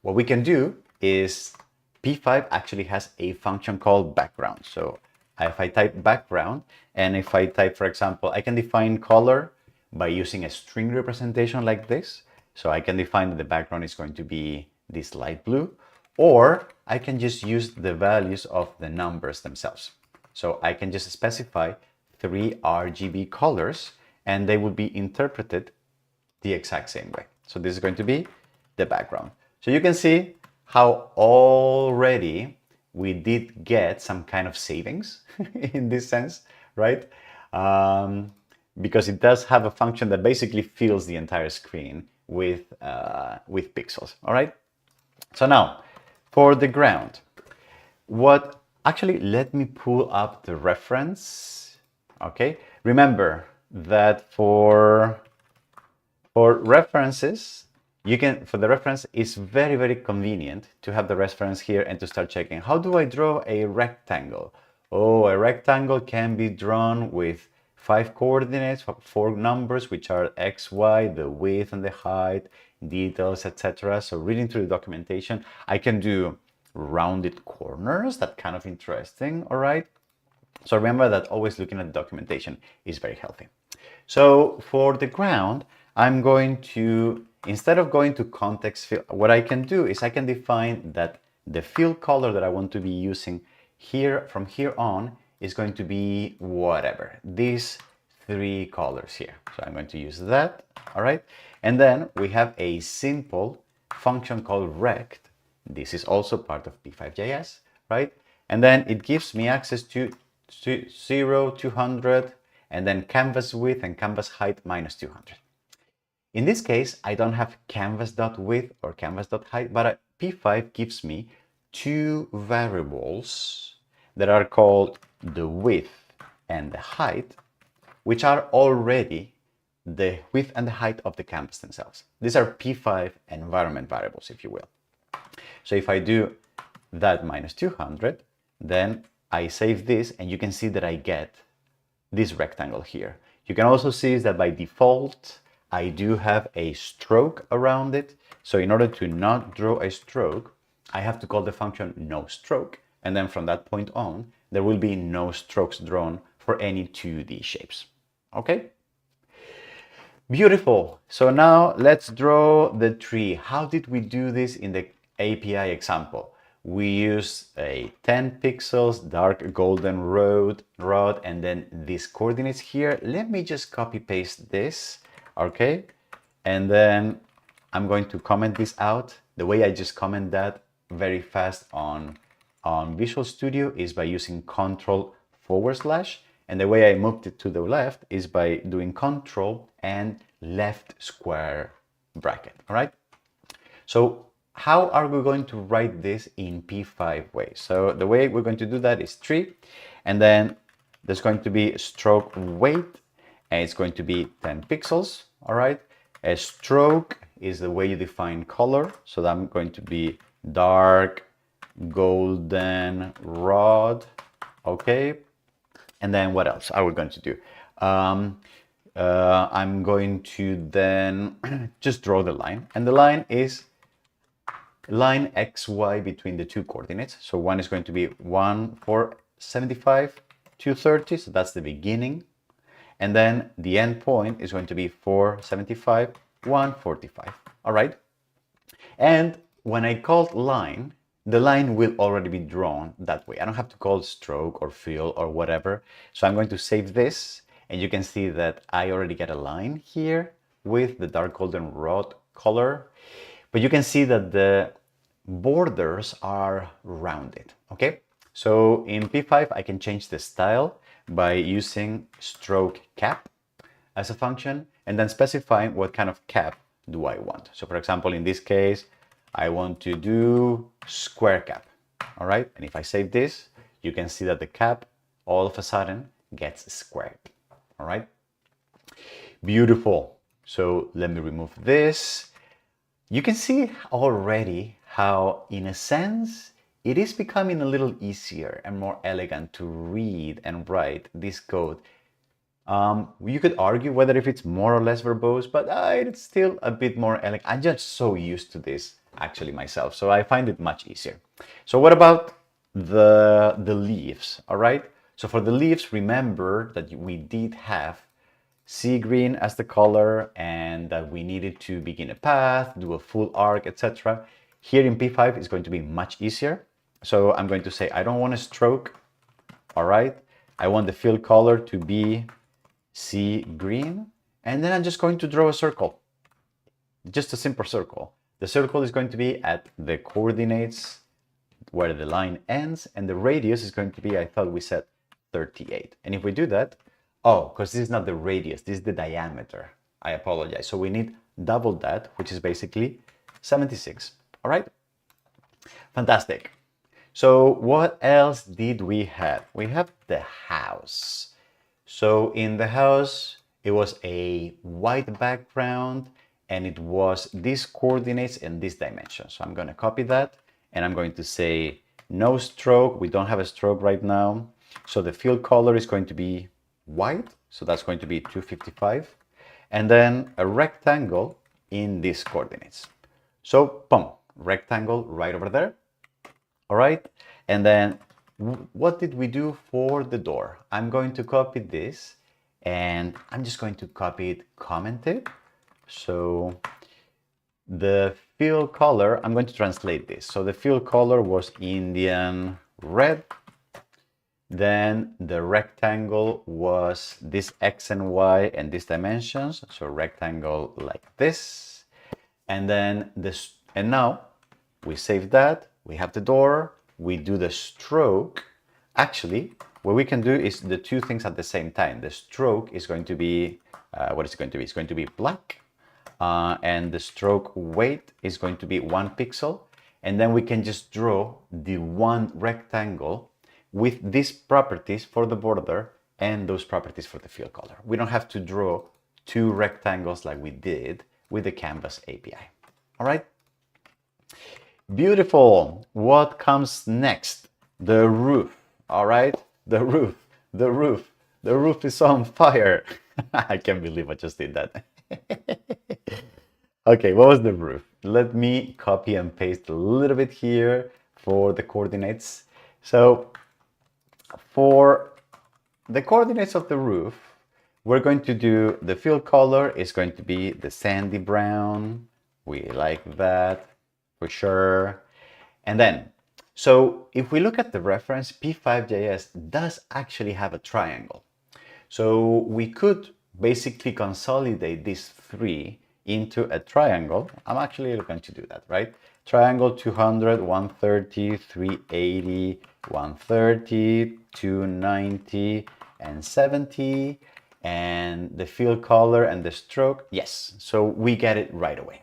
what we can do is P5 actually has a function called background. So if I type background, and if I type, for example, I can define color by using a string representation like this. So I can define that the background is going to be this light blue, or I can just use the values of the numbers themselves. So I can just specify 3 RGB colors and they will be interpreted the exact same way. So this is going to be the background. So you can see how already we did get some kind of savings in this sense, right? Because it does have a function that basically fills the entire screen with pixels, all right? So now, for the ground, let me pull up the reference, okay? Remember that for For references, for the reference, it's very, very convenient to have the reference here and to start checking. How do I draw a rectangle? Oh, a rectangle can be drawn with 5 coordinates, 4 numbers, which are x, y, the width and the height, details, etc. So reading through the documentation, I can do rounded corners. That's kind of interesting, all right? So remember that always looking at the documentation is very healthy. So for the ground, I'm going to, instead of going to context field, what I can do is I can define that the field color that I want to be using here from here on is going to be whatever, these 3 colors here. So I'm going to use that, all right? And then we have a simple function called rect. This is also part of P5.js, right? And then it gives me access to 0, 200, and then canvas width and canvas height minus 200. In this case, I don't have canvas.width or canvas.height, but P5 gives me 2 variables that are called the width and the height, which are already the width and the height of the canvas themselves. These are P5 environment variables, if you will. So if I do that minus 200, then I save this and you can see that I get this rectangle here. You can also see that by default, I do have a stroke around it. So in order to not draw a stroke, I have to call the function noStroke. And then from that point on, there will be no strokes drawn for any 2D shapes. Okay? Beautiful. So now let's draw the tree. How did we do this in the API example? We use a 10 pixels dark golden rod, and then these coordinates here. Let me just copy paste this, okay? And then I'm going to comment this out. The way I just comment that very fast on Visual Studio is by using Control / and the way I moved it to the left is by doing Control and left square bracket, all right? So how are we going to write this in P5 way? So the way we're going to do that is tree, and then there's going to be stroke weight, and it's going to be 10 pixels, all right? A stroke is the way you define color, so I'm going to be dark golden rod, okay? And then what else are we going to do? I'm going to then just draw the line, and the line is line XY between the 2 coordinates. So one is going to be 475, 230, so that's the beginning. And then the end point is going to be 475, 145, all right? And when I call line, the line will already be drawn that way. I don't have to call stroke or fill or whatever. So I'm going to save this, and you can see that I already get a line here with the dark golden rod color. But you can see that the borders are rounded, okay? So in P5, I can change the style by using stroke cap as a function and then specifying what kind of cap do I want. So for example, in this case, I want to do square cap, all right? And if I save this, you can see that the cap all of a sudden gets squared, all right? Beautiful. So let me remove this. You can see already how, in a sense, it is becoming a little easier and more elegant to read and write this code. You could argue whether if it's more or less verbose, but it's still a bit more elegant. I'm just so used to this actually myself, so I find it much easier. So what about the leaves, all right? So for the leaves, remember that we did have sea green as the color and that we needed to begin a path, do a full arc, etc. Here in P5 it's going to be much easier. So I'm going to say I don't want a stroke, all right? I want the fill color to be sea green, and then I'm just going to draw a circle, just a simple circle. The circle is going to be at the coordinates where the line ends, and the radius is going to be, I thought we said 38. And if we do that, oh, because this is not the radius, this is the diameter. I apologize. So we need double that, which is basically 76. All right? Fantastic. So what else did we have? We have the house. So in the house, it was a white background, and it was these coordinates and this dimension. So I'm going to copy that, and I'm going to say no stroke. We don't have a stroke right now. So the fill color is going to be white. So that's going to be 255. And then a rectangle in these coordinates. So boom, rectangle right over there. All right. And then what did we do for the door? I'm going to copy this, and I'm just going to copy it commented. So the fill color, I'm going to translate this. So the fill color was Indian red. Then the rectangle was this X and Y and these dimensions. So rectangle like this. And then this, and now we save that. We have the door. We do the stroke. Actually, what we can do is the two things at the same time. The stroke is going to be, what is it going to be? It's going to be black. And the stroke weight is going to be 1 pixel. And then we can just draw the one rectangle with these properties for the border and those properties for the fill color. We don't have to draw two rectangles like we did with the Canvas API. All right. Beautiful. What comes next? The roof. All right. The roof. The roof. The roof is on fire. I can't believe I just did that. Okay, what was the roof? Let me copy and paste a little bit here for the coordinates. So for the coordinates of the roof, we're going to do the fill color is going to be the sandy brown. We like that for sure. And then, so if we look at the reference, P5.js does actually have a triangle. So we could basically consolidate these three into a triangle. I'm actually going to do that, right? Triangle 200, 130, 380, 130, 290, and 70. And the fill color and the stroke, yes. So we get it right away.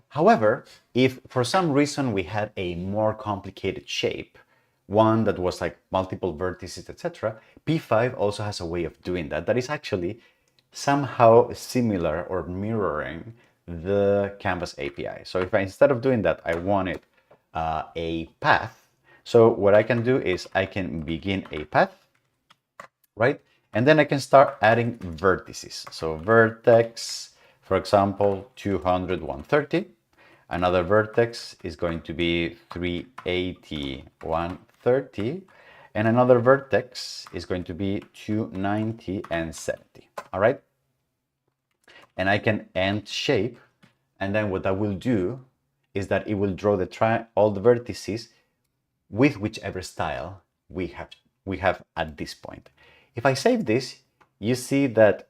However, if for some reason we had a more complicated shape, one that was like multiple vertices, etc., P5 also has a way of doing that. That is actually somehow similar or mirroring the Canvas API. So if I, instead of doing that, I wanted a path. So what I can do is I can begin a path, right? And then I can start adding vertices. So vertex, for example, 200, 130. Another vertex is going to be 380, 130. And another vertex is going to be 290 and 70. All right. And I can end shape. And then what I will do is that it will draw the all the vertices with whichever style we have at this point. If I save this, you see that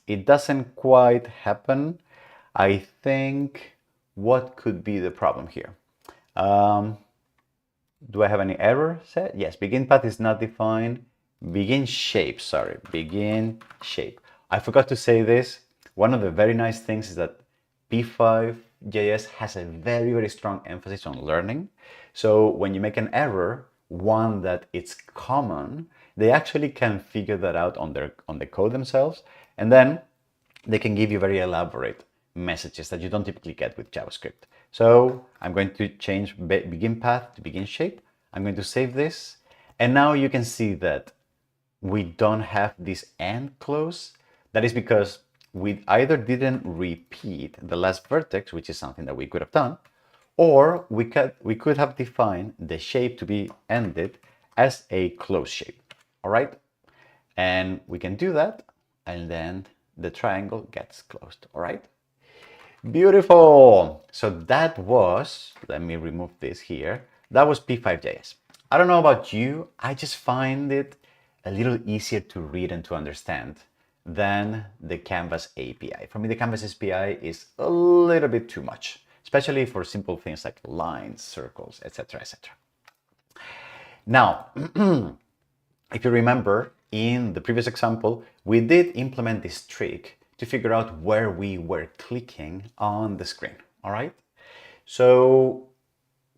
it doesn't quite happen. I think what could be the problem here? Do I have any error set? Yes, begin path is not defined. Begin shape, sorry, begin shape. I forgot to say this. One of the very nice things is that P5.js has a very, very strong emphasis on learning. So when you make an error, one that it's common, they actually can figure that out on the code themselves, and then they can give you very elaborate messages that you don't typically get with JavaScript. So I'm going to change begin path to begin shape. I'm going to save this, and now you can see that we don't have this end close. That is because we either didn't repeat the last vertex, which is something that we could have done, or we could have defined the shape to be ended as a close shape. All right, and we can do that, and then the triangle gets closed. All right, beautiful. So that was, let me remove this here, that was P5.js. I don't know about you, I just find it a little easier to read and to understand than the Canvas API. For me, the Canvas API is a little bit too much, especially for simple things like lines, circles, etc., etc. Now, if you remember, in the previous example, we did implement this trick to figure out where we were clicking on the screen, all right? So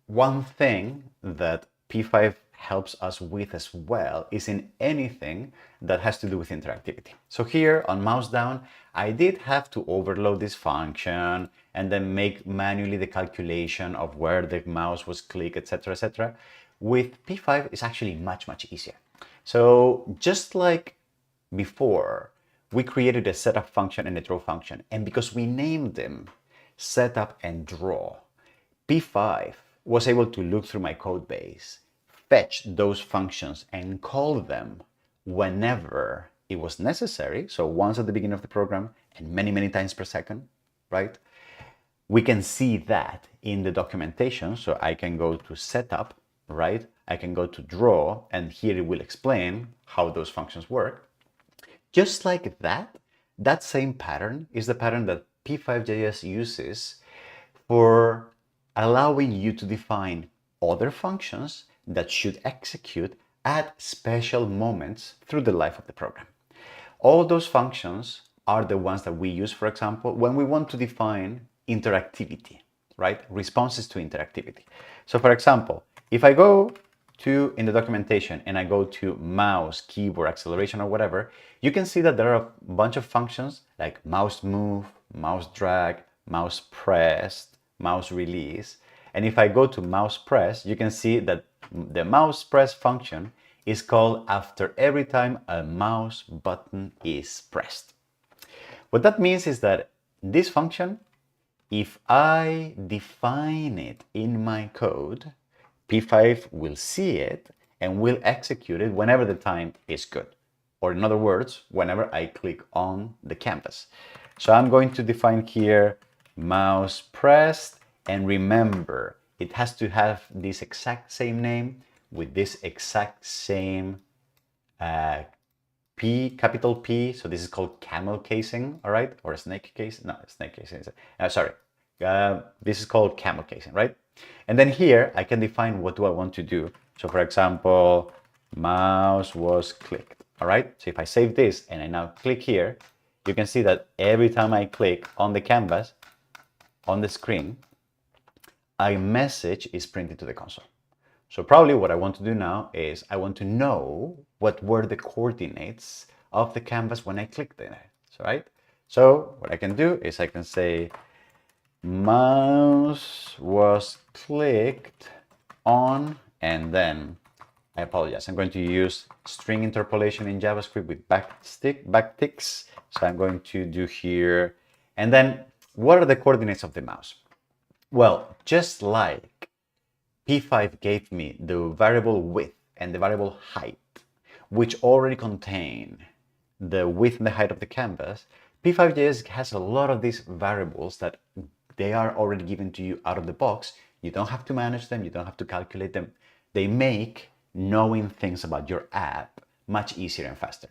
one thing that P5 helps us with as well is in anything that has to do with interactivity. So here on mouse down, I did have to overload this function and then make manually the calculation of where the mouse was clicked, etc., etc. With P5, it's actually much, much easier. So just like before, we created a setup function and a draw function. And because we named them setup and draw, P5 was able to look through my code base, fetch those functions and call them whenever it was necessary. So once at the beginning of the program and many, many times per second, right? We can see that in the documentation. So I can go to setup, right? I can go to draw, and here it will explain how those functions work. Just like that, that same pattern is the pattern that P5.js uses for allowing you to define other functions that should execute at special moments through the life of the program. All those functions are the ones that we use, for example, when we want to define interactivity, right? Responses to interactivity. So for example, if I go to in the documentation and I go to mouse, keyboard, acceleration, or whatever, you can see that there are a bunch of functions like mouse move, mouse drag, mouse press, mouse release. And if I go to mouse press, you can see that the mouse press function is called after every time a mouse button is pressed. What that means is that this function, if I define it in my code, P5 will see it and will execute it whenever the time is good. Or in other words, whenever I click on the canvas. So I'm going to define here mouse pressed, and remember, it has to have this exact same name with this exact same P, capital P. So this is called camel casing, all right? Or a snake casing? No, snake casing. Sorry. This is called camel casing, right? And then here I can define what do I want to do. So for example, mouse was clicked, all right? So if I save this and I now click here, you can see that every time I click on the canvas, on the screen, a message is printed to the console. So probably what I want to do now is I want to know what were the coordinates of the canvas when I clicked in it, right? So what I can do is I can say mouse was clicked on, and then I apologize, I'm going to use string interpolation in JavaScript with backticks. So I'm going to do here, and then what are the coordinates of the mouse? Well, just like P5 gave me the variable width and the variable height, which already contain the width and the height of the canvas, P5.js has a lot of these variables that they are already given to you out of the box. You don't have to manage them, you don't have to calculate them. They make knowing things about your app much easier and faster.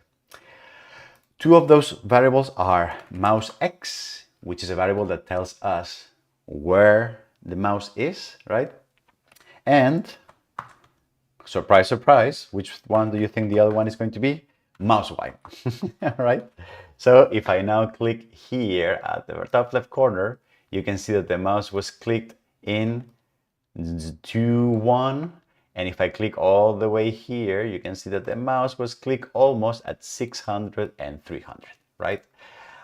Two of those variables are mouse x, which is a variable that tells us where the mouse is, right? And surprise, surprise, which one do you think the other one is going to be? Mouse Y, right? So if I now click here at the top left corner, you can see that the mouse was clicked in 2, 1. And if I click all the way here, you can see that the mouse was clicked almost at 600 and 300, right?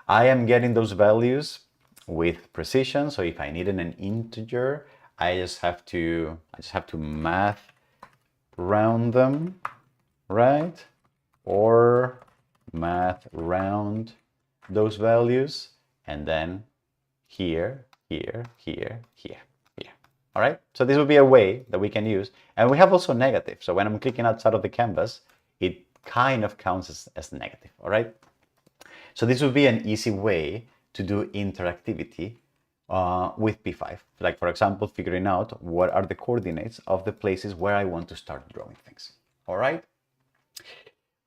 I am getting those values with precision. So if I needed an integer, I just have to math round them, right? Or math round those values, and then here, here, here, here, here. All right, so this would be a way that we can use. And we have also negative. So when I'm clicking outside of the canvas, it kind of counts as negative. All right, so this would be an easy way to do interactivity with P5. Like, for example, figuring out what are the coordinates of the places where I want to start drawing things. All right.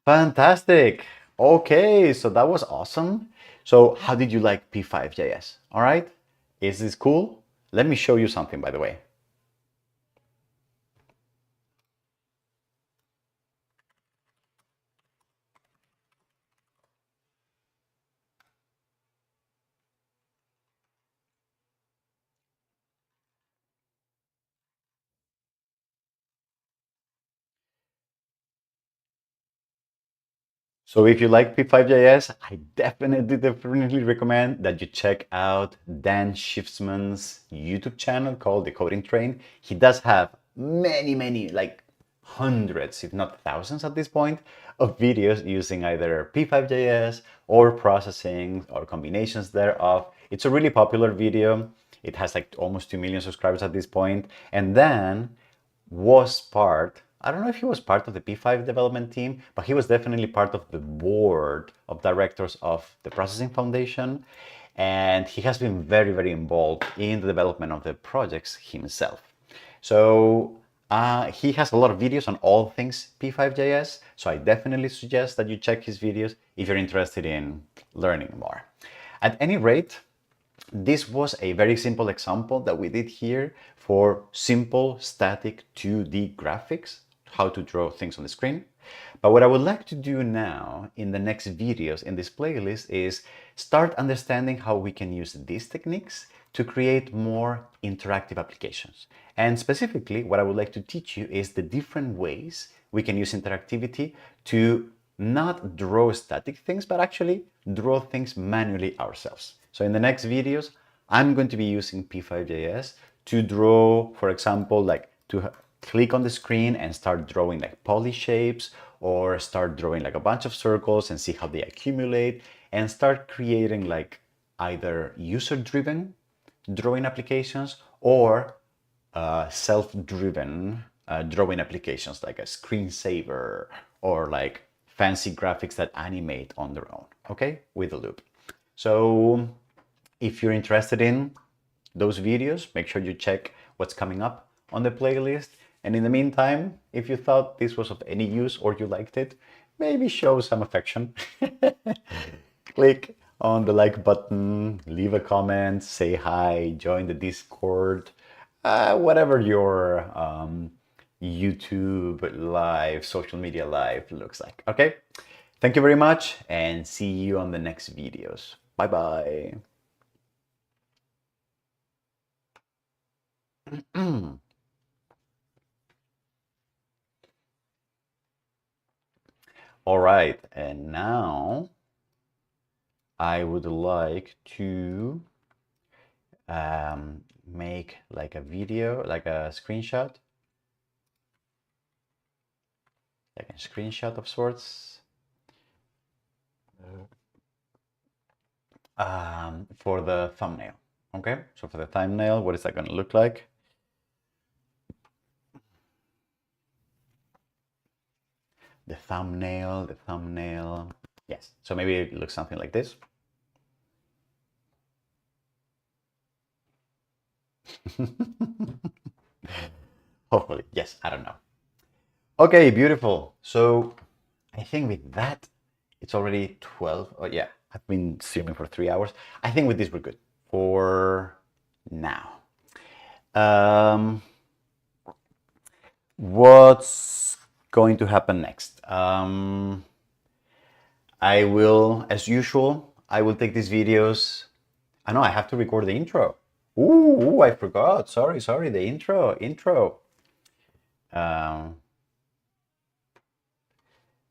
Fantastic. Okay, so that was awesome. So how did you like P5.js? All right. Is this cool? Let me show you something, by the way. So if you like P5.js, I definitely recommend that you check out Dan Schiffsman's YouTube channel called The Coding Train. He does have many, like hundreds, if not thousands at this point, of videos using either P5.js or processing or combinations thereof. It's a really popular video. It has like almost 2 million subscribers at this point. And then was part, I don't know if he was part of the P5 development team, but he was definitely part of the board of directors of the Processing Foundation. And he has been very involved in the development of the projects himself. So he has a lot of videos on all things P5.js. So I definitely suggest that you check his videos if you're interested in learning more. At any rate, this was a very simple example that we did here for simple static 2D graphics, how to draw things on the screen. But what I would like to do now in the next videos in this playlist is start understanding how we can use these techniques to create more interactive applications. And specifically, what I would like to teach you is the different ways we can use interactivity to not draw static things, but actually draw things manually ourselves. So in the next videos, I'm going to be using P5.js to draw, for example, like to click on the screen and start drawing like poly shapes, or start drawing like a bunch of circles and see how they accumulate, and start creating like either user-driven drawing applications or self-driven drawing applications like a screensaver or like fancy graphics that animate on their own, okay, with a loop. So if you're interested in those videos, make sure you check what's coming up on the playlist. And in the meantime, if you thought this was of any use or you liked it, maybe show some affection. Click on the like button, leave a comment, say hi, join the Discord, whatever your YouTube live, social media live looks like. Okay, thank you very much and see you on the next videos. Bye bye. All right, and now I would like to make like a video, like a screenshot of sorts for the thumbnail. Okay, so for the thumbnail, what is that going to look like? The thumbnail. Yes, so maybe it looks something like this. Hopefully, yes, I don't know. Okay, beautiful. So I think with that, it's already 12. Oh yeah, I've been streaming for 3 hours. I think with this, we're good for now. What's going to happen next? I will, as usual, I will take these videos. I know I have to record the intro. Ooh, I forgot. Sorry, the intro.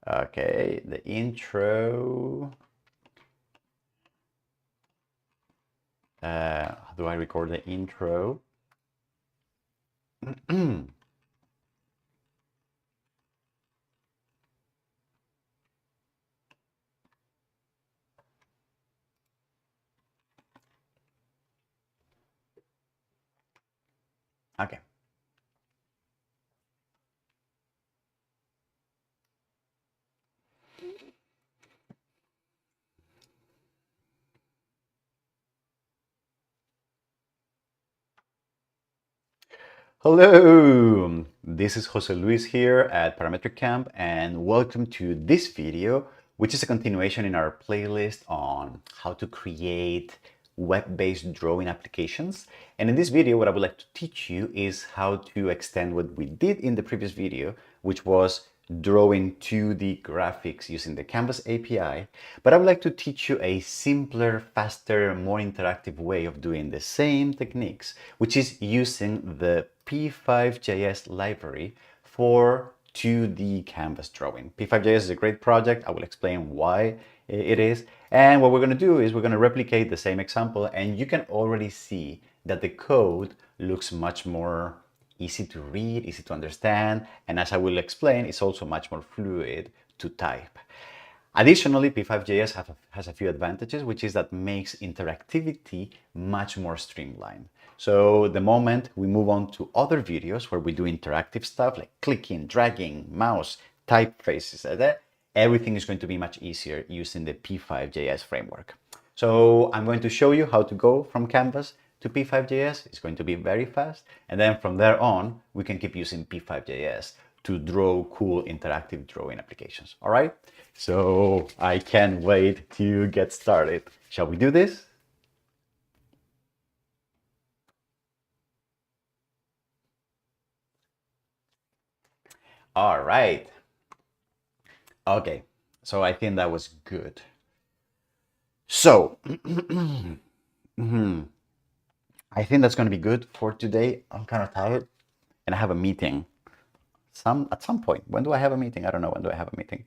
Okay, the intro. How do I record the intro? Okay. Hello, this is Jose Luis here at Parametric Camp, and welcome to this video, which is a continuation in our playlist on how to create web-based drawing applications. And in this video, what I would like to teach you is how to extend what we did in the previous video, which was drawing 2D graphics using the Canvas API. But I would like to teach you a simpler, faster, more interactive way of doing the same techniques, which is using the P5.js library for 2D canvas drawing. P5.js is a great project. I will explain why it is. And what we're going to do is we're going to replicate the same example, and you can already see that the code looks much more easy to read, easy to understand, and as I will explain, it's also much more fluid to type. Additionally, P5.js has a few advantages, which is that makes interactivity much more streamlined. So the moment we move on to other videos where we do interactive stuff like clicking, dragging, mouse, typefaces, everything is going to be much easier using the P5.js framework. So I'm going to show you how to go from Canvas to P5.js. It's going to be very fast. And then from there on, we can keep using P5.js to draw cool interactive drawing applications. All right? So I can't wait to get started. Shall we do this? All right. Okay. So I think that was good. So I think that's going to be good for today. I'm kind of tired and I have a meeting at some point. When do I have a meeting? I don't know. When do I have a meeting?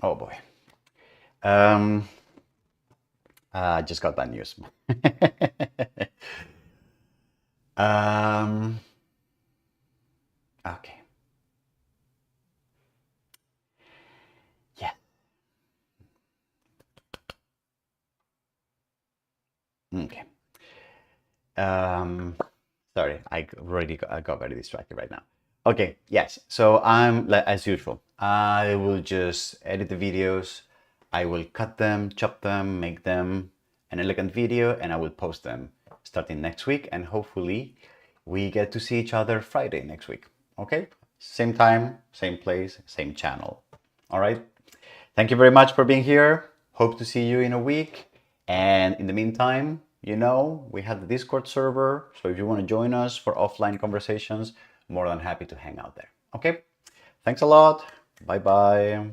Oh boy. I just got bad news. Okay. Yeah. Okay. Sorry, I got very distracted right now. Okay, yes. So I'm like as usual. I will just edit the videos. I will cut them, chop them, make them an elegant video, and I will post them starting next week. And hopefully, we get to see each other Friday next week. Okay, same time, same place, same channel. All right. Thank you very much for being here. Hope to see you in a week. And in the meantime, you know, we have the Discord server. So if you want to join us for offline conversations, more than happy to hang out there. Okay. Thanks a lot. Bye bye.